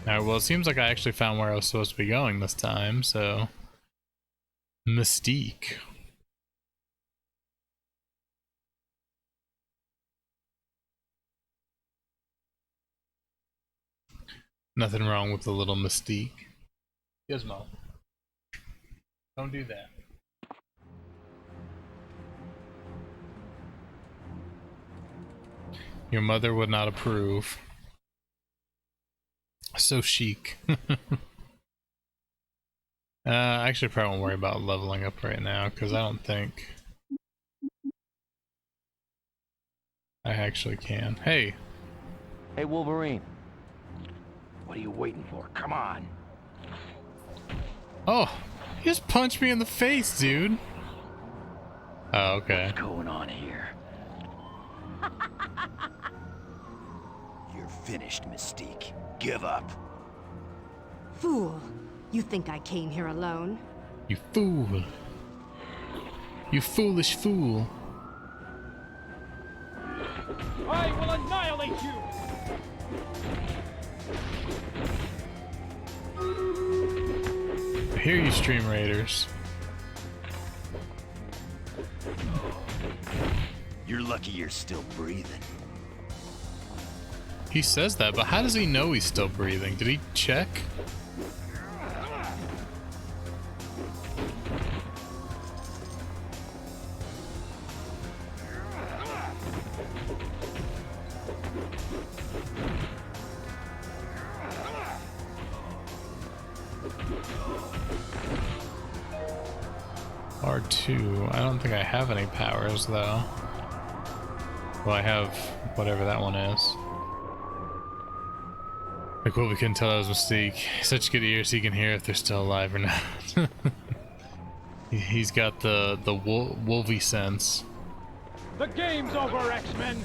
Alright, well, it seems like I actually found where I was supposed to be going this time, so... Mystique. Nothing wrong with the little Mystique. Gizmo. Don't do that. Your mother would not approve. So chic. Actually, probably won't worry about leveling up right now, because I don't think I actually can. Hey! Hey, Wolverine. What are you waiting for? Come on. Oh! You just punched me in the face, dude! Oh, okay. What's going on here? You're finished, Mystique. Give up. Fool. You think I came here alone? You fool. You foolish fool. I will annihilate you! I hear you, Stream Raiders. You're lucky you're still breathing. He says that, but how does he know he's still breathing? Did he check? R2. I don't think I have any powers though. Well, I have whatever that one is. Like, well, we couldn't tell that was a mistake. Such good ears, he can hear if they're still alive or not. He's got the wolvy sense. The game's over, X-Men!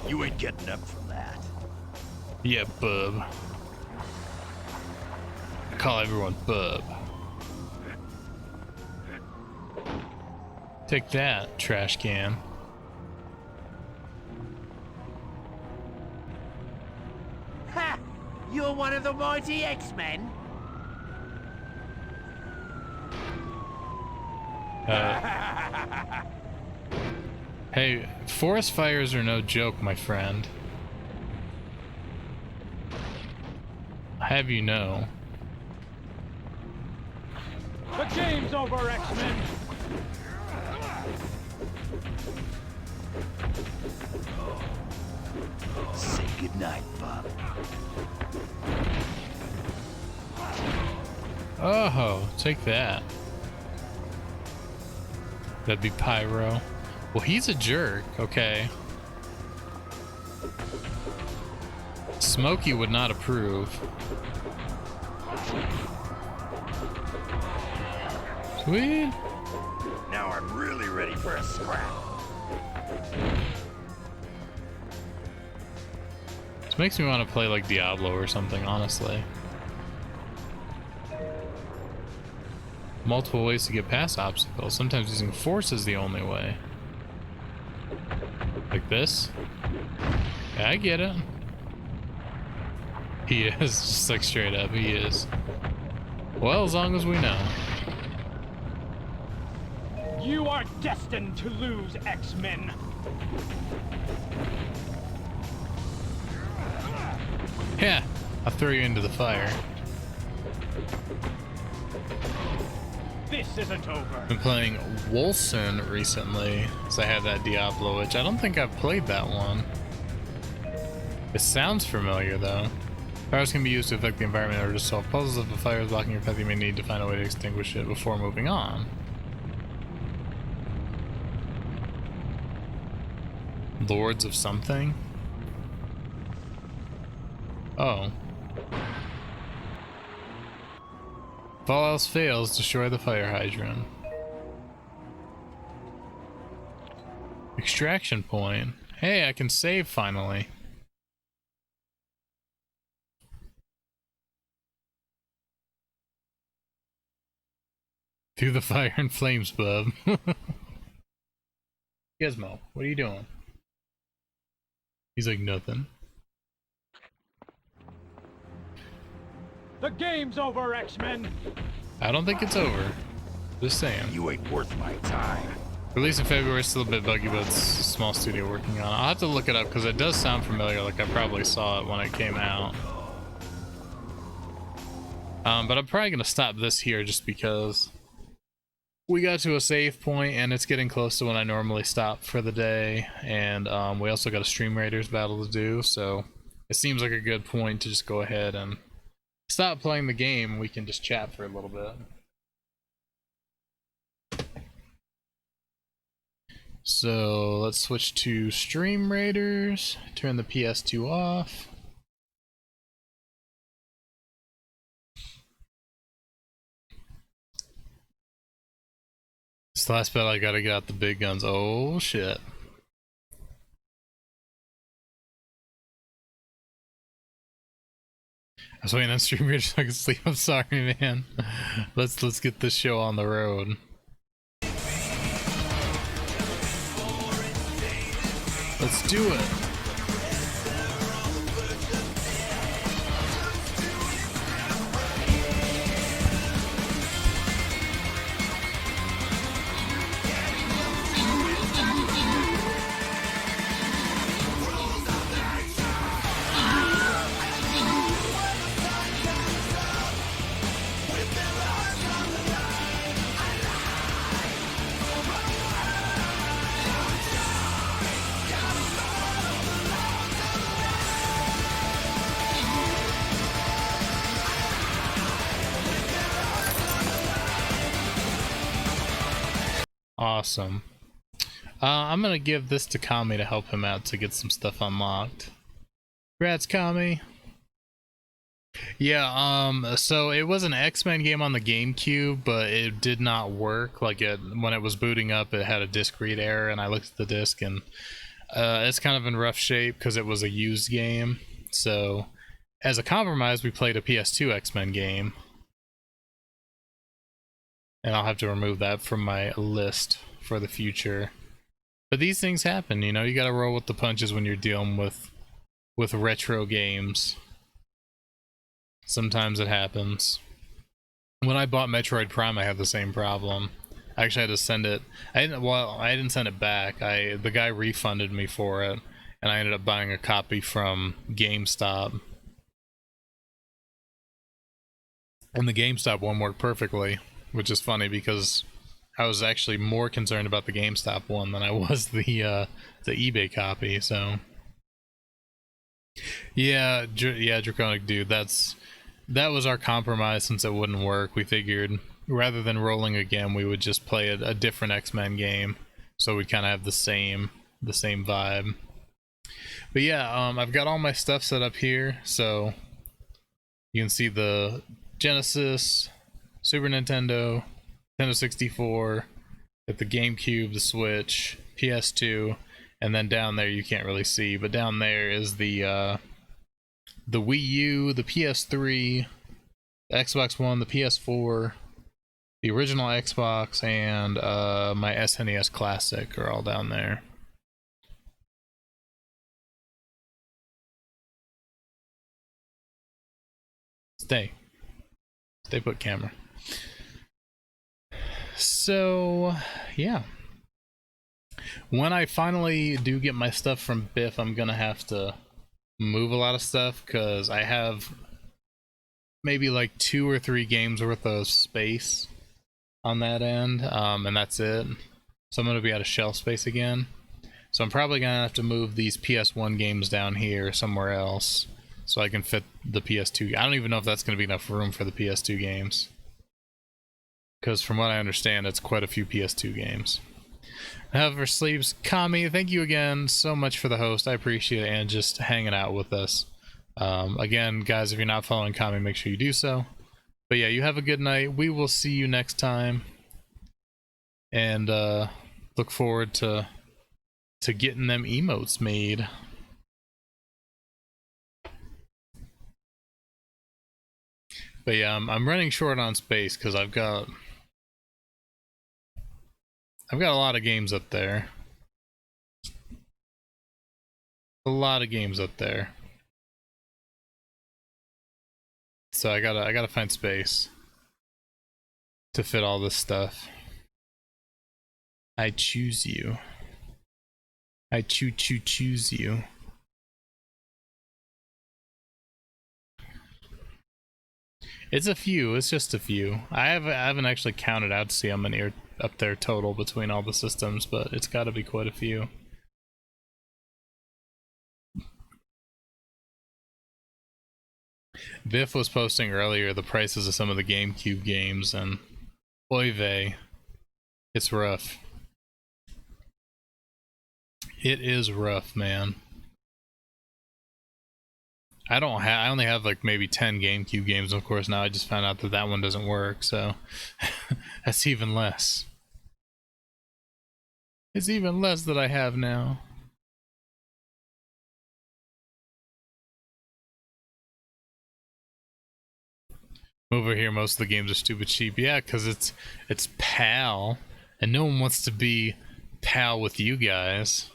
You ain't getting up from that. Yeah, bub. I call everyone bub. Take that, trash can. Ha! You're one of the mighty X-Men? Hey, forest fires are no joke, my friend. I have you know. The game's over, X-Men! Say goodnight, Bob. Oh, take that. That'd be Pyro. Well, he's a jerk, okay. Smokey would not approve. Sweet. Now I'm really ready for a scrap. This makes me want to play like Diablo or something, honestly. Multiple ways to get past obstacles. Sometimes using force is the only way. Like this? Yeah, I get it. He is, just like straight up, he is. Well, as long as we know. You are destined to lose, X-Men. Yeah, I'll throw you into the fire. This isn't over. Been playing Wolcen recently, because I have that Diablo, which I don't think I've played that one. It sounds familiar though. Powers can be used to affect the environment in order to solve puzzles. If a fire is blocking your path, you may need to find a way to extinguish it before moving on. Lords of something? Oh. If all else fails, destroy the fire hydrant. Extraction point. Hey, I can save finally. Through the fire and flames, bub. Gizmo, what are you doing? He's like, nothing. The game's over, X-Men. I don't think it's over. Just saying. You ain't worth my time. Released in February, still a bit buggy, but it's a small studio working on it. I'll have to look it up because it does sound familiar, like I probably saw it when it came out. But I'm probably gonna stop this here just because we got to a save point and it's getting close to when I normally stop for the day, and we also got a Stream Raiders battle to do, so it seems like a good point to just go ahead and stop playing the game. We can just chat for a little bit. So let's switch to Stream Raiders, turn the PS2 off. This last battle I gotta get out the big guns. Oh shit. I was waiting on Stream Raiders so I could sleep. I'm sorry, man. Let's get this show on the road. Let's do it. Awesome. I'm gonna give this to Kami to help him out to get some stuff unlocked. Congrats, Kami. Yeah, so it was an X-Men game on the GameCube, but it did not work. Like, when it was booting up, it had a disc read error, and I looked at the disc, and it's kind of in rough shape because it was a used game. So, as a compromise, we played a PS2 X-Men game. And I'll have to remove that from my list for the future. But these things happen, you know, you gotta roll with the punches when you're dealing with retro games. Sometimes it happens. When I bought Metroid Prime, I had the same problem. I actually had to send it. I didn't send it back. The guy refunded me for it, and I ended up buying a copy from GameStop. And the GameStop one worked perfectly, which is funny because I was actually more concerned about the GameStop one than I was the eBay copy. So yeah, Draconic Dude, that was our compromise. Since it wouldn't work, we figured rather than rolling again, we would just play a different X-Men game, so we kind of have the same vibe. But yeah, I've got all my stuff set up here, so you can see the Genesis, Super Nintendo, Nintendo 64, at the GameCube, the Switch, PS2, and then down there you can't really see, but down there is the Wii U, the PS3, the Xbox One, the PS4, the original Xbox, and my SNES Classic are all down there. Stay put, camera. So yeah, when I finally do get my stuff from Biff, I'm gonna have to move a lot of stuff because I have maybe like 2 or 3 games worth of space on that end, and that's it. So I'm gonna be out of shelf space again, so I'm probably gonna have to move these PS1 games down here somewhere else so I can fit the PS2. I don't even know if that's gonna be enough room for the PS2 games, because from what I understand, it's quite a few PS2 games. However, Sleeves, Kami, thank you again so much for the host. I appreciate it, and just hanging out with us. Again, guys, if you're not following Kami, make sure you do so. But yeah, you have a good night. We will see you next time. And look forward to getting them emotes made. But yeah, I'm running short on space because I've got a lot of games up there. A lot of games up there. So I gotta find space to fit all this stuff. I choose you. I choose you. It's a few. It's just a few. I haven't actually counted out to see how many are up there total between all the systems, but it's got to be quite a few. Biff was posting earlier the prices of some of the GameCube games, and oy vey, it's rough. It is rough, man. I only have like maybe 10 GameCube games. Of course, now I just found out that one doesn't work, so that's even less. It's even less that I have now. Over here, most of the games are stupid cheap. Yeah, because it's PAL, and no one wants to be PAL with you guys.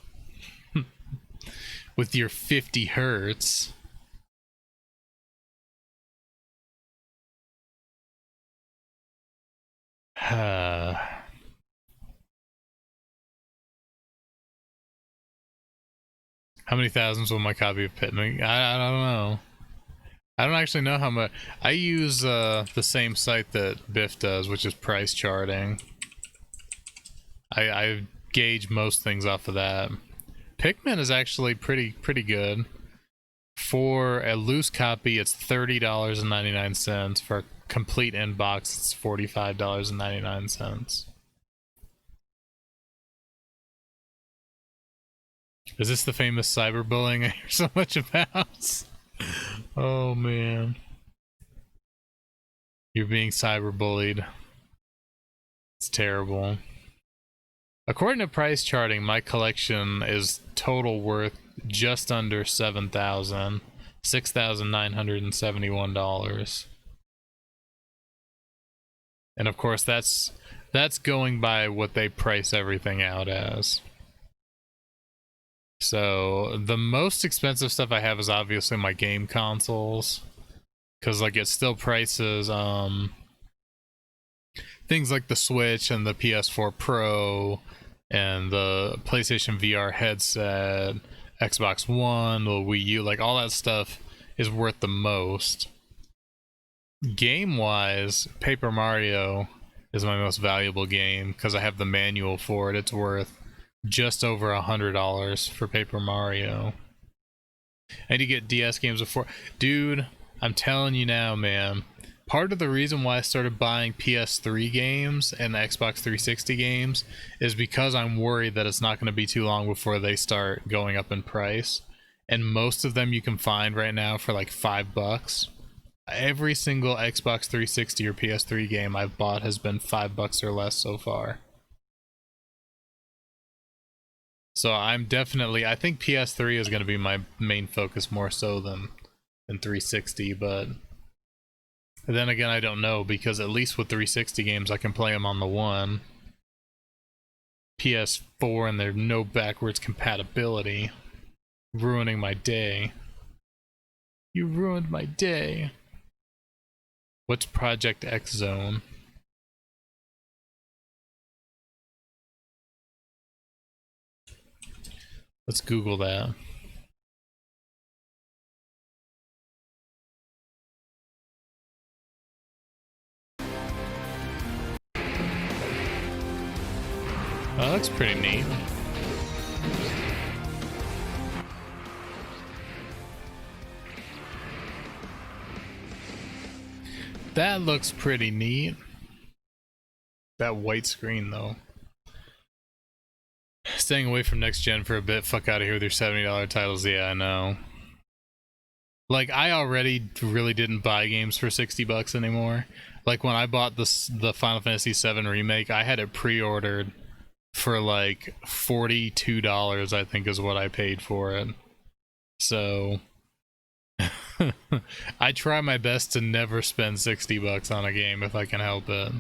With your 50 hertz. How many thousands will my copy of Pitman? I don't know. I don't actually know how much. I use the same site that Biff does, which is price charting. I gauge most things off of that. Pikmin is actually pretty good. For a loose copy, it's $30.99. For a complete inbox, it's $45.99. Is this the famous cyberbullying I hear so much about? Oh man. You're being cyberbullied. It's terrible. According to price charting, my collection is total worth just under $7,000. $6,971. And of course that's going by what they price everything out as. So the most expensive stuff I have is obviously my game consoles, because like it still prices things like the Switch and the PS4 Pro and the PlayStation VR headset, Xbox One, the Wii U, like all that stuff is worth the most. Game wise, Paper Mario is my most valuable game because I have the manual for it. It's worth just over $100 for Paper Mario. And you get DS games before. Dude, I'm telling you now, man. Part of the reason why I started buying PS3 games and Xbox 360 games is because I'm worried that it's not going to be too long before they start going up in price. And most of them you can find right now for like $5. Every single Xbox 360 or PS3 game I've bought has been $5 or less so far. So I'm definitely, I think PS3 is going to be my main focus more so than 360, but then again, I don't know, because at least with 360 games, I can play them on the One. PS4 and there's no backwards compatibility. Ruining my day. You ruined my day. What's Project X Zone? Let's Google that. Oh, that looks pretty neat. That looks pretty neat. That white screen, though. Staying away from next gen for a bit. Fuck out of here with your $70 titles. Yeah, I know. Like, I already really didn't buy games for $60 anymore. Like, when I bought the Final Fantasy VII Remake, I had it pre-ordered for like $42, I think is what I paid for it. So I try my best to never spend $60 on a game if I can help it.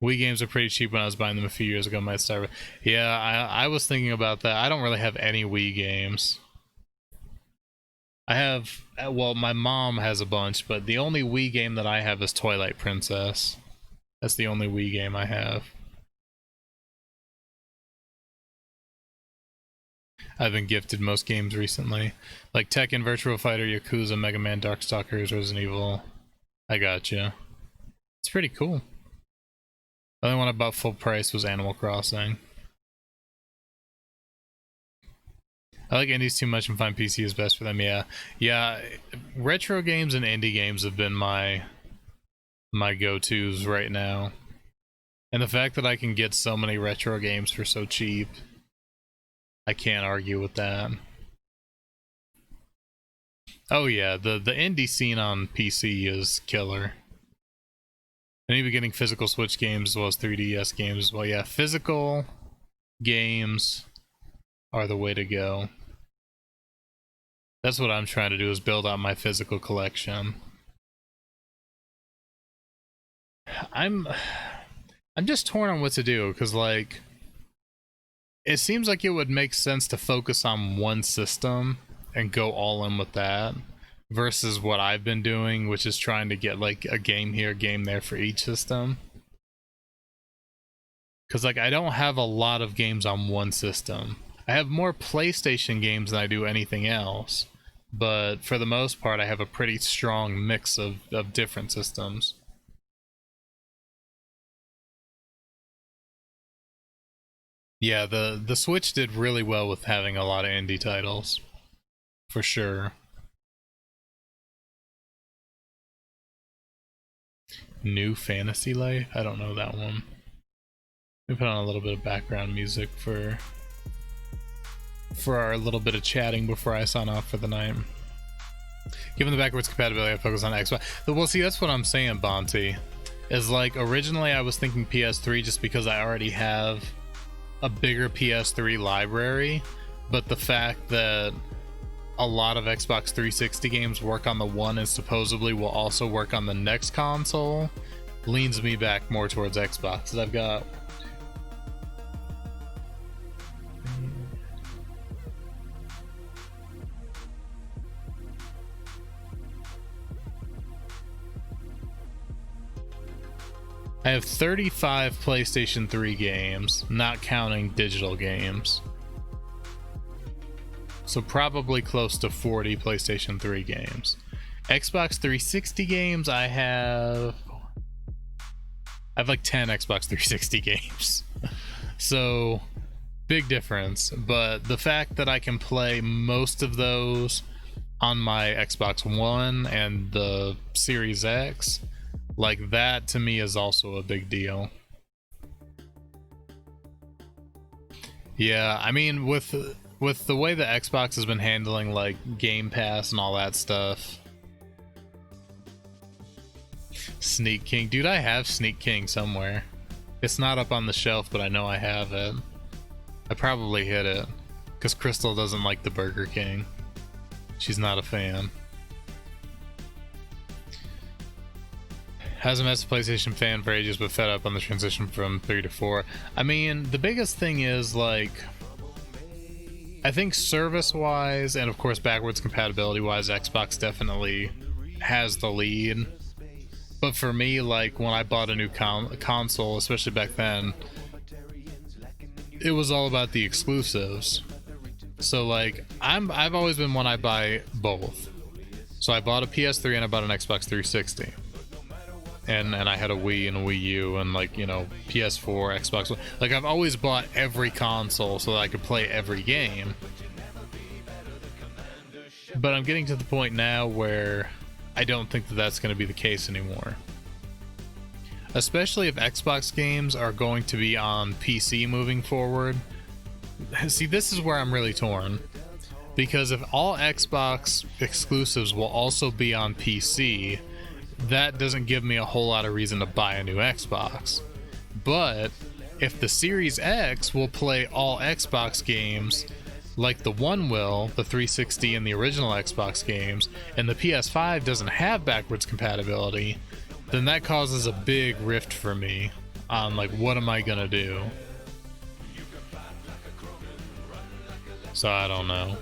Wii games are pretty cheap when I was buying them a few years ago. Might start with, yeah, I was thinking about that. I don't really have any Wii games. I have, well, my mom has a bunch, but the only Wii game that I have is Twilight Princess. That's the only Wii game I have. I've been gifted most games recently, like Tekken, Virtua Fighter, Yakuza, Mega Man, Darkstalkers, Resident Evil. I gotcha. It's pretty cool. The only one I bought full price was Animal Crossing. I like indies too much and find PC is best for them. Yeah. Retro games and indie games have been my go-tos right now. And the fact that I can get so many retro games for so cheap, I can't argue with that. Oh yeah, the indie scene on PC is killer. And even getting physical Switch games as well as 3DS games as well. Yeah, physical games are the way to go. That's what I'm trying to do, is build out my physical collection. I'm just torn on what to do, because like, it seems like it would make sense to focus on one system and go all in with that, versus what I've been doing, which is trying to get like a game here, game there for each system. Because like, I don't have a lot of games on one system. I have more PlayStation games than I do anything else, but for the most part I have a pretty strong mix of different systems. Yeah, the Switch did really well with having a lot of indie titles, for sure. New Fantasy Life? I don't know that one. Let me put on a little bit of background music for for our little bit of chatting before I sign off for the night. Given the backwards compatibility, I focus on Xbox. Well, see, that's what I'm saying, Bonte. Is like, originally I was thinking PS3 just because I already have a bigger PS3 library, but the fact that a lot of Xbox 360 games work on the one and supposedly will also work on the next console leans me back more towards Xbox. I've got I have 35 PlayStation 3 games, not counting digital games. So probably close to 40 PlayStation 3 games. Xbox 360 games, I have like 10 Xbox 360 games. So big difference, but the fact that I can play most of those on my Xbox One and the Series X, like that to me is also a big deal. Yeah, I mean with the way the Xbox has been handling like Game Pass and all that stuff. Sneak King, dude, I have Sneak King somewhere. It's not up on the shelf, but I know I have it. I probably hit it because Crystal doesn't like the Burger King. She's not a fan. Hasn't met a PlayStation fan for ages, but fed up on the transition from 3 to 4. I mean, the biggest thing is, like, I think service-wise, and of course backwards compatibility-wise, Xbox definitely has the lead. But for me, like, when I bought a new console, especially back then, it was all about the exclusives. So, like, I've always been one I buy both. So I bought a PS3 and I bought an Xbox 360. And I had a Wii and a Wii U and, like, you know, PS4, Xbox One. Like, I've always bought every console so that I could play every game. But I'm getting to the point now where I don't think that that's going to be the case anymore. Especially if Xbox games are going to be on PC moving forward. See, this is where I'm really torn. Because if all Xbox exclusives will also be on PC, that doesn't give me a whole lot of reason to buy a new Xbox. But if the Series X will play all Xbox games like the One will, the 360 and the original Xbox games, and the PS5 doesn't have backwards compatibility, then that causes a big rift for me on, like, what am I gonna do? So I don't know.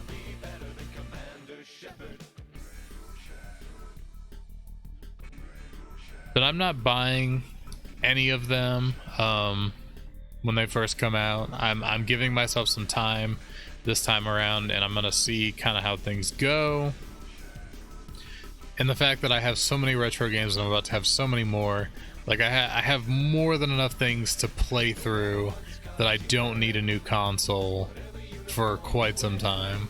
But I'm not buying any of them when they first come out. I'm giving myself some time this time around, and I'm gonna see kind of how things go. And the fact that I have so many retro games and I'm about to have so many more, like I have more than enough things to play through that I don't need a new console for quite some time.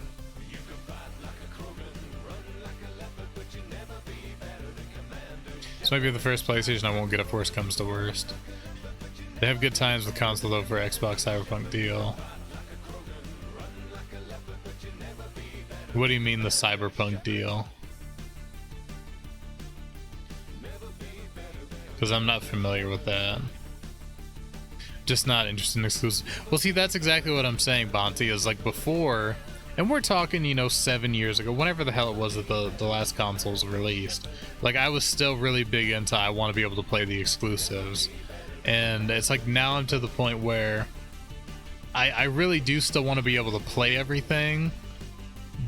This might be the first PlayStation I won't get if worst comes to worst. They have good times with console though for Xbox Cyberpunk deal. What do you mean the Cyberpunk deal? Because I'm not familiar with that. Just not interested in exclusive. Well, see, that's exactly what I'm saying, Bonte, is like before, and we're talking, you know, 7 years ago, whenever the hell it was that the last consoles released. Like, I was still really big into, I want to be able to play the exclusives. And it's like now I'm to the point where I really do still want to be able to play everything,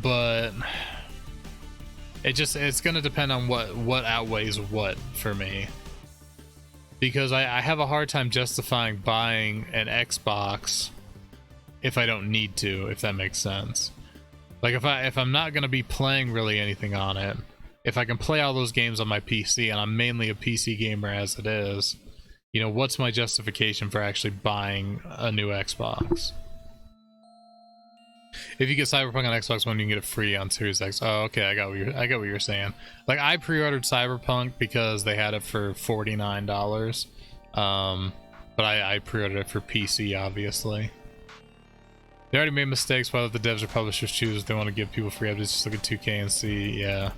but it's going to depend on what outweighs what for me. Because I have a hard time justifying buying an Xbox if I don't need to, if that makes sense. Like if I'm not going to be playing really anything on it, if I can play all those games on my PC, and I'm mainly a PC gamer as it is, you know, what's my justification for actually buying a new Xbox? If you get Cyberpunk on Xbox One, you can get it free on Series X. Oh, okay, I got what you're saying. Like, I pre-ordered Cyberpunk because they had it for $49. But I pre-ordered it for PC, obviously. They already made mistakes. Why let the devs or publishers choose if they want to give people free updates? Just look at 2K and see. Yeah.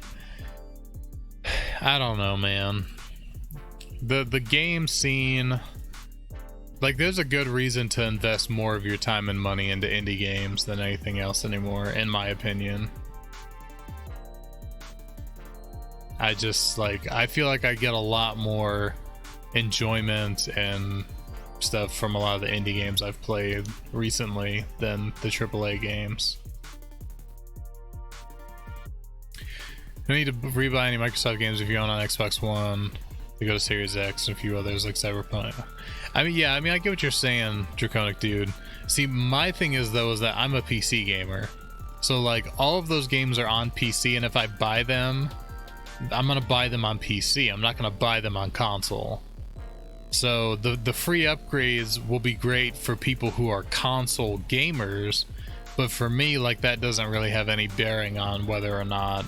I don't know, man. The game scene, like, there's a good reason to invest more of your time and money into indie games than anything else anymore, in my opinion. I just, like, I feel like I get a lot more enjoyment and stuff from a lot of the indie games I've played recently than the AAA games. You need to rebuy any Microsoft games if you own on Xbox One. They go to Series X and a few others like Cyberpunk. I mean, yeah, I mean, I get what you're saying, Draconic Dude. See, my thing is, though, is that I'm a PC gamer. So, like, all of those games are on PC, and if I buy them, I'm gonna buy them on PC. I'm not gonna buy them on console. So the free upgrades will be great for people who are console gamers, but for me, like, that doesn't really have any bearing on whether or not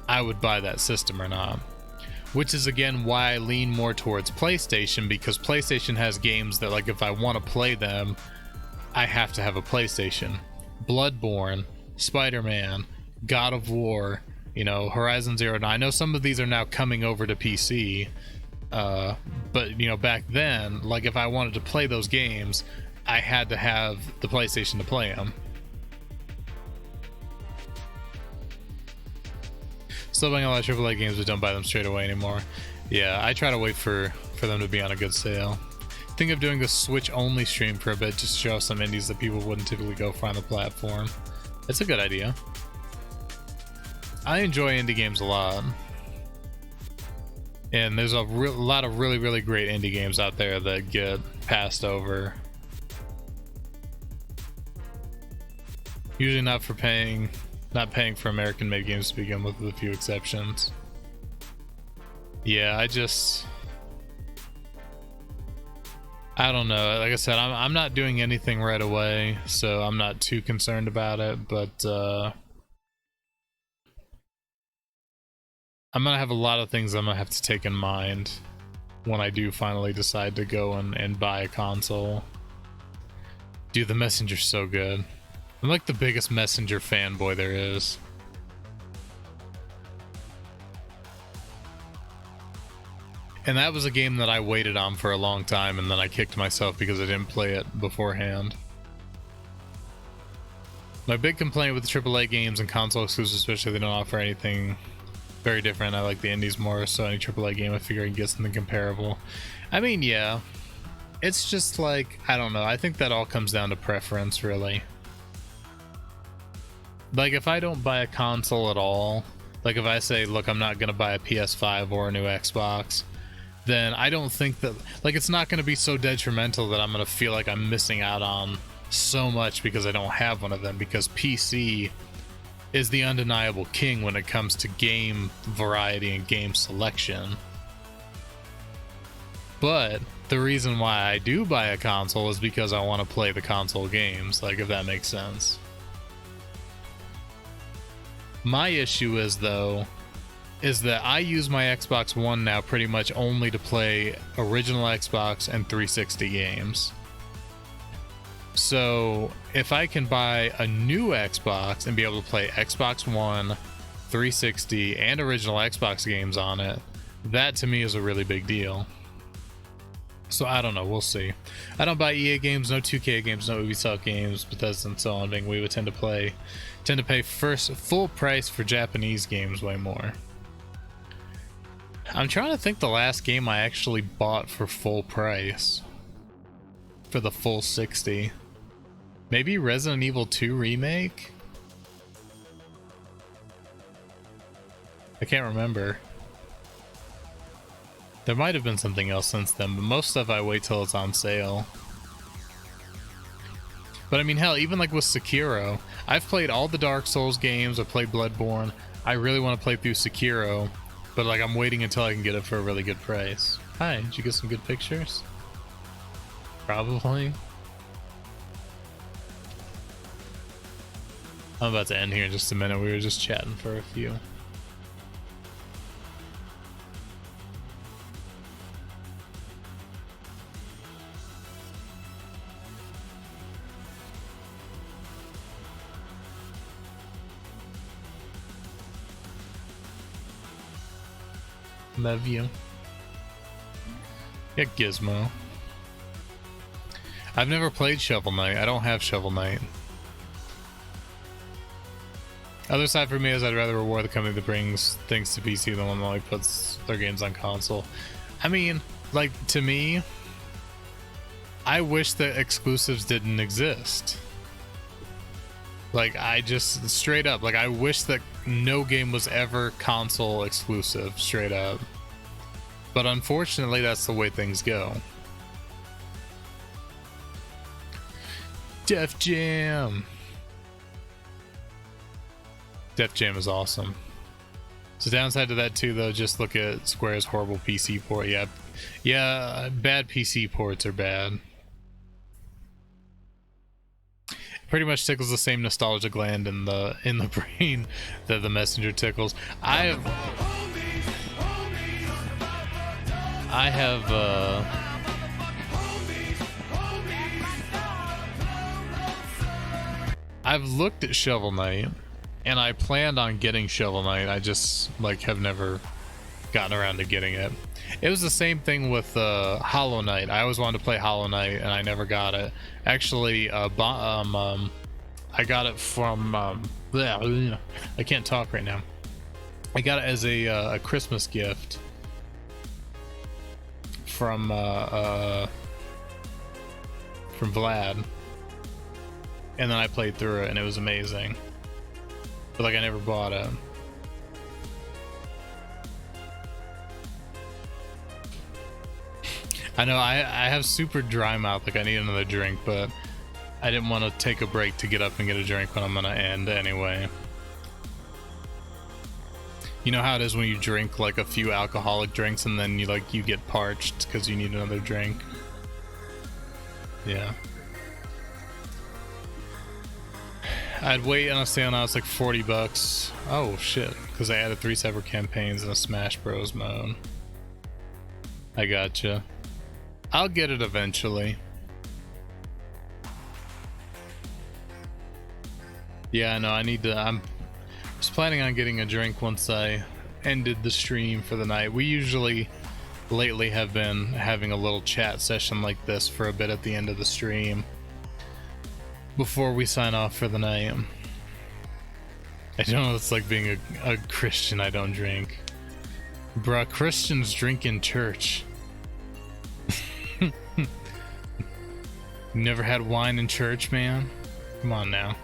I would buy that system or not. Which is, again, why I lean more towards PlayStation, because PlayStation has games that, like, if I want to play them, I have to have a PlayStation. Bloodborne, Spider-Man, God of War, you know, Horizon Zero Dawn. I know some of these are now coming over to PC, but, you know, back then, like, if I wanted to play those games, I had to have the PlayStation to play them. Still buying a lot of AAA games, but don't buy them straight away anymore. Yeah, I try to wait for them to be on a good sale. Think of doing the Switch only stream for a bit, just to show off some indies that people wouldn't typically go for on the platform. It's a good idea. I enjoy indie games a lot. And there's a lot of really, really great indie games out there that get passed over. Usually not paying for American-made games to begin with a few exceptions. Yeah, I don't know. Like I said, I'm not doing anything right away, so I'm not too concerned about it, but I'm gonna have a lot of things I'm gonna have to take in mind when I do finally decide to go and buy a console. Dude, the Messenger's so good. I'm like the biggest Messenger fanboy there is. And that was a game that I waited on for a long time, and then I kicked myself because I didn't play it beforehand. My big complaint with the AAA games and console exclusives, especially, they don't offer anything very different. I like the indies more, so any AAA game I figure I can get something comparable. I mean, yeah. It's just like, I don't know. I think that all comes down to preference, really. Like, if I don't buy a console at all, like if I say, look, I'm not going to buy a PS5 or a new Xbox, then I don't think that, like, it's not going to be so detrimental that I'm going to feel like I'm missing out on so much because I don't have one of them, because PC is the undeniable king when it comes to game variety and game selection. But the reason why I do buy a console is because I want to play the console games, like, if that makes sense. My issue is, though, is that I use my Xbox One now pretty much only to play original Xbox and 360 games. So if I can buy a new Xbox and be able to play Xbox One, 360, and original Xbox games on it, that to me is a really big deal. So I don't know, we'll see. I don't buy EA games, no 2K games, no Ubisoft games, Bethesda and so on. We would tend to pay first full price for Japanese games way more. I'm trying to think the last game I actually bought for full price. For the full 60. Maybe Resident Evil 2 Remake? I can't remember. There might have been something else since then, but most stuff I wait till it's on sale. But I mean, hell, even like with Sekiro, I've played all the Dark Souls games, I've played Bloodborne. I really want to play through Sekiro, but like I'm waiting until I can get it for a really good price. Hi, did you get some good pictures? Probably. I'm about to end here in just a minute. We were just chatting for a few. Love you. Yeah, Gizmo. I've never played Shovel Knight. I don't have Shovel Knight. Other side for me is I'd rather reward the company that brings things to PC than one that like puts their games on console. I mean, like, to me, I wish that exclusives didn't exist. Like, I just, straight up, like, I wish that no game was ever console exclusive, straight up. But unfortunately, that's the way things go. Def Jam! Def Jam is awesome. So downside to that too, though, just look at Square's horrible PC port. Yeah, bad PC ports are bad. Pretty much tickles the same nostalgia gland in the brain that the Messenger tickles. I've looked at Shovel Knight, and I planned on getting Shovel Knight. I just like have never gotten around to getting it. It was the same thing with Hollow Knight. I always wanted to play Hollow Knight, and I never got it. Actually, I got it from I can't talk right now. I got it as a Christmas gift from Vlad, and then I played through it, and it was amazing. But like, I never bought it. I know I have super dry mouth, like I need another drink, but I didn't want to take a break to get up and get a drink when I'm gonna end anyway. You know how it is when you drink like a few alcoholic drinks and then you get parched because you need another drink? Yeah. I'd wait on a sale now, it's like $40. Oh shit, because I added 3 separate campaigns in a Smash Bros mode. I gotcha. I'll get it eventually. Yeah, no, I need to. I was planning on getting a drink once I ended the stream for the night. We usually lately have been having a little chat session like this for a bit at the end of the stream before we sign off for the night. I don't know, it's like being a Christian. I don't drink. Bruh, Christians drink in church. Never had wine in church, man? Come on now.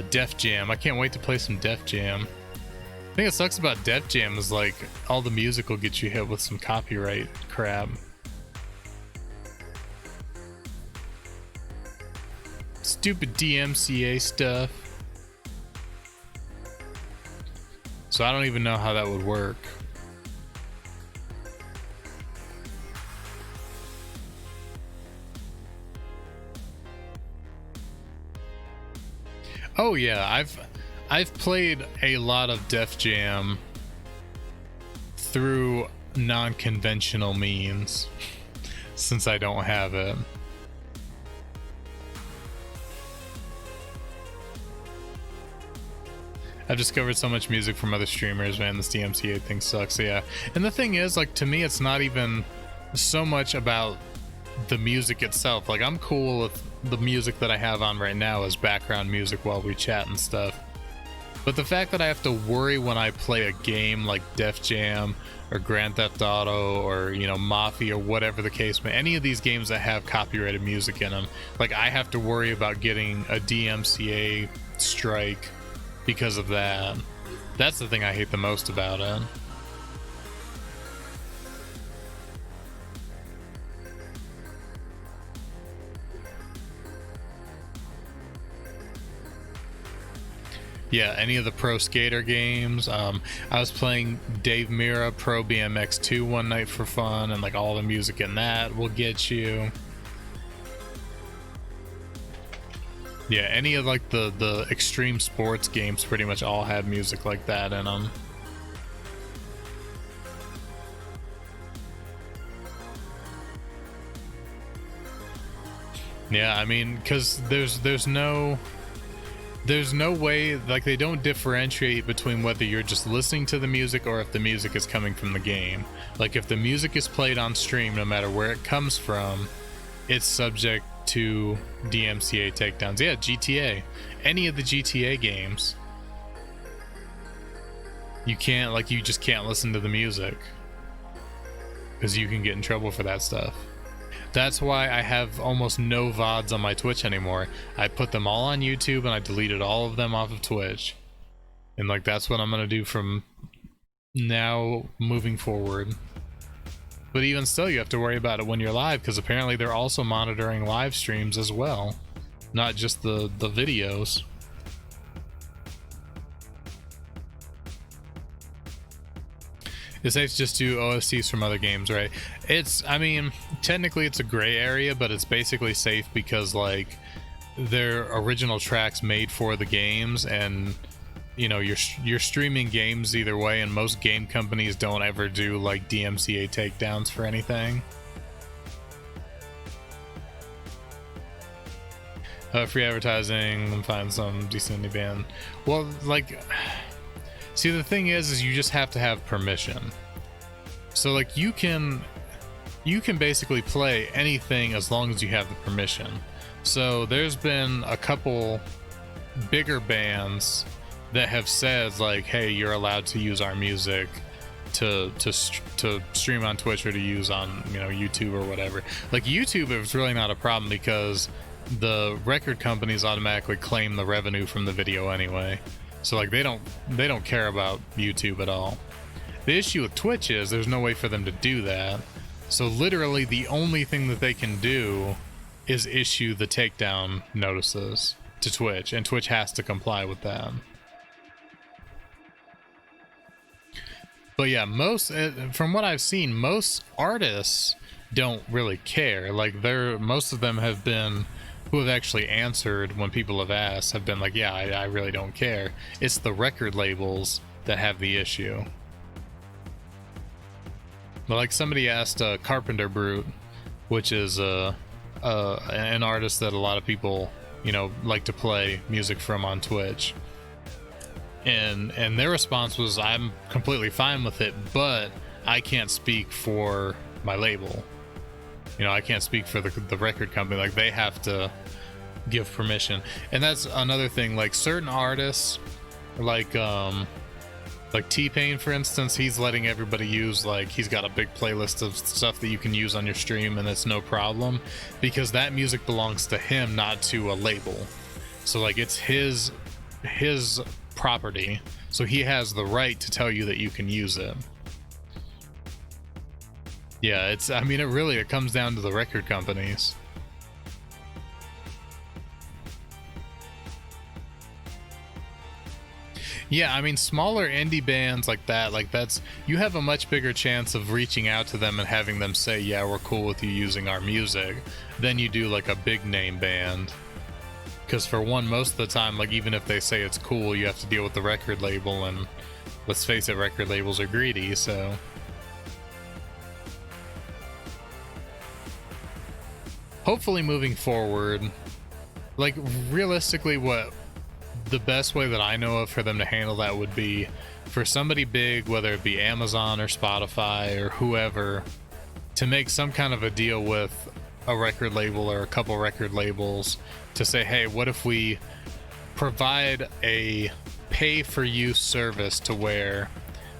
Def Jam. I can't wait to play some Def Jam. The thing that sucks about Def Jam is like all the music will get you hit with some copyright crap. Stupid DMCA stuff. So I don't even know how that would work. Oh yeah, I've played a lot of Def Jam through non-conventional means since I don't have it. I've discovered so much music from other streamers, man. This DMCA thing sucks, yeah. And the thing is, like, to me, it's not even so much about the music itself. Like, I'm cool with the music that I have on right now as background music while we chat and stuff. But the fact that I have to worry when I play a game like Def Jam or Grand Theft Auto or, you know, Mafia or whatever the case may, any of these games that have copyrighted music in them, like, I have to worry about getting a DMCA strike because of that. That's the thing I hate the most about it. Yeah, any of the Pro Skater games. I was playing Dave Mirra Pro BMX 2 one night for fun, and like all the music in that will get you. Yeah, any of like the extreme sports games pretty much all have music like that in them. Yeah, I mean, because there's no there's no way, like, they don't differentiate between whether you're just listening to the music or if the music is coming from the game. Like, if the music is played on stream, no matter where it comes from, it's subject to DMCA takedowns. Yeah, GTA. Any of the GTA games. You can't, like, you just can't listen to the music, because you can get in trouble for that stuff. That's why I have almost no VODs on my Twitch anymore. I put them all on YouTube and I deleted all of them off of Twitch. And like, that's what I'm gonna do from now moving forward. But even still, you have to worry about it when you're live, because apparently they're also monitoring live streams as well, not just the videos. It's safe to just do OSTs from other games, right? It's, I mean, technically it's a gray area, but it's basically safe because, like, they're original tracks made for the games, and, you know, you're streaming games either way, and most game companies don't ever do, like, DMCA takedowns for anything. Free advertising, find some decent indie band. Well, like... See, the thing is you just have to have permission. So, like, you can basically play anything as long as you have the permission. So there's been a couple bigger bands that have said, like, hey, you're allowed to use our music to stream on Twitch or to use on, you know, YouTube or whatever. Like, YouTube, it's really not a problem because the record companies automatically claim the revenue from the video anyway. So, like, they don't care about YouTube at all. The issue with Twitch is there's no way for them to do that. So literally the only thing that they can do is issue the takedown notices to Twitch, and Twitch has to comply with that. But yeah, from what I've seen, most artists don't really care. Like, most of them have been, who have actually answered when people have asked, have been like, yeah, I really don't care. It's the record labels that have the issue. But like, somebody asked Carpenter Brute, which is an artist that a lot of people, you know, like to play music from on Twitch. And their response was, I'm completely fine with it, but I can't speak for my label. You know, I can't speak for the record company. Like, they have to give permission. And that's another thing. Like, certain artists, like T-Pain, for instance, he's letting everybody use, like, he's got a big playlist of stuff that you can use on your stream, and it's no problem, because that music belongs to him, not to a label. So, like, it's his property, so he has the right to tell you that you can use it. Yeah, I mean, it comes down to the record companies. Yeah, I mean, smaller indie bands like that, you have a much bigger chance of reaching out to them and having them say, yeah, we're cool with you using our music, than you do like a big name band. Because for one, most of the time, like, even if they say it's cool, you have to deal with the record label, and let's face it, record labels are greedy, so... Hopefully moving forward, like, realistically, what the best way that I know of for them to handle that would be for somebody big, whether it be Amazon or Spotify or whoever, to make some kind of a deal with a record label or a couple record labels to say, hey, what if we provide a pay-for-use service to where,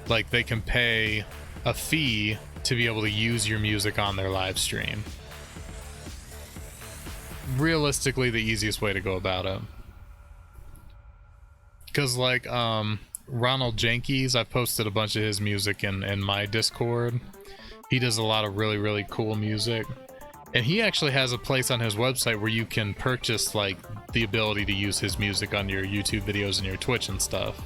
like, they can pay a fee to be able to use your music on their live stream. Realistically, the easiest way to go about it. Because, like, Ronald Jenkins, I've posted a bunch of his music in my Discord. He does a lot of really, really cool music. And he actually has a place on his website where you can purchase, like, the ability to use his music on your YouTube videos and your Twitch and stuff.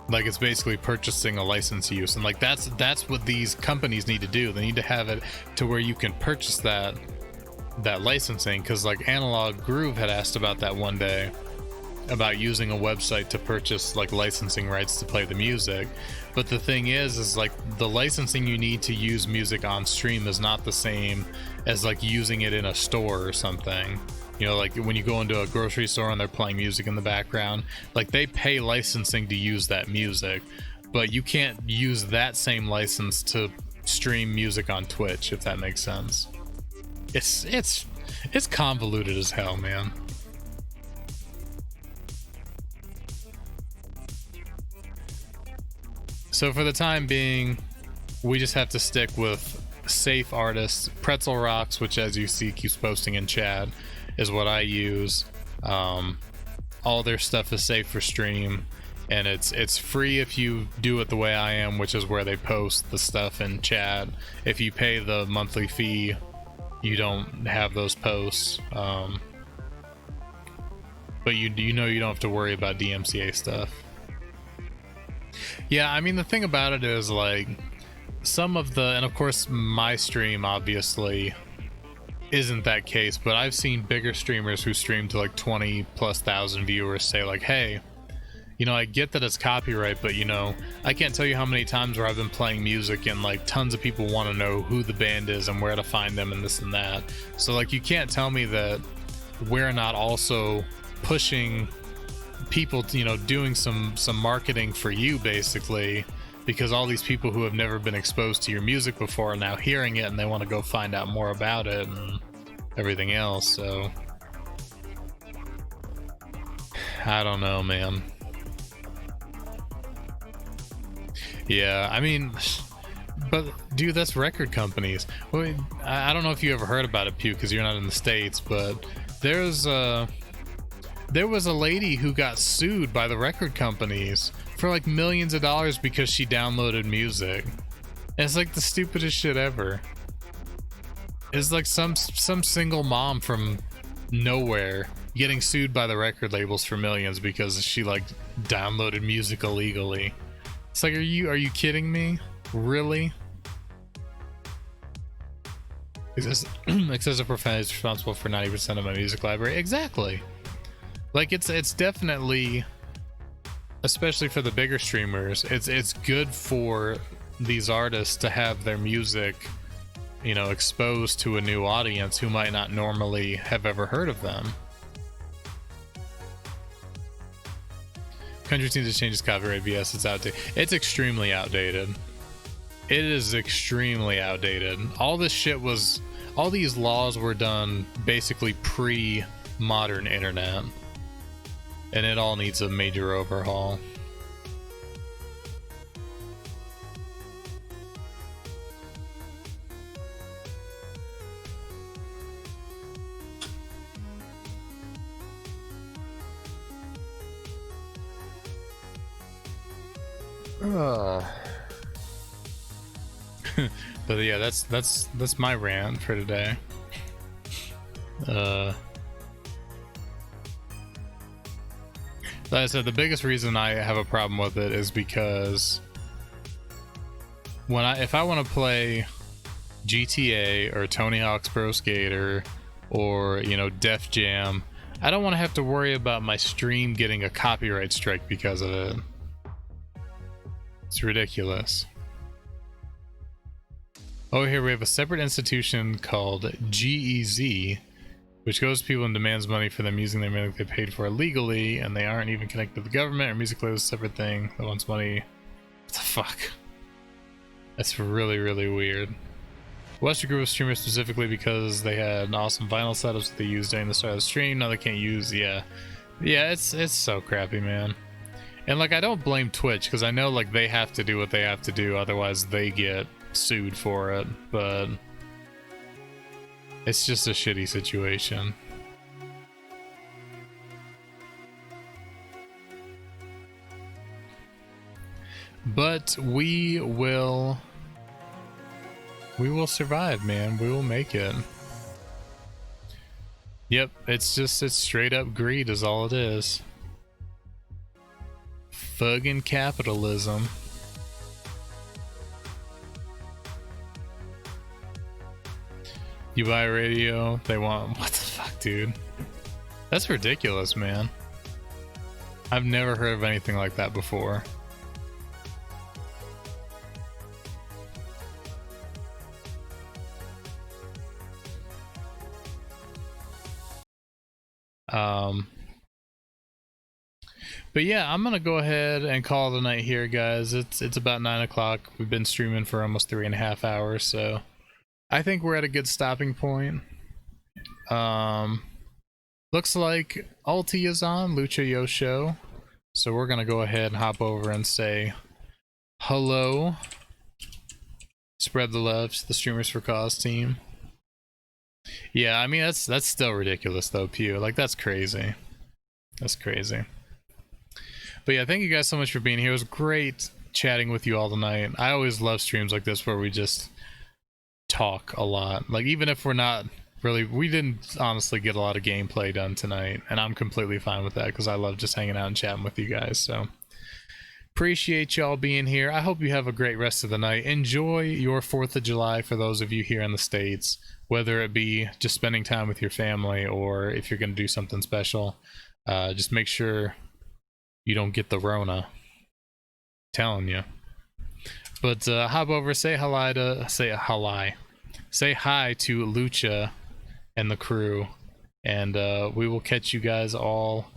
Like, it's basically purchasing a license use, and like, that's what these companies need to do. They need to have it to where you can purchase that licensing, because like Analog Groove had asked about that one day, about using a website to purchase like licensing rights to play the music. But the thing is like, the licensing you need to use music on stream is not the same as like using it in a store or something. You know, like when you go into a grocery store and they're playing music in the background, like they pay licensing to use that music, but you can't use that same license to stream music on Twitch, if that makes sense. It's convoluted as hell, man. So for the time being, we just have to stick with safe artists. Pretzel Rocks, which as you see keeps posting in chat, is what I use. All their stuff is safe for stream, and it's free if you do it the way I am, which is where they post the stuff in chat. If you pay the monthly fee, you don't have those posts. But you know you don't have to worry about DMCA stuff. Yeah, I mean, the thing about it is, like, some of the, and of course my stream obviously isn't that case, but I've seen bigger streamers who stream to like 20,000+ viewers say like, hey, you know, I get that it's copyright, but you know, I can't tell you how many times where I've been playing music and like tons of people want to know who the band is and where to find them and this and that. So like, you can't tell me that we're not also pushing people to, you know, doing some marketing for you, basically, because all these people who have never been exposed to your music before are now hearing it and they want to go find out more about it and everything else. So I don't know, man. Yeah, I mean, but dude, that's record companies. Well, I don't know if you ever heard about it, Pew, because you're not in the States, but there was a lady who got sued by the record companies for like millions of dollars because she downloaded music. And it's like the stupidest shit ever. It's like some single mom from nowhere getting sued by the record labels for millions because she like downloaded music illegally. It's like, are you kidding me? Really? Excessive profanity is responsible for 90% of my music library. Exactly. Like, it's definitely, especially for the bigger streamers, it's good for these artists to have their music, you know, exposed to a new audience who might not normally have ever heard of them. Country seems to change its copyright. Yes, it's outdated. It's extremely outdated. It is extremely outdated. All this shit was, all these laws were done basically pre-modern internet. And it all needs a major overhaul. But yeah, that's my rant for today. Like I said, the biggest reason I have a problem with it is because if I want to play GTA or Tony Hawk's Pro Skater or, you know, Def Jam, I don't want to have to worry about my stream getting a copyright strike because of it. It's ridiculous. Over here we have a separate institution called GEZ, which goes to people and demands money for them using their music they paid for illegally, and they aren't even connected to the government or music label is a separate thing that wants money. What the fuck? That's really, really weird. Western group of streamers specifically because they had awesome vinyl setups that they used during the start of the stream. Now they can't use, yeah, it's so crappy, man. And like, I don't blame Twitch because I know like they have to do what they have to do, otherwise they get sued for it, but it's just a shitty situation. But we will survive, man. We will make it. Yep, it's straight up greed is all it is. Fucking capitalism. You buy a radio, they want, what the fuck, dude? That's ridiculous, man. I've never heard of anything like that before. But yeah, I'm gonna go ahead and call the night here, guys. It's about 9 o'clock. We've been streaming for almost 3.5 hours, so I think we're at a good stopping point. Looks like Ulti is on, Lucha Yo Show. So we're gonna go ahead and hop over and say hello. Spread the love to the Streamers for Cause team. Yeah, I mean that's still ridiculous though, Pew. Like that's crazy. That's crazy. But yeah, thank you guys so much for being here. It was great chatting with you all tonight. I always love streams like this where we just talk a lot. Like even if we're not really, we didn't honestly get a lot of gameplay done tonight, and I'm completely fine with that because I love just hanging out and chatting with you guys. So appreciate y'all being here. I hope you have a great rest of the night. Enjoy your 4th of July for those of you here in the States, whether it be just spending time with your family or if you're going to do something special. Just make sure you don't get the Rona. I'm telling you. But hop over, say hi to Lucha and the crew, and we will catch you guys all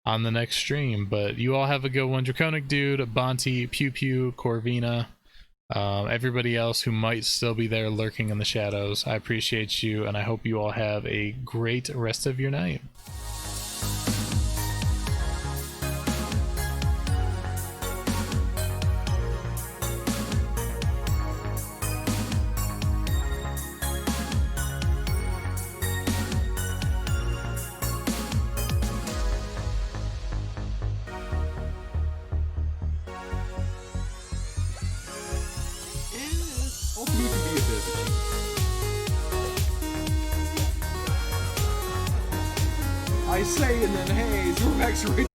on the next stream. But you all have a good one. Draconic Dude, Bonti, Pew Pew, Corvina, everybody else who might still be there lurking in the shadows. I appreciate you, and I hope you all have a great rest of your night. I say, and then hey, Zurbex